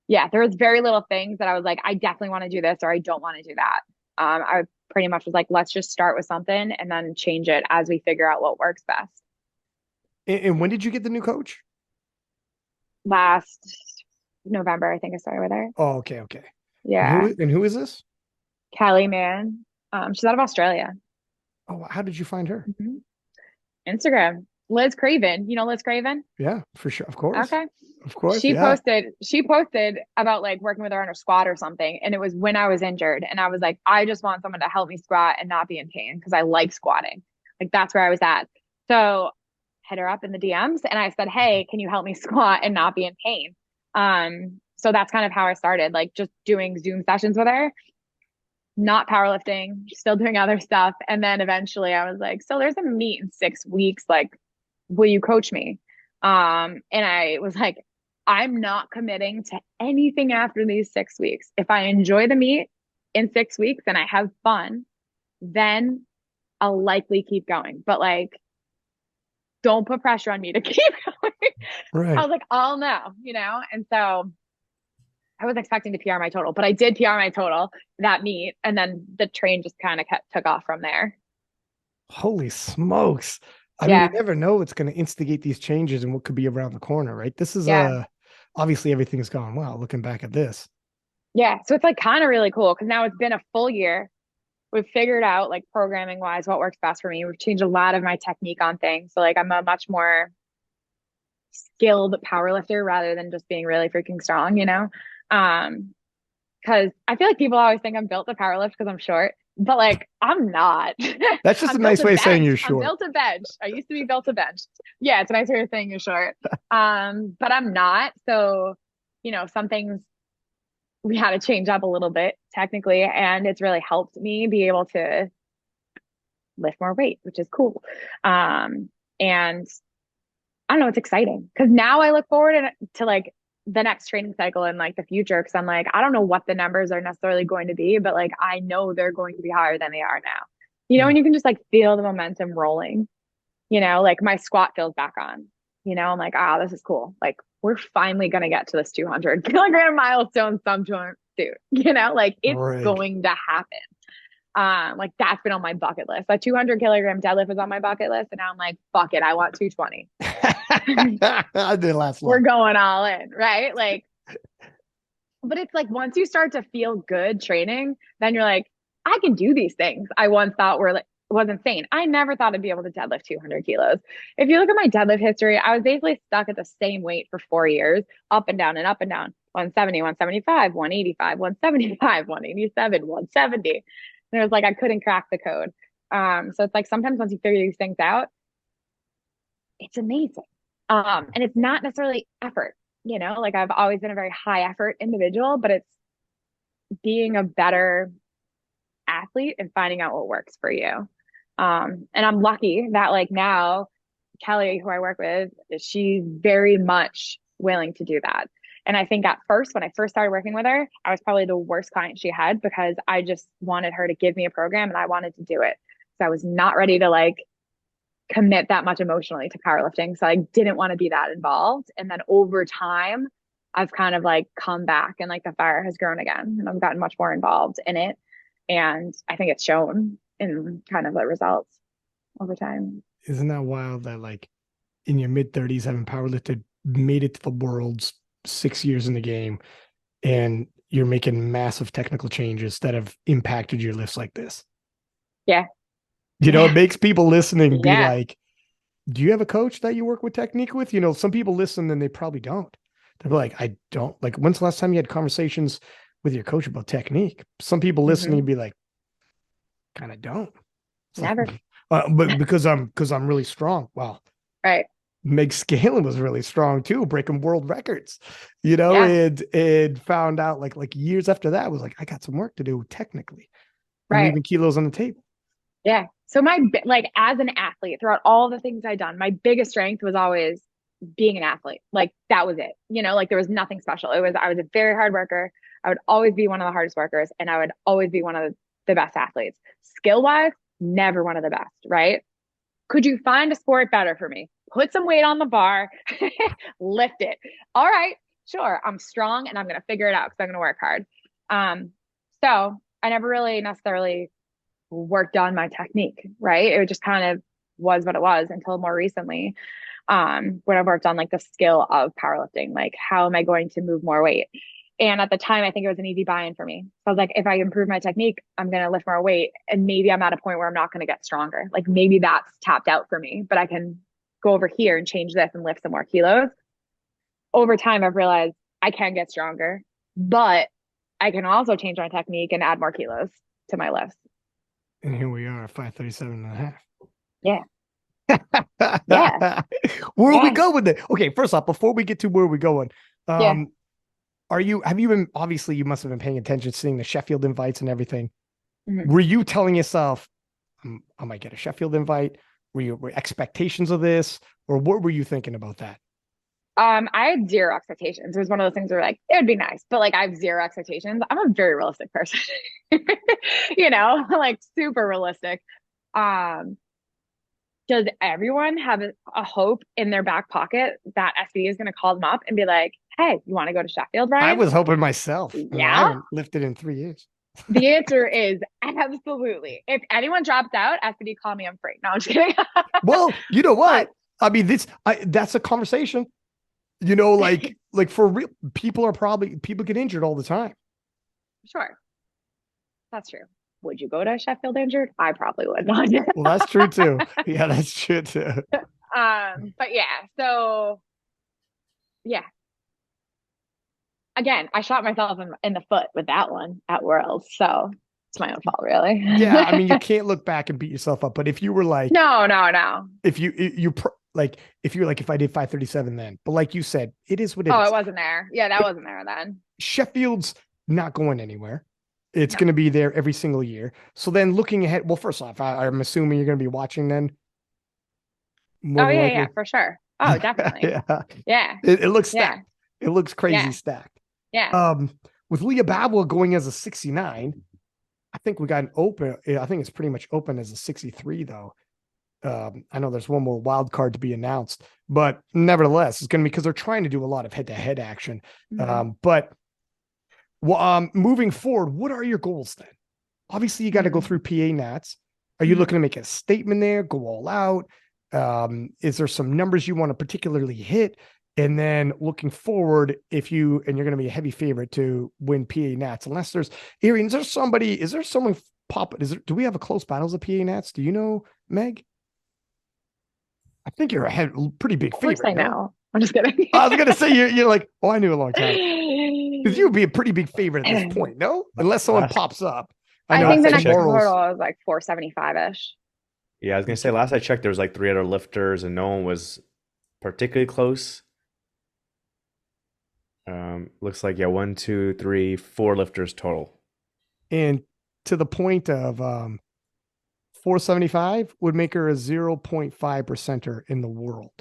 yeah, there was very little things that I was like, I definitely want to do this or I don't want to do that. I pretty much was like, let's just start with something and then change it as we figure out what works best. And when did you get the new coach? Last November, I think I started with her. Oh, okay, okay. Yeah. And who is this? Kelly, man. She's out of Australia. Oh, how did you find her? Mhm. Instagram. Liz Craven. You know Liz Craven? Yeah, for sure. Of course. Okay. Of course. She Yeah. posted about like working with her on her squat or something. And it was when I was injured. And I was like, I just want someone to help me squat and not be in pain because I like squatting. Like that's where I was at. So hit her up in the DMs and I said, hey, can you help me squat and not be in pain? So that's kind of how I started, like just doing Zoom sessions with her, not powerlifting, still doing other stuff. And then eventually I was like, so there's a meet in 6 weeks. Like, will you coach me? And I was like, I'm not committing to anything after these 6 weeks. If I enjoy the meet in 6 weeks and I have fun, then I'll likely keep going. But like, don't put pressure on me to keep going. Right. I was like, I'll know, you know? And so I was expecting to PR my total, but I did PR my total that meet. And then the train just kind of took off from there. Holy smokes. I mean, Yeah. you never know what's going to instigate these changes and what could be around the corner, right? This is Yeah. obviously everything's gone well looking back at this. Yeah. So it's like kind of really cool because now it's been a full year. We've figured out like programming wise what works best for me. We've changed a lot of my technique on things. So like I'm a much more skilled powerlifter rather than just being really freaking strong, you know? Because I feel like people always think I'm built to powerlift because I'm short, but like I'm not. That's just I'm a built nice to way of saying bench. you're I'm short. built to bench. I used to be built to bench. Yeah, it's a nice way of saying you're short. But I'm not. So, you know, some things we had to change up a little bit technically, and it's really helped me be able to lift more weight, which is cool. And I don't know, it's exciting because now I look forward to like the next training cycle and like the future. Cause I'm like, I don't know what the numbers are necessarily going to be, but like I know they're going to be higher than they are now. You know, and you can just like feel the momentum rolling, you know, like my squat feels back on, you know, I'm like, ah, this is cool. Like we're finally gonna get to this 200 kilogram milestone sometime soon, you know, like it's Right. going to happen. Like that's been on my bucket list. That 200 kilogram deadlift was on my bucket list, and now I'm like, fuck it, I want 220. I did last long. We're going all in, right? Like, but it's like once you start to feel good training, then you're like, I can do these things I once thought were like was insane. I never thought I'd be able to deadlift 200 kilos. If you look at my deadlift history, I was basically stuck at the same weight for 4 years, up and down and up and down. 170, 175, 185, 175, 187, 170. And it was like I couldn't crack the code. So it's like sometimes once you figure these things out, it's amazing. And it's not necessarily effort, you know, like I've always been a very high effort individual, but it's being a better athlete and finding out what works for you. And I'm lucky that like now Kelly, who I work with, she's very much willing to do that. And I think at first, when I first started working with her, I was probably the worst client she had because I just wanted her to give me a program and I wanted to do it. So I was not ready to like commit that much emotionally to powerlifting. So I didn't want to be that involved. And then over time, I've kind of like come back and like the fire has grown again and I've gotten much more involved in it. And I think it's shown in kind of the results over time. Isn't that wild that like in your mid 30s, having powerlifted, made it to the world's 6 years in the game, and you're making massive technical changes that have impacted your lifts like this? Yeah. You know, it makes people listening be Yeah. like, do you have a coach that you work with technique with? You know, some people listen and they probably don't. They're like, I don't like, when's the last time you had conversations with your coach about technique? Some people listening be like, kind of don't. It's Never. like, but because I'm really strong. Wow. Right. Meg Scanlon was really strong too, breaking world records, Yeah. and found out like years after that was like, I got some work to do technically. I'm Right. leaving kilos on the table. Yeah. So like as an athlete, throughout all the things I'd done, my biggest strength was always being an athlete. Like that was it. Like there was nothing special. I was a very hard worker. I would always be one of the hardest workers, and I would always be one of the best athletes. Skill wise, never one of the best, right? Could you find a sport better for me? Put some weight on the bar, lift it. All right, sure. I'm strong and I'm going to figure it out because I'm going to work hard. So I never really necessarily worked on my technique, right? It just kind of was what it was until more recently, when I worked on like the skill of powerlifting, like how am I going to move more weight? And at the time, I think it was an easy buy-in for me. So I was like, if I improve my technique, I'm going to lift more weight. And maybe I'm at a point where I'm not going to get stronger. Like maybe that's tapped out for me, but I can go over here and change this and lift some more kilos. Over time, I've realized I can get stronger, but I can also change my technique and add more kilos to my lifts. And here we are, 537 and a half. Yeah. Yeah. Where are we going with it? Okay, first off, before we get to where we're going, have you been, obviously you must have been paying attention, seeing the Sheffield invites and everything. Were you telling yourself, I might get a Sheffield invite? Were expectations of this, or what were you thinking about that? I had zero expectations. It was one of those things where like, it would be nice, but like I have zero expectations. I'm a very realistic person, like super realistic. Does everyone have a hope in their back pocket that SBD is going to call them up and be like, hey, you want to go to Sheffield, Ryan? I was hoping myself. Yeah. I haven't lifted in 3 years. The answer is absolutely. If anyone drops out, SBD, call me. I'm free. No, I'm just kidding. Well, you know what? I mean, that's a conversation. Like for real, people get injured all the time. Sure. That's true. Would you go to Sheffield injured? I probably would not. Well, that's true too. Yeah, that's true too. But yeah, so yeah. Again, I shot myself in the foot with that one at Worlds, so it's my own fault, really. Yeah, I mean, you can't look back and beat yourself up. But if you were like, no. If if I did 537 then, but like you said, it is what it is. Oh, it wasn't there. Yeah, that wasn't there then. Sheffield's not going anywhere. It's going to be there every single year. So then looking ahead, well, first off, I'm assuming you're going to be watching then. Yeah, for sure. Oh, definitely. Yeah. It looks stacked. It looks crazy stacked. Yeah. With Leah Babla going as a 69, I think we got an open. I think it's pretty much open as a 63 though. I know there's one more wild card to be announced, but nevertheless, it's going to be because they're trying to do a lot of head-to-head action. But moving forward, what are your goals then? Obviously, you got to go through PA Nats. Are you looking to make a statement there, go all out? Is there some numbers you want to particularly hit? And then looking forward, you're going to be a heavy favorite to win PA Nats, unless there's Arian, is there someone do we have a close battles of PA Nats? Do you know, Meg? I think you're a pretty big favorite. Of course I know. No? I'm just kidding. I was going to say, you're like, oh, I knew a long time. Because you would be a pretty big favorite at this point, no? Unless someone pops up. I think the next total is like 475-ish. Yeah, I was going to say, last I checked, there was like 3 other lifters and no one was particularly close. Looks like, 1, 2, 3, 4 lifters total. And to the point of 475 would make her a 0.5 percenter in the world.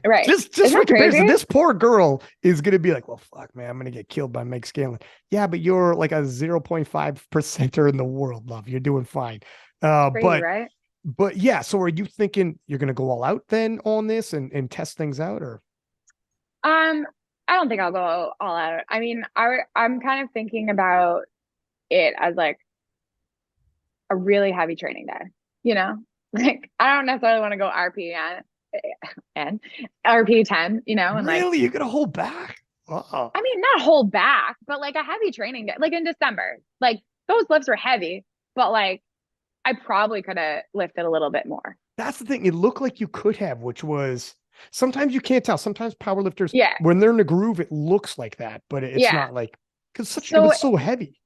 Right. Just for comparison, this poor girl is going to be like, well, fuck, man, I'm going to get killed by Meg Scanlon. Yeah, but you're like a 0.5 percenter in the world, love. You're doing fine. Right? But yeah, so are you thinking you're going to go all out then on this and test things out, or? I don't think I'll go all out. I mean, I'm kind of thinking about it as like a really heavy training day, like I don't necessarily want to go RP and RP 10, and really, you're going to hold back? I mean, not hold back, but like a heavy training day, like in December, like those lifts were heavy, but like I probably could have lifted a little bit more. That's the thing. It looked like you could have, which was, Sometimes you can't tell. Sometimes powerlifters, Yeah. when they're in the groove, it looks like that, but it's Yeah. not like, because it So was so heavy.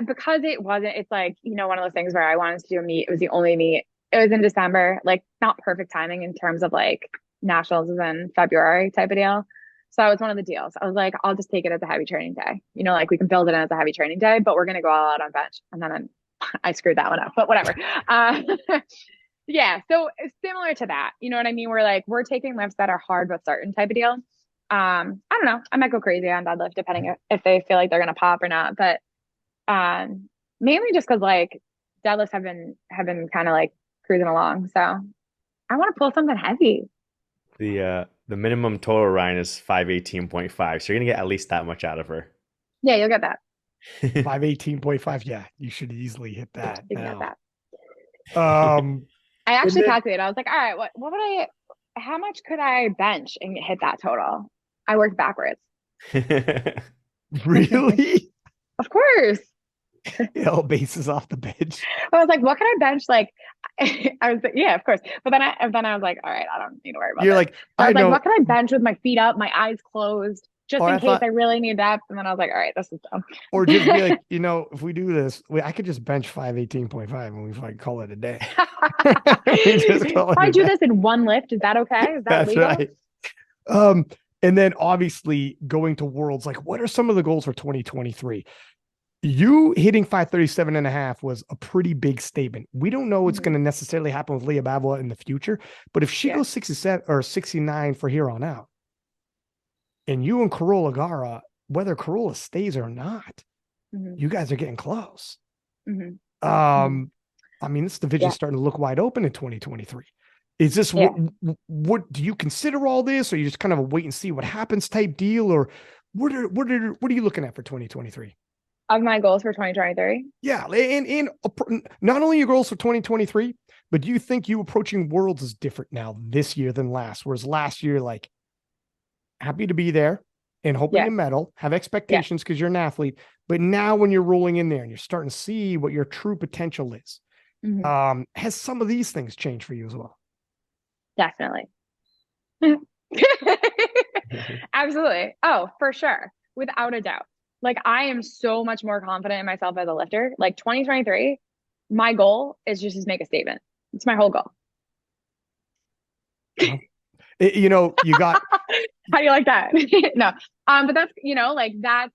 because it wasn't, it's like, one of those things where I wanted to do a meet. It was the only meet. It was in December, like not perfect timing in terms of like nationals is in February type of deal. So it was one of the deals. I was like, I'll just take it as a heavy training day. Like we can build it in as a heavy training day, but we're gonna go all out on bench. And then I screwed that one up, but whatever. Yeah, so it's similar to that. You know what I mean? We're like, we're taking lifts that are hard but certain type of deal. I don't know. I might go crazy on deadlift depending if they feel like they're gonna pop or not. But mainly just because like deadlifts have been kind of like cruising along. So I want to pull something heavy. The minimum total Ryan is 518.5, so you're gonna get at least that much out of her. Yeah, you'll get that. 518.5. Yeah, you should easily hit that. You can get that. I actually calculated. I was like, all right, what would how much could I bench and hit that total? I worked backwards. Really? Of course. Bases off the bench. I was like, what can I bench? Like, I was like, yeah, of course. But then I was like, all right, I don't need to worry about You're that. like, I was know. like, what can I bench with my feet up, my eyes closed, just in case I really need depth? And then I was like, all right, this is dumb. Or just be like, if we do this, I could just bench 518.5 and we like call it a day. If I do this in one lift, is that okay? Is that legal? Right. And then obviously going to Worlds, like what are some of the goals for 2023? You hitting 537.5 was a pretty big statement. We don't know what's going to necessarily happen with Leah Bavola in the future, but if she goes 67 or 69 for here on out, and you and Carola Gara, whether Carola stays or not, you guys are getting close. I mean, this division's starting to look wide open in 2023. Is this what do you consider all this, or you just kind of a wait and see what happens type deal, or what are you looking at for 2023? Of my goals for 2023? Yeah, and not only your goals for 2023, but do you think you approaching Worlds is different now this year than last? Whereas last year, like, happy to be there and hoping to medal, have expectations because you're an athlete. But now when you're rolling in there and you're starting to see what your true potential is, has some of these things changed for you as well? Definitely. Absolutely. Oh, for sure. Without a doubt. Like, I am so much more confident in myself as a lifter. Like 2023, my goal is just to make a statement. It's my whole goal. You got. How do you like that? No. But that's, like that's,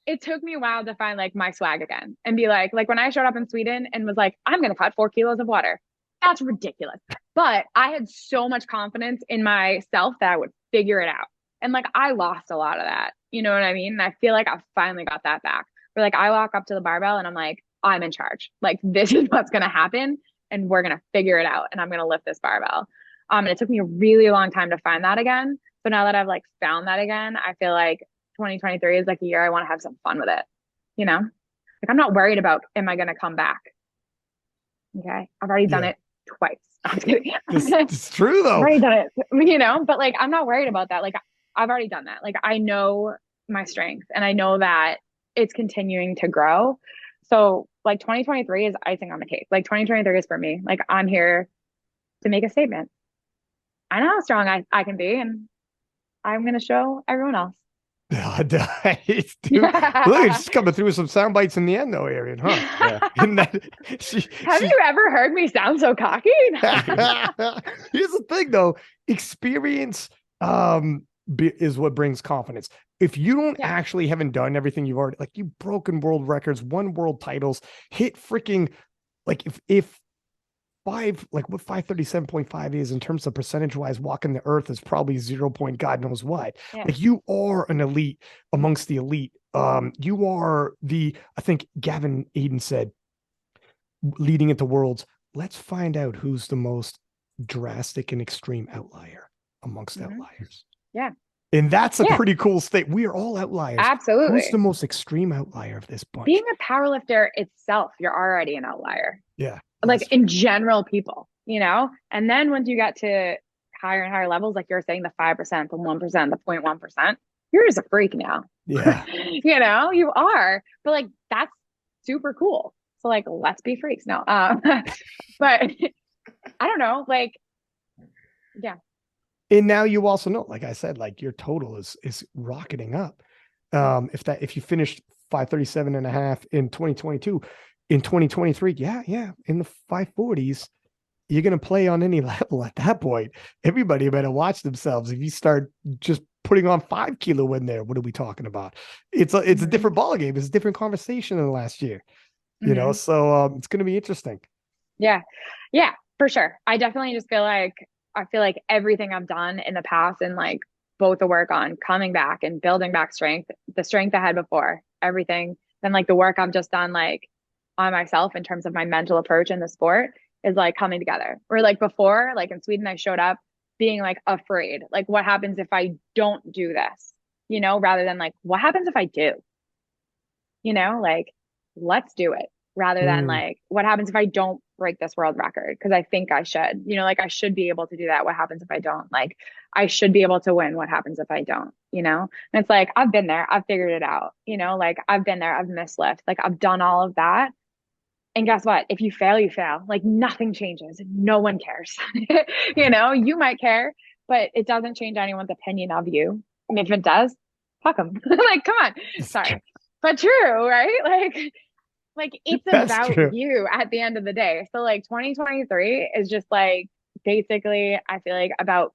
it took me a while to find like my swag again and be like when I showed up in Sweden and was like, I'm going to cut 4 kilos of water. That's ridiculous. But I had so much confidence in myself that I would figure it out. And like, I lost a lot of that. You know what I mean? And I feel like I finally got that back. Where like, I walk up to the barbell and I'm like, I'm in charge. Like, this is what's going to happen. And we're going to figure it out. And I'm going to lift this barbell. And it took me a really long time to find that again. So now that I've like found that again, I feel like 2023 is like a year I want to have some fun with it. Like, I'm not worried about, am I going to come back? Okay. I've already done it twice. I'm kidding. It's true though. I've already done it, but like, I'm not worried about that. Like, I've already done that. Like, I know my strength and I know that it's continuing to grow. So like 2023 is icing on the cake. Like 2023 is for me. Like, I'm here to make a statement. I know how strong I can be, and I'm going to show everyone else. Dude, look, it's coming through with some sound bites in the end, though, Arian, huh? Have you ever heard me sound so cocky? Here's the thing, though. Experience is what brings confidence. If you don't actually haven't done everything you've already, like, you've broken world records, won world titles, hit freaking, like, if what 537.5 is in terms of percentage wise, walking the earth is probably 0. God knows what. Like, you are an elite amongst the elite. You are I think Gavin Aiden said, leading into Worlds, let's find out who's the most drastic and extreme outlier amongst outliers. Yeah. And that's a pretty cool state. We are all outliers. Absolutely. Who's the most extreme outlier of this bunch? Being a powerlifter itself, you're already an outlier. Yeah. Like in general, people, and then once you get to higher and higher levels, like you're saying, the 5%, the 1%, the 0.1%, you're just a freak now. Yeah. You are, but like, that's super cool. So like, let's be freaks. No. But I don't know, like, yeah. And now you also know, like I said, like your total is rocketing up. If you finished 537.5 in 2022, in 2023, yeah, in the 540s, you're gonna play on any level at that point. Everybody better watch themselves. If you start just putting on 5 kilo in there, what are we talking about? It's a different ball game. It's a different conversation than last year. You know, so it's gonna be interesting. Yeah, for sure. I definitely just feel like everything I've done in the past and like both the work on coming back and building back strength, the strength I had before, everything, then like the work I've just done like on myself in terms of my mental approach in the sport is like coming together. Or like before, like in Sweden, I showed up being like afraid. Like, what happens if I don't do this? You know, rather than like, what happens if I do? You know, like, let's do it rather than like, what happens if I don't break this world record? Because I think I should, you know, like I should be able to do that. What happens if I don't? Like, I should be able to win. What happens if I don't? You know, and it's like, I've been there, I've figured it out, you know, like I've been there, I've missed lift, like I've done all of that. And guess what? If you fail, you fail. Like nothing changes. No one cares. You know, you might care, but it doesn't change anyone's opinion of you. And if it does, fuck them. Like, come on. Sorry. But true, right? Like it's about you at the end of the day. So like 2023 is just like basically, I feel like about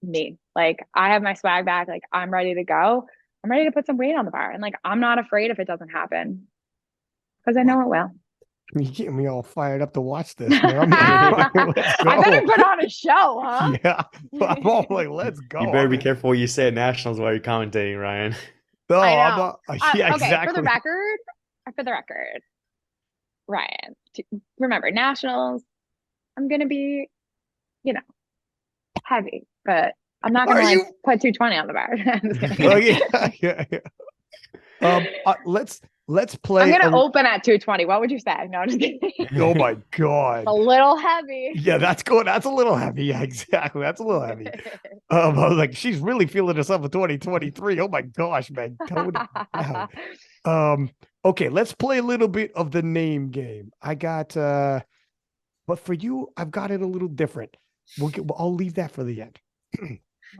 me. Like I have my swag back. Like I'm ready to go. I'm ready to put some weight on the bar. And like I'm not afraid if it doesn't happen because I know it will. You getting me all fired up to watch this, man. I better put on a show, huh? Yeah. I'm all like, let's go. You better be careful what you say at nationals while you're commentating, Ryan. No, I know. Yeah, okay, exactly. For the record, Ryan, remember nationals, I'm gonna be, you know, heavy, but I'm not gonna like put 220 on the bar. I'm just kidding. Let's play. I'm gonna open at 220. What would you say? No, I'm just kidding. Oh my god, a little heavy. Yeah, that's good. That's a little heavy. Yeah, exactly. That's a little heavy. I was like, she's really feeling herself in 2023. Oh my gosh, man. Tone it down. Okay, let's play a little bit of the name game. I got but for you, I've got it a little different. I'll leave that for the end.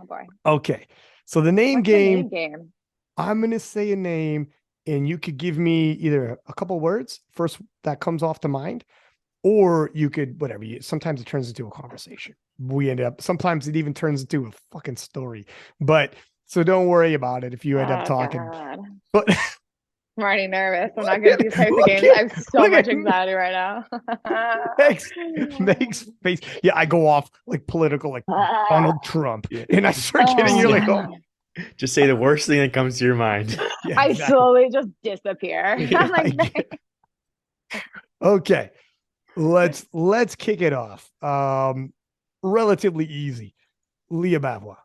Oh boy. Okay. So the name game. The name game? I'm gonna say a name, and you could give me either a couple words first that comes off to mind, or you could whatever. Sometimes it turns into a conversation. Sometimes it even turns into a fucking story. But so don't worry about it if you end up talking. God. But I'm already nervous. I'm not good at these types of games. I have so much anxiety right now. Meg's face. Yeah, I go off like political, like Donald Trump, and I start getting you're like, oh. Just say the worst thing that comes to your mind. Yeah, exactly. I slowly just disappear. Yeah, I'm like, okay, let's kick it off. Relatively easy. Leah Bavois.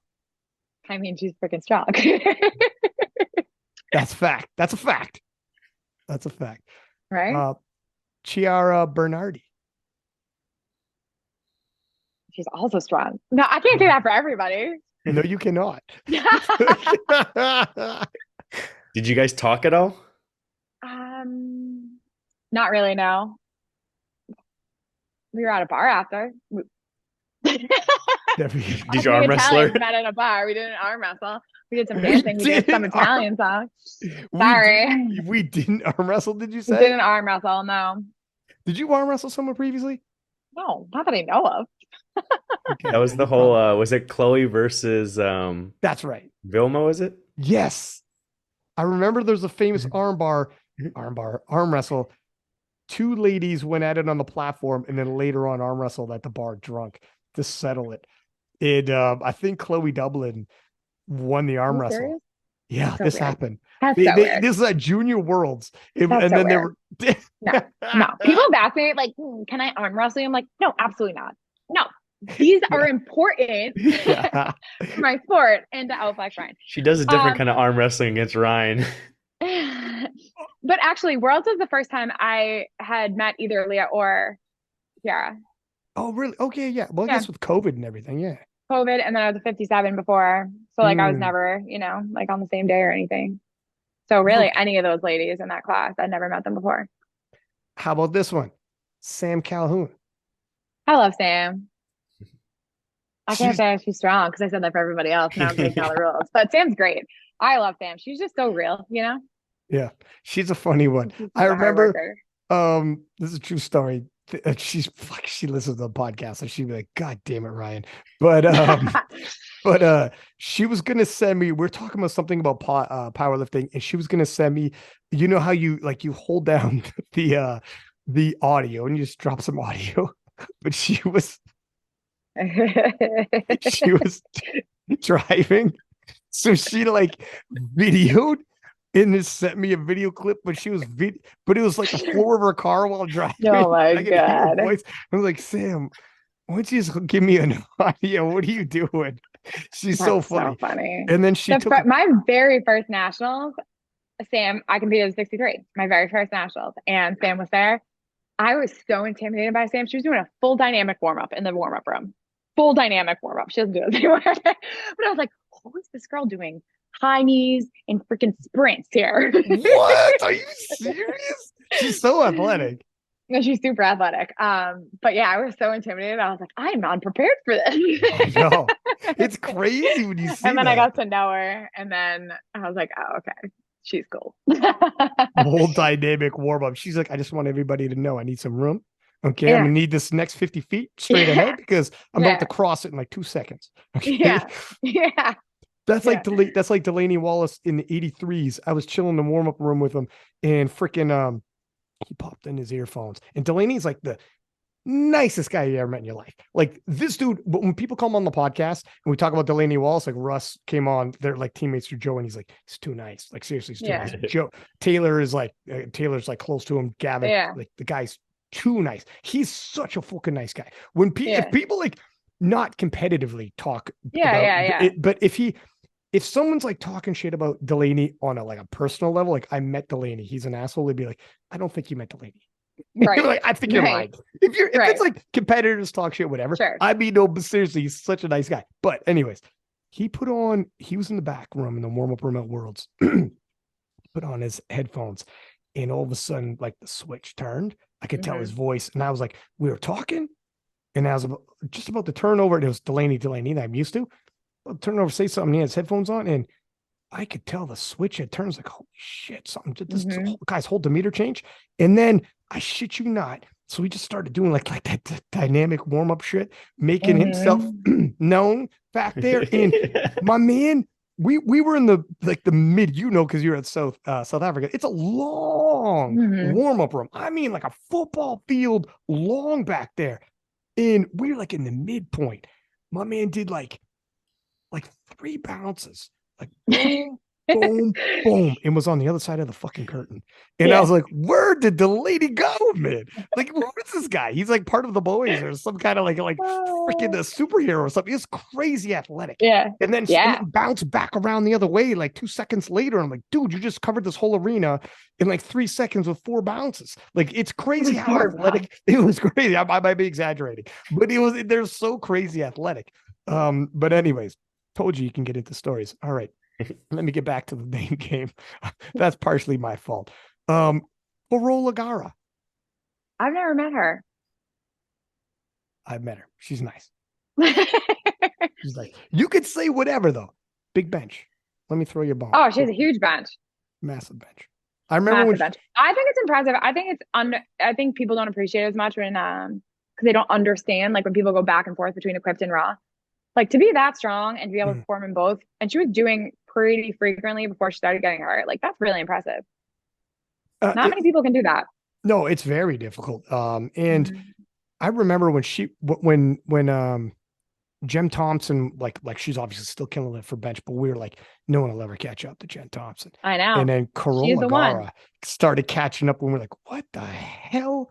I mean, she's freaking strong. That's fact. That's a fact. That's a fact. Right? Chiara Bernardi. She's also strong. No, I can't do that for everybody. No, you cannot. Did you guys talk at all? Not really, no. We were at a bar after. Did you arm wrestle? We met at a bar. We didn't arm wrestle. We did some dancing. We did some Italian songs. Sorry. We didn't arm wrestle, did you say? We didn't arm wrestle, no. Did you arm wrestle someone previously? No, not that I know of. Okay. That was the whole was it Chloe versus That's right. Vilma, was it? Yes. I remember there's a famous arm wrestle. Two ladies went at it on the platform and then later on arm wrestled at the bar drunk to settle it. I think Chloe Dublin won the arm wrestle. Serious? Yeah, this happened. This is at Junior Worlds. They were no. People have asked me like, can I arm wrestle? I'm like, no, absolutely not. No. These are important for my sport and to outflex Ryan. She does a different kind of arm wrestling against Ryan. But actually, Worlds was the first time I had met either Leah or Chiara. Oh, really? Okay, yeah. Well, I guess with COVID and everything, yeah. COVID, and then I was a 57 before. So, like, I was never, like on the same day or anything. So, really, any of those ladies in that class, I'd never met them before. How about this one? Sam Calhoun. I love Sam. I can't say she's strong because I said that for everybody else. Now I'm breaking all the rules. But Sam's great. I love Sam. She's just so real, you know? Yeah, she's a funny one. She's I a hard remember, worker. this is a true story. She's fuck, she listens to the podcast, and she'd be like, God damn it, Ryan. But she was gonna send me, we're talking about something about powerlifting, and she was gonna send me, you know how you like you hold down the audio and you just drop some audio, but she was driving, so she like videoed and just sent me a video clip, but she was but it was like the floor of her car while driving. Oh my I could hear her God. voice. I was like, Sam, why don't you just give me an audio? What are you doing? She's so That's funny. so funny. And then she took My very first nationals, Sam, I competed at 63, my very first nationals, and Sam was there. I was so intimidated by Sam. She was doing a full dynamic warm up in the warm up room. Full dynamic warm up. She doesn't do it anymore. But I was like, what is this girl doing? High knees and freaking sprints here. What? Are you serious? She's so athletic. No, she's super athletic. But yeah, I was so intimidated. I was like, I'm not prepared for this. I know. It's crazy when you see And then that. I got to know her, and then I was like, oh, okay, she's cool. Whole dynamic warm up. She's like, I just want everybody to know I need some room. Okay, Yeah. I'm gonna need this next 50 feet straight ahead because I'm Yeah. about to cross it in like 2 seconds. Okay. Yeah. Yeah. That's like that's like Delaney Wallace in the 83s. I was chilling in the warm-up room with him, and freaking he popped in his earphones. And Delaney's like the nicest guy you ever met in your life. Like this dude, but when people come on the podcast and we talk about Delaney Wallace, like Russ came on, they're like teammates through Joe, and he's like, he's too nice. Like seriously, he's too nice. Joe Taylor's like close to him. Gavin, like the guy's too nice. He's such a fucking nice guy. When if people like not competitively talk it, but if someone's like talking shit about Delaney on a like a personal level, like I met Delaney, he's an asshole, they'd be like, I don't think you met Delaney. Right. Like, I think you're lying. If it's like competitors talk shit, whatever. Sure. I mean, no, but seriously, he's such a nice guy. But anyways, he was in the back room in the warm-up room at Worlds, put on his headphones, and all of a sudden, like the switch turned. I could tell his voice, and I was like, we were talking, and I was just about to turn over, and it was Delaney that I'm used to. I'll turn over, say something. He has headphones on, and I could tell the switch had turns like, holy shit, something. This guy's whole demeanor change. And then I shit you not. So he just started doing like that dynamic warm up shit, making himself known back there. And my man, we were in the mid, because you're at South Africa. It's a long warm up room. I mean, like a football field long back there. And we were like in the midpoint. My man did like 3 bounces, like boom, boom, boom, and was on the other side of the fucking curtain. And I was like, where did the lady go, man? Like, who is this guy? He's like part of the boys or some kind of like freaking a superhero or something. He's crazy athletic. Yeah. And then bounced back around the other way like 2 seconds later. I'm like, dude, you just covered this whole arena in like 3 seconds with 4 bounces. Like, it's crazy how athletic. It was crazy. I might be exaggerating, but they're so crazy athletic. But anyways, told you can get into stories. All right. Let me get back to the main game. That's partially my fault. Carola Gara. I've never met her. I've met her. She's nice. She's like, you could say whatever though. Big bench. Let me throw your ball. Oh, she has a huge bench. Massive bench. I remember bench. I think it's impressive. I think I think people don't appreciate it as much when because they don't understand like when people go back and forth between equipped and raw. Like to be that strong and to be able to perform in both, and she was doing pretty frequently before she started getting hurt. Like that's really impressive. Not many people can do that. No, it's very difficult. And I remember when Jem Thompson, like she's obviously still killing it for bench, but we were like, no one will ever catch up to Jen Thompson. I know. And then Carola Gara started catching up, and we're like, what the hell?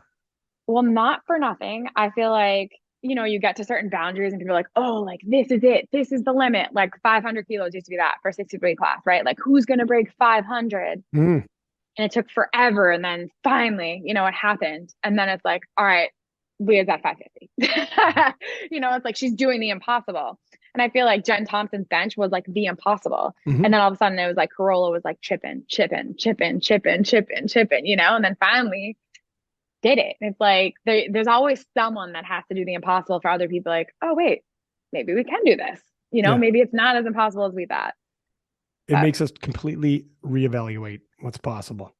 Well, not for nothing. I feel like you get to certain boundaries and people are like, oh, like this is it. This is the limit. Like 500 kilos used to be that for 63 class, right? Like who's going to break 500? And it took forever. And then finally, it happened. And then it's like, all right, Leah's at 550. It's like she's doing the impossible. And I feel like Jen Thompson's bench was like the impossible. And then all of a sudden it was like Carola was like chipping, and then finally did it. It's like there's always someone that has to do the impossible for other people. Like, oh wait, maybe we can do this. Yeah. Maybe it's not as impossible as we thought. It makes us completely reevaluate what's possible.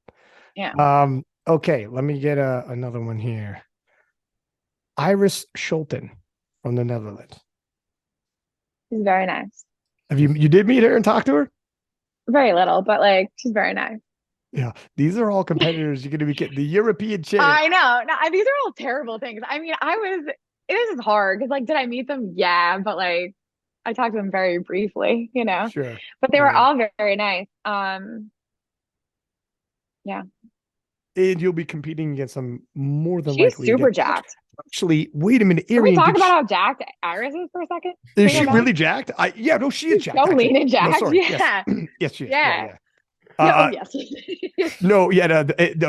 Yeah. Okay, let me get another one here. Iris Schulten from the Netherlands. She's very nice. You did meet her and talk to her? Very little, but like she's very nice. Yeah, these are all competitors you're going to be getting. The European champ. I know. No, these are all terrible things. I mean, it is hard because like, did I meet them? Yeah, but like, I talked to them very briefly, Sure. But they were all very, very nice. Yeah. And you'll be competing against them more than She's likely. super jacked. Actually, wait a minute, Can we Arian. talk about how jacked Iris is for a second? Is she really jacked? Yeah, no, she is jacked. So lean and jacked. No, sorry. Yeah. Yes, she is. Yeah. Yes. No,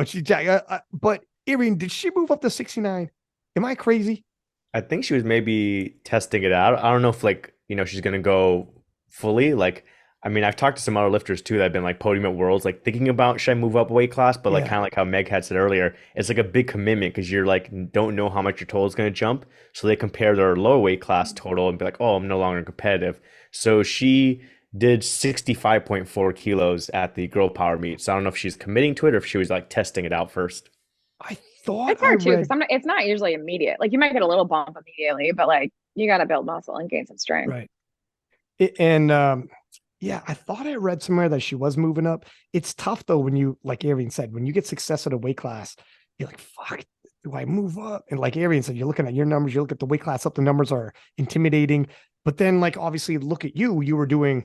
she's jacked. But Arian, did she move up to 69? Am I crazy? I think she was maybe testing it out. I don't know if she's gonna go fully. I mean, I've talked to some other lifters too that have been like podium at Worlds, like thinking about should I move up a weight class, but like kind of like how Meg had said earlier, it's like a big commitment because you're like don't know how much your total is gonna jump. So they compare their lower weight class total and be like, oh, I'm no longer competitive. So she did 65.4 kilos at the Girl Power meet. So I don't know if she's committing to it or if she was like testing it out first. I thought it's hard too because it's not usually immediate. Like you might get a little bump immediately, but like you got to build muscle and gain some strength. Right. Yeah, I thought I read somewhere that she was moving up. It's tough though when you, like Arian said, when you get success at a weight class, you're like, fuck, do I move up? And like Arian said, you're looking at your numbers, you look at the weight class up, the numbers are intimidating. But then like obviously look at you were doing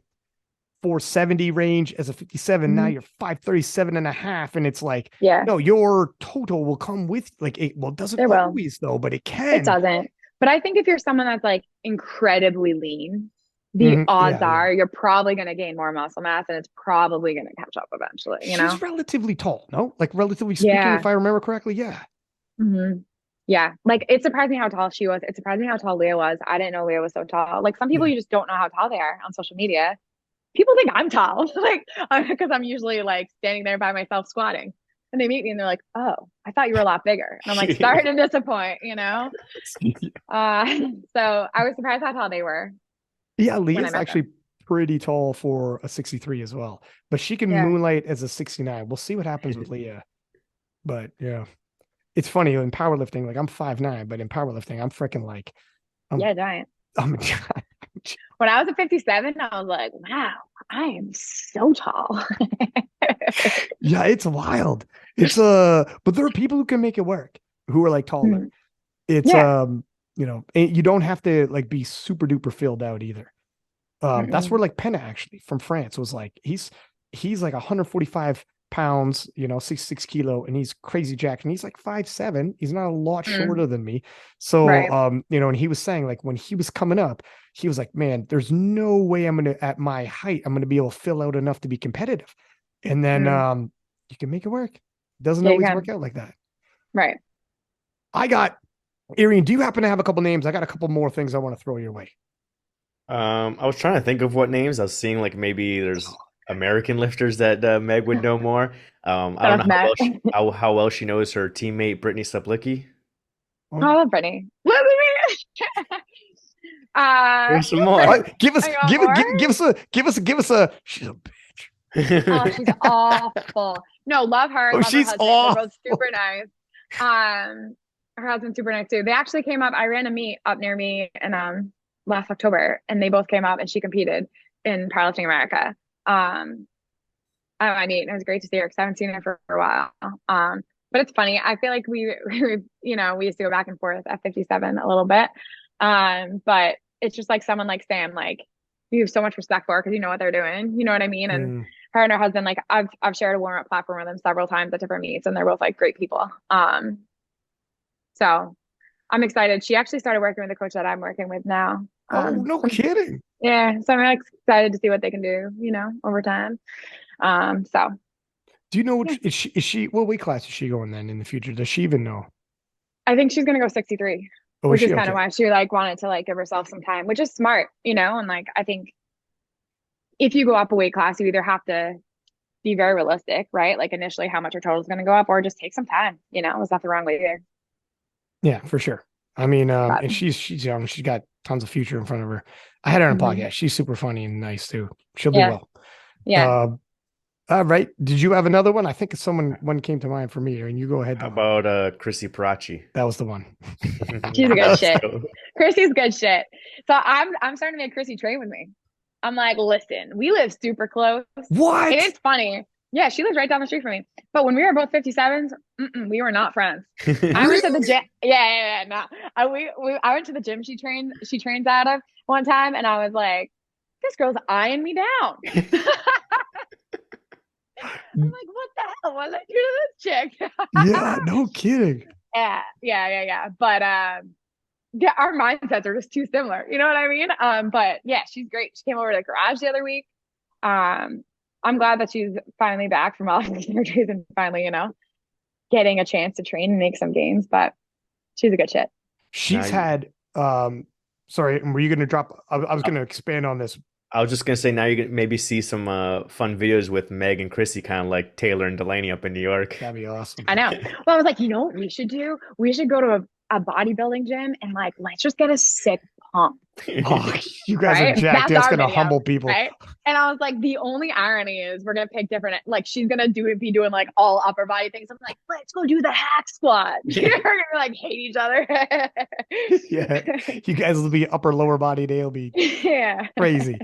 470 range as a 57. Now you're 537 and a half. And it's like, no, your total will come with like it doesn't always though, but it can. It doesn't. But I think if you're someone that's like incredibly lean, the odds are you're probably going to gain more muscle mass and it's probably going to catch up eventually. She's relatively tall, no? Like relatively speaking, if I remember correctly. Yeah. Mm-hmm. Yeah. Like it surprised me how tall she was. It surprised me how tall Leah was. I didn't know Leah was so tall. Like some people you just don't know how tall they are on social media. People think I'm tall, like because I'm usually like standing there by myself squatting. And they meet me and they're like, oh, I thought you were a lot bigger. And I'm like, sorry to disappoint, So I was surprised how tall they were. Yeah, Leah's actually pretty tall for a 63 as well, but she can moonlight as a 69. We'll see what happens with Leah. But yeah, it's funny in powerlifting, like I'm 5'9", but in powerlifting, I'm freaking like, giant. I'm a giant. When I was at 57, I was like, wow, I am so tall. Yeah, it's wild. It's but there are people who can make it work who are like taller. It's you don't have to like be super duper filled out either. That's where like Penna actually from France was like he's like 145 pounds, 66 kilo, and he's crazy jacked, and he's like 5'7". He's not a lot shorter than me. So and he was saying like when he was coming up, he was like, man, there's no way at my height, I'm gonna be able to fill out enough to be competitive. And then you can make it work. It doesn't always work out like that. Right. Arian, do you happen to have a couple names? I got a couple more things I want to throw your way. I was trying to think of what names. I was seeing like maybe there's American lifters that Meg would know more. I don't know how well she knows her teammate Brittany Saplicki. Oh, I love Brittany. There's some more. Give us a. She's a bitch. Oh, she's awful. No, love her. Love she's her husband. awful. They're both super nice. Her husband's super nice too. They actually came up. I ran a meet up near me and last October, and they both came up and she competed in Powerlifting America. I mean, it was great to see her because I haven't seen her for a while. But it's funny. I feel like we used to go back and forth at 57 a little bit. But it's just like someone like Sam, like you have so much respect for because you know what they're doing. You know what I mean? And her and her husband, like I've shared a warm-up platform with them several times at different meets, and they're both like great people. So I'm excited. She actually started working with the coach that I'm working with now. Oh, no kidding. Yeah. So I'm really excited to see what they can do, over time. So do you know what is she what weight class is she going then in the future? Does she even know? I think she's gonna go 63, which is kind of why she like wanted to like give herself some time, which is smart, and like I think if you go up a weight class, you either have to be very realistic, right? Like initially how much your total is gonna go up, or just take some time, there's nothing wrong with either. Yeah, for sure. I mean, But and she's young. She's got tons of future in front of her. I had her on a podcast. She's super funny and nice too. She'll do yeah, well. yeah. All right. Did you have another one? I think one came to mind for me, and you go ahead. How Though. about Chrissy Parachi? That was the one. She's a good Let's shit. go. Chrissy's good shit. So I'm starting to make Chrissy train with me. I'm like, listen, we live super close. And What? it's funny. Yeah, she lives right down the street from me. But when we were both 57s, we were not friends. I went to the gym. Yeah, no. I went to the gym she trains out of one time, and I was like, this girl's eyeing me down. I'm like, what the hell? What did I do to this chick? Yeah, no kidding. Yeah. But yeah, our mindsets are just too similar. You know what I mean? But yeah, she's great. She came over to the garage the other week. I'm glad that she's finally back from all of her surgeries and finally, getting a chance to train and make some gains. But she's a good shit. She's had sorry, were you gonna drop I was gonna expand on this. I was just gonna say now you can maybe see some fun videos with Meg and Chrissy, kind of like Taylor and Delaney up in New York. That'd be awesome. I know. Well, I was like, you know what we should do? We should go to a bodybuilding gym and like let's just get a sick pump. Oh, you guys Right? are jacked. That's That's our gonna video, humble people. Right? And I was like, the only irony is we're gonna pick different. Like she's gonna be doing like all upper body things. I'm like, let's go do the hack squat. We're gonna like hate each other. Yeah, you guys will be upper lower body day. Will be Yeah. crazy.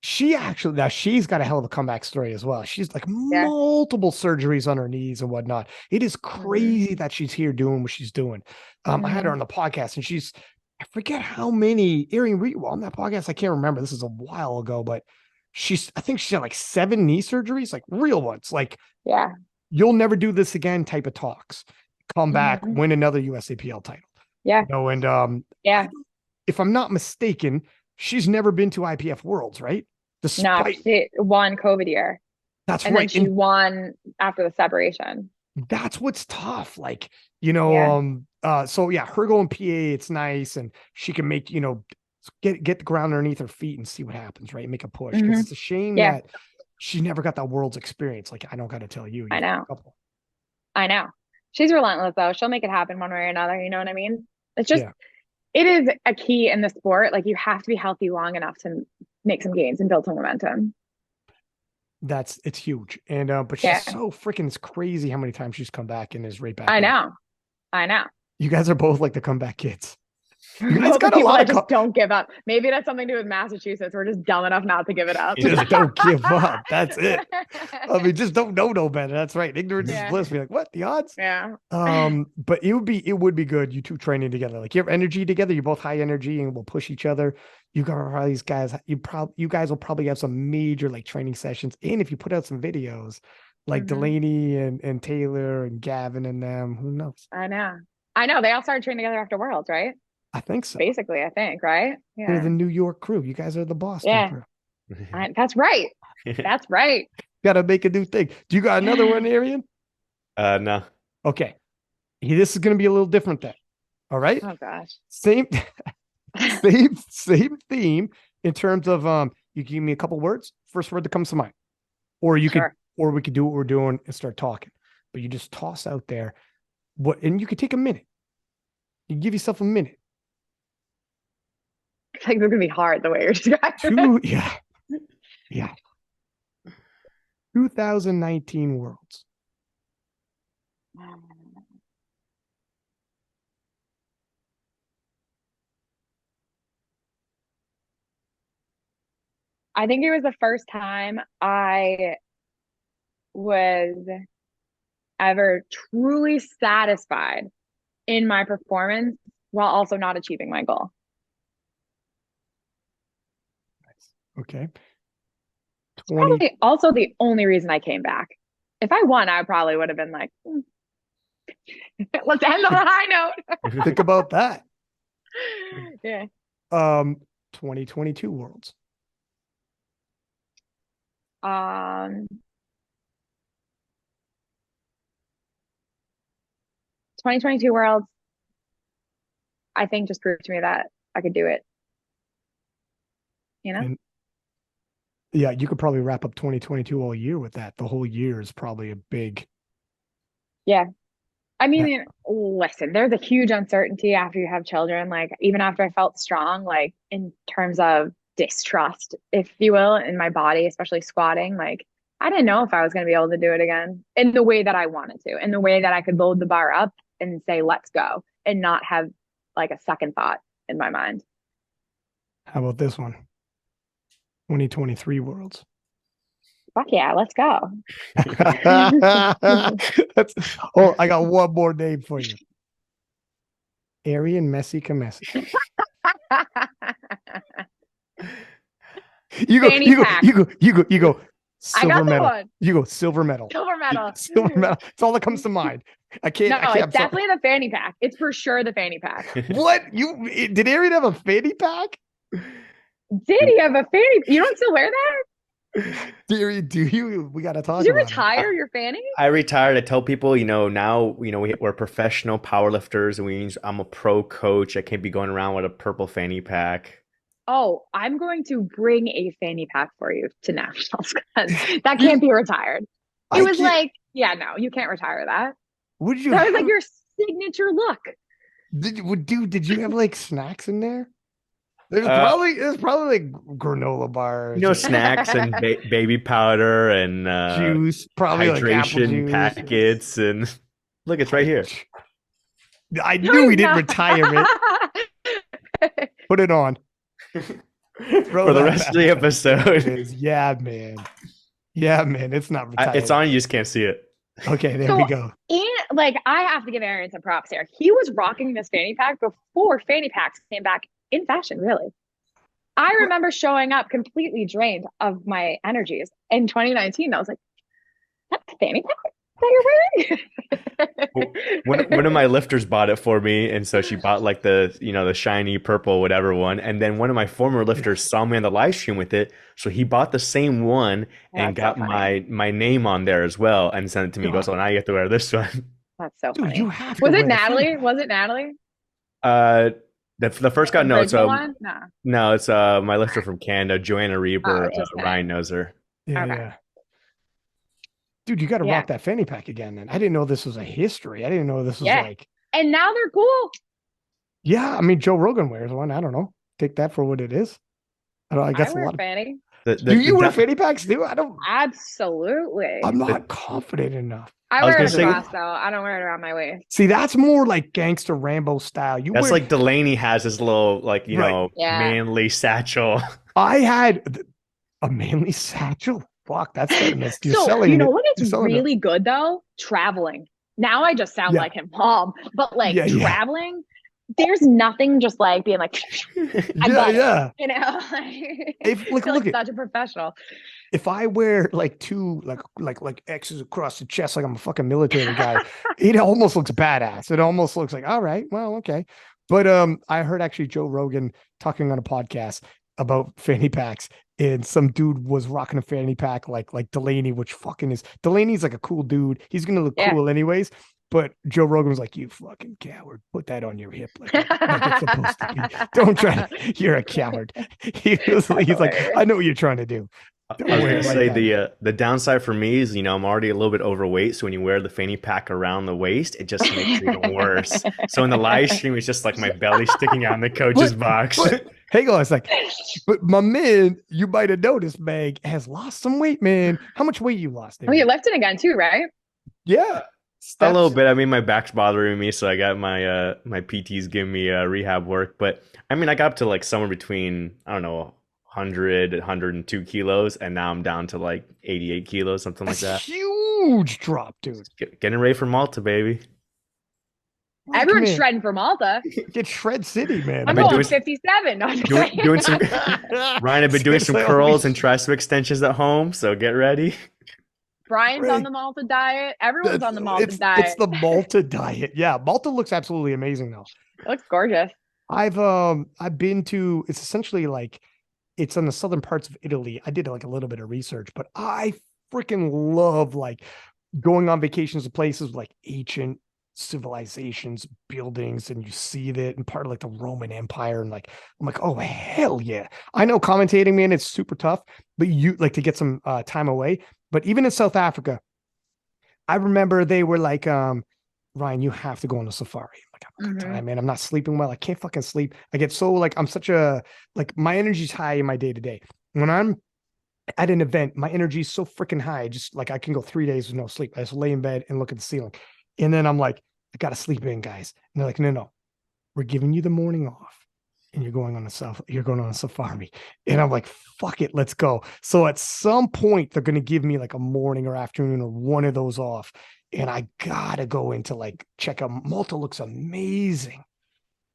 She's got a hell of a comeback story as well. She's like multiple surgeries on her knees and whatnot. It is crazy that she's here doing what she's doing. I had her on the podcast and I forget how many, Arian, on that podcast, I can't remember. This is a while ago, but I think she's had like 7 knee surgeries, like real ones. Like, Yeah. You'll never do this again type of talks. Come back, win another USAPL title. Yeah. And if I'm not mistaken, she's never been to IPF Worlds, right? No, she won COVID year. That's and right. Then she won after the separation. That's what's tough. Like, so yeah, her going PA, it's nice. And she can make, get the ground underneath her feet and see what happens, right? Make a push. Because it's a shame that she never got that world's experience. Like, I don't got to tell you. I know. She's relentless though. She'll make it happen one way or another. You know what I mean? It's just, it is a key in the sport. Like you have to be healthy long enough to make some gains and build some momentum. It's huge. And, but she's so freaking, it's crazy how many times she's come back and is right back. I know. You guys are both like the comeback kids. You guys got a lot of just don't give up. Maybe that's something to do with Massachusetts. We're just dumb enough not to give it up. Just don't give up. That's it. I mean, just don't know no better. That's right. Ignorance is bliss. Be like, what? The odds? Yeah. But it would be good. You two training together. Like you have energy together. You're both high energy and will push each other. You got all these guys. You guys will probably have some major like training sessions. And if you put out some videos, like Delaney and Taylor and Gavin and them, who knows? I know. They all started training together after Worlds, right? I think so. Basically, I think, right? Yeah. They're the New York crew. You guys are the Boston crew. That's right. That's right. Got to make a new thing. Do you got another one, Arian? No. Okay. This is going to be a little different then. All right. Oh gosh. Same theme in terms of you give me a couple words, first word that comes to mind. Or we could do what we're doing and start talking. But you just toss out there and you could take a minute. You give yourself a minute. I think it's gonna be hard the way you're describing. Yeah. 2019 Worlds. I think it was the first time I was ever truly satisfied in my performance while also not achieving my goal. Okay. Probably also the only reason I came back. If I won, I probably would have been like, let's end on a high note. Think about that. Yeah. 2022 Worlds. 2022 Worlds, I think just proved to me that I could do it. And yeah, you could probably wrap up 2022 all year with that. The whole year is probably a big. Yeah. I mean, listen, there's a huge uncertainty after you have children. Like, even after I felt strong, like in terms of distrust, if you will, in my body, especially squatting, like I didn't know if I was going to be able to do it again in the way that I wanted to, in the way that I could load the bar up and say, let's go, and not have like a second thought in my mind. How about this one? 2023 Worlds. Fuck yeah, let's go. Oh, I got one more name for you. Arian Khamesi. You go. Silver medal. One. You go silver medal. Silver medal. Silver medal. It's all that comes to mind. I can't. It's definitely the fanny pack. It's for sure the fanny pack. What? Did Arian have a fanny pack? Did he have a fanny? You don't still wear that? Do you? We got to talk. Did you retire your fanny? I retired. I tell people, now, we're professional powerlifters, and I'm a pro coach. I can't be going around with a purple fanny pack. Oh, I'm going to bring a fanny pack for you to nationals because that can't be retired. It was like, yeah, no, you can't retire that. That was like your signature look. Did you have like snacks in there? There's probably like granola bars, snacks and baby powder and juice, probably hydration like packets, and look, it's right here. I knew we didn't retire it. Put it on for the rest of the episode. Yeah, man. It's not retired. It's on. You just can't see it. Okay, there we go. I have to give Arian some props here. He was rocking this fanny pack before fanny packs came back in fashion, really. I remember showing up completely drained of my energies in 2019. I was like, that's a fanny pack that you're wearing? One of my lifters bought it for me, and so she bought like the shiny purple whatever one, and then one of my former lifters saw me on the live stream with it, so he bought the same one and got my name on there as well and sent it to me. He goes, "Oh, now you have to wear this one." That's so funny. You have to Was it Natalie? Was it Natalie? The first guy, no, it's no, it's my lifter from Canada, Joanna Reber. Ryan knows her. Yeah, okay. Yeah. Dude, you got to rock that fanny pack again. Then I didn't know this was a history. I didn't know this was like. And now they're cool. Yeah, I mean Joe Rogan wears one. I don't know. Take that for what it is. I guess wear a lot fanny. Do you wear fanny packs too? I don't. Absolutely. I'm not confident enough. I wear it across though. I don't wear it around my waist. See, that's more like gangster Rambo style. That's like Delaney has his little manly satchel. I had a manly satchel. Fuck, that's you're so selling. You know what is really good though? Traveling. Now I just sound like him, mom. But traveling, there's nothing just like being like, yeah. You know, look like such a professional. If I wear like two like X's across the chest like I'm a fucking military guy, it almost looks badass. It almost looks like, all right, well, okay. But I heard actually Joe Rogan talking on a podcast about fanny packs, and some dude was rocking a fanny pack like Delaney, which fucking is Delaney's like a cool dude. He's gonna look cool anyways. But Joe Rogan was like, "You fucking coward! Put that on your hip like it's supposed to be. Don't try. You're a coward." He's like, "I know what you're trying to do." I was gonna say the downside for me is I'm already a little bit overweight, so when you wear the fanny pack around the waist, it just makes it even worse. So in the live stream, it's just like my belly sticking out in the coach's box. Hang on, it's like, but my man, you might have noticed, Meg has lost some weight, man. How much weight you lost? Oh, you lifted again too, right? Yeah. A little bit. I mean, my back's bothering me, so I got my my PTs giving me rehab work. But I mean, I got up to like somewhere between 100, 102 kilos, and now I'm down to like 88 kilos, something like that. Huge drop, dude. Getting ready for Malta, baby. Everyone's shredding for Malta. Get Shred City, man. I'm going 57. Doing some. Ryan, I've been doing some curls and tricep extensions at home, so get ready. Brian's on the Malta diet. Everyone's on the Malta diet. It's the Malta diet. Yeah, Malta looks absolutely amazing though. It looks gorgeous. I've been to. It's essentially like it's on the southern parts of Italy. I did like a little bit of research, but I freaking love like going on vacations to places like ancient civilizations, buildings, and you see that and part of like the Roman Empire, and like I'm like, oh hell yeah. I know commentating, man, it's super tough, but you like to get some time away. But even in South Africa, I remember they were like Ryan, you have to go on a safari. Like, I don't got Mhm. time, man. I'm not sleeping well. I can't fucking sleep. I get so like, I'm such a, like, my energy's high in my day to day. When I'm at an event, my energy is so freaking high. Just like I can go 3 days with no sleep. I just lay in bed and look at the ceiling. And then I'm like, I got to sleep in, guys. And they're like, no, no, we're giving you the morning off. And you're going on a safari. And I'm like, fuck it, let's go. So at some point, they're gonna give me like a morning or afternoon or one of those off. And I gotta go into like check out Malta looks amazing.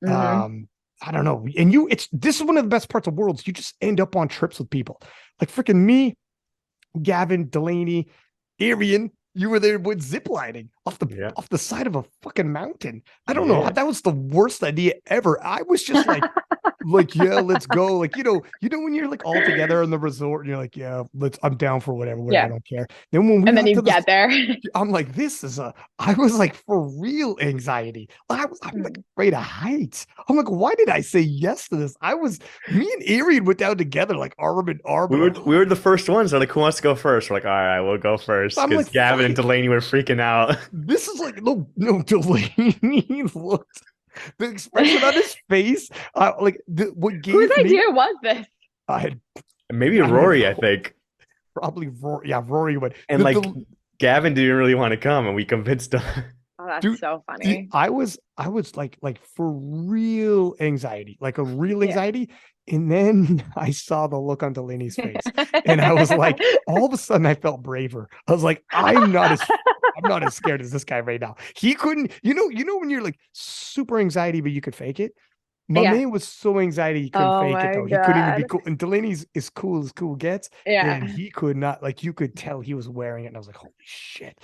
Mhm. I don't know. And this is one of the best parts of worlds. You just end up on trips with people. Like freaking me, Gavin, Delaney, Arian, you were there with ziplining Yeah. off the side of a fucking mountain. I don't know. Yeah. That was the worst idea ever. I was just like, yeah, let's go. Like, when you're like all together in the resort and you're like, yeah, I'm down for whatever, Yeah. I don't care. Then when we And then got you to get there. I'm like, I was like for real anxiety. I'm like afraid of heights. I'm like, why did I say yes to this? Me and Arian went down together, like arm in arm. We were the first ones. They're like, who wants to go first? We're like, all right, we'll go first. I'm Because like, Gavin and fuck it. Delaney were freaking out. This is like, no, Delaney looked, the expression on his face, what Whose gave me, idea was this? I had Maybe Rory, I think. probably Rory. Yeah, Rory went. And like Gavin didn't really want to come, and we convinced him. Oh, that's Dude, so funny. I was like for real anxiety, like a real anxiety. And then I saw the look on Delaney's face, and I was like, all of a sudden, I felt braver. I was like, I'm not as scared as this guy right now. He couldn't, when you're like super anxiety, but you could fake it. My Yeah. man was so anxiety he couldn't Oh fake it my though. He couldn't even be God. cool. And Delaney's as cool gets, and Yeah. he could not. Like you could tell he was wearing it, and I was like, holy shit!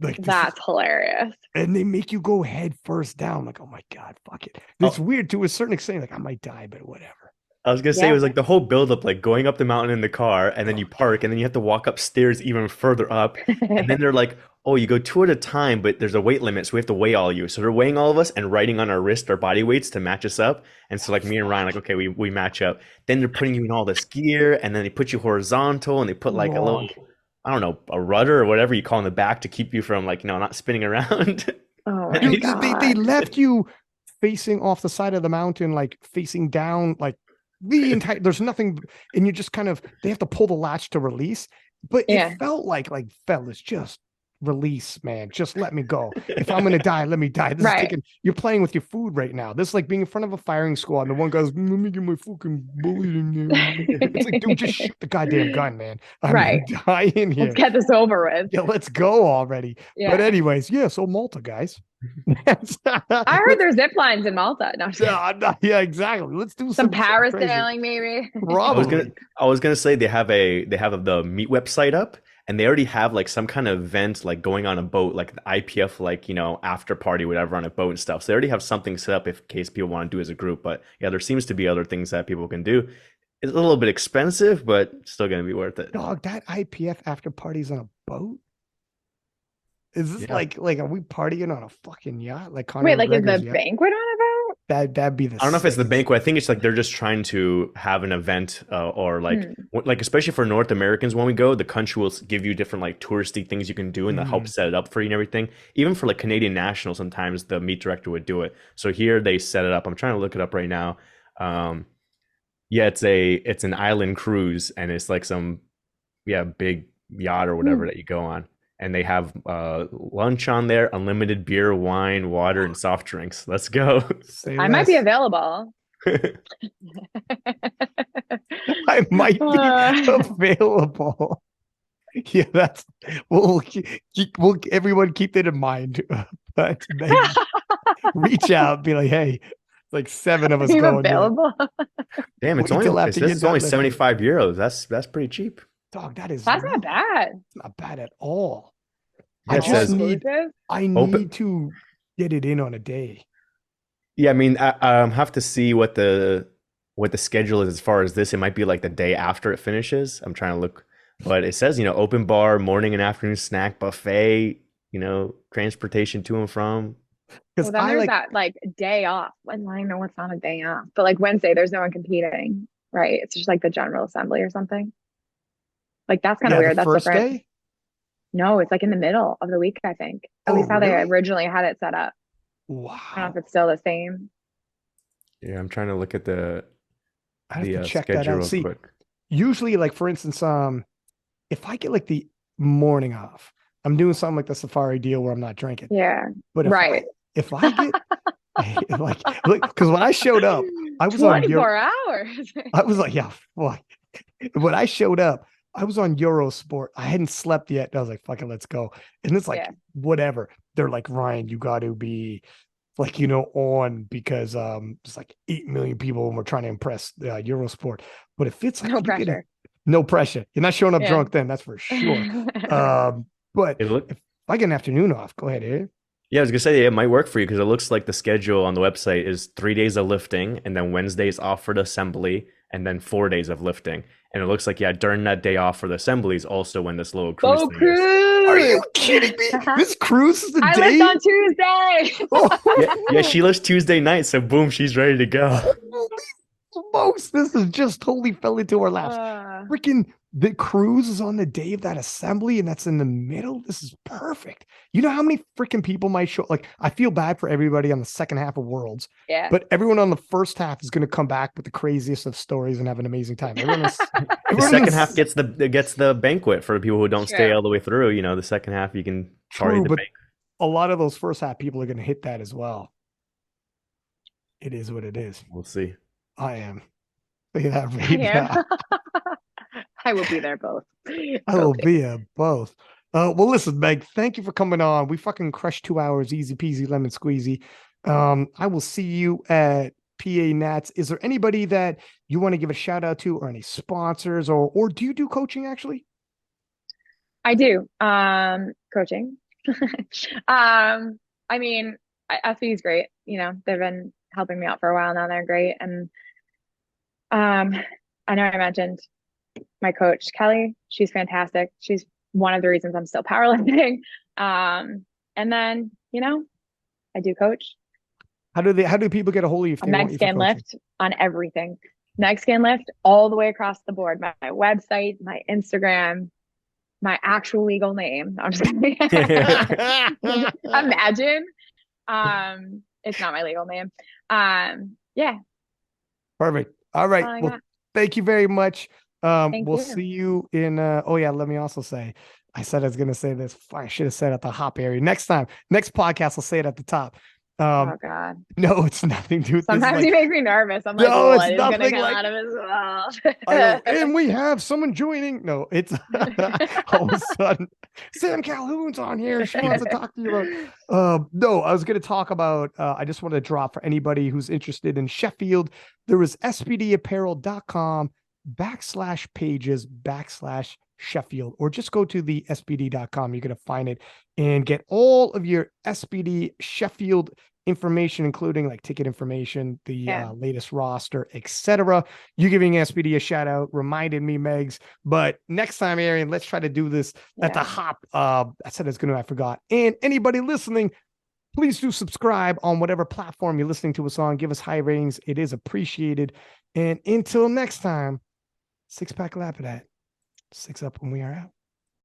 Like That's hilarious. and they make you go head first down. Like, oh my God, fuck it. It's Oh, weird to a certain extent. Like, I might die, but whatever. I was gonna say it Yeah. was like the whole build-up, like going up the mountain in the car, and then you park, and then you have to walk upstairs even further up, and then they're like, "Oh, you go two at a time, but there's a weight limit, so we have to weigh all you." So they're weighing all of us and writing on our wrist our body weights to match us up. And so like me and Ryan, like, okay, we match up. Then they're putting you in all this gear, and then they put you horizontal, and they put like a little, I don't know, a rudder or whatever you call in the back to keep you from like, not spinning around. Oh my Dude, they God. left you facing off the side of the mountain, like facing down, like the entire, there's nothing, and you just they have to pull the latch to release. But Yeah. it felt like fellas, just release, man. Just let me go. If I'm gonna die, let me die. This is Right. you're playing with your food right now. This is like being in front of a firing squad, and the one guy's, let me get my fucking bullet in there. It's like, dude, just shoot the goddamn gun, man. I'm Right. gonna die in here. Let's get this over with. Yeah, let's go already. Yeah. But anyways, yeah, so Malta, guys. I heard there's zip lines in Malta. No, yeah, exactly. Let's do some crazy. parasailing, maybe. Probably. I was gonna say they have the meet website up, and they already have like some kind of event like going on a boat, like the IPF, like after party, whatever, on a boat and stuff. So they already have something set up in case people want to do as a group. But yeah, there seems to be other things that people can do. It's a little bit expensive, but still gonna be worth it. Dog, that IPF after party's on a boat? Is this Yeah. like are we partying on a fucking yacht? Like Conor Wait, like is McGregor's the yacht? banquet on a boat? That'd be the I don't know if it's the sickest. banquet. I think it's like they're just trying to have an event, or like especially for North Americans when we go, the country will give you different like touristy things you can do, and they'll help set it up for you and everything. Even for like Canadian nationals, sometimes the meet director would do it. So here they set it up. I'm trying to look it up right now. Yeah, it's an island cruise, and it's like some big yacht or whatever that you go on. And they have lunch on there, unlimited beer, wine, water, and soft drinks. Let's go. Say I might be less. available. I might be available. Yeah, we'll everyone keep that in mind. But reach out, be like, hey, like 7 of us Are you going. available? Damn, it's Wait till only after this you is get only done. 75 euros. That's pretty cheap. Dog, That's not bad. not bad at all. Yeah, I it just says need open. to get it in on a day. Yeah, I mean, I have to see what the schedule is as far as this. It might be like the day after it finishes. I'm trying to look, but it says open bar, morning and afternoon snack buffet. Transportation to and from. Because Well, then there's that like day off. When I know what's on a day off, but like Wednesday, there's no one competing, right? It's just like the general assembly or something. Like that's kind of the weird. That's first different. day. No, it's like in the middle of the week, I think. At Oh, least how they really? originally had it set up. I don't know Wow. if it's still the same. Yeah, I'm trying to look at the I have to check that schedule out. real See, quick. usually, like for instance, if I get like the morning off, I'm doing something like the safari deal where I'm not drinking. Yeah. But Right. if I get like because when I showed up, I was on your 24 hours. I was like, yeah, fuck. When I showed up, I was on Eurosport. I hadn't slept yet. I was like, fucking, let's go. And it's like, Yeah. whatever. They're like, Ryan, you got to be like, you know, on because it's like 8 million people and we're trying to impress Eurosport. But if it's like No you get pressure. no pressure, you're not showing up Yeah. drunk then, that's for sure. But It look if I get an afternoon off, go ahead, eh? Yeah, I was gonna say it might work for you because it looks like the schedule on the website is 3 days of lifting and then Wednesdays off for the assembly and then 4 days of lifting. And it looks like during that day off for the assemblies also when this little cruise Go thing is. Are you cruise. kidding me? This cruise is the I day. lived on Tuesday. Yeah, she lifts Tuesday night, so boom, she's ready to go. Most this is just totally fell into our laps. Uh, Freaking the cruise is on the day of that assembly, and that's in the middle. This is perfect. You know how many freaking people might show? Like, I feel bad for everybody on the second half of Worlds, yeah. but everyone on the first half is going to come back with the craziest of stories and have an amazing time. The everyone second half gets the banquet for the people who don't stay True. all the way through. You know, the second half you can party true, the but banquet. a lot of those first half people are going to hit that as well. It is what it is. We'll see. I am. Look at that right Yeah. now. I will be there both. I will be at both. Well, listen, Meg, thank you for coming on. We fucking crushed 2 hours, easy peasy, lemon squeezy. I will see you at PA Nats. Is there anybody that you want to give a shout out to, or any sponsors, or do you do coaching actually? I do. Coaching. I mean, SB is great. You know, they've been helping me out for a while now. They're great. And I know I mentioned my coach, Kelly. She's fantastic. She's one of the reasons I'm still powerlifting. And then, you know, I do coach. How do people get a hold of you if A they Meg want you for Scan coaching? Lift on everything. Meg Scan Lift all the way across the board. My website, my Instagram, my actual legal name. I'm just kidding. Imagine. It's not my legal name. Yeah. Perfect. All right. I Well, got. thank you very much. Thank We'll you. see you in oh yeah, let me also say, I said I was gonna say this. I should have said at the hop area. Next podcast, I'll say it at the top. Oh God. No, it's nothing to do with this. Sometimes Like, you make me nervous. I'm like, no, it's what is gonna nothing come like out of his mouth? I know. And we have someone joining. No, it's all of a sudden Sam Calhoun's on here. She wants to talk to you about. No, I was going to talk about. I just want to drop for anybody who's interested in Sheffield. There is spdapparel.com/pages/Sheffield, or just go to the spd.com. You're going to find it and get all of your SPD Sheffield information, including like ticket information, the latest roster, etc. You giving SPD a shout out reminded me, Megs. But next time, Arian, let's try to do this at the hop. I said it's gonna, I forgot. And anybody listening, please do subscribe on whatever platform you're listening to us on. Give us high ratings. It is appreciated. And until next time, 6-pack Lapadat. 6 up when we are out.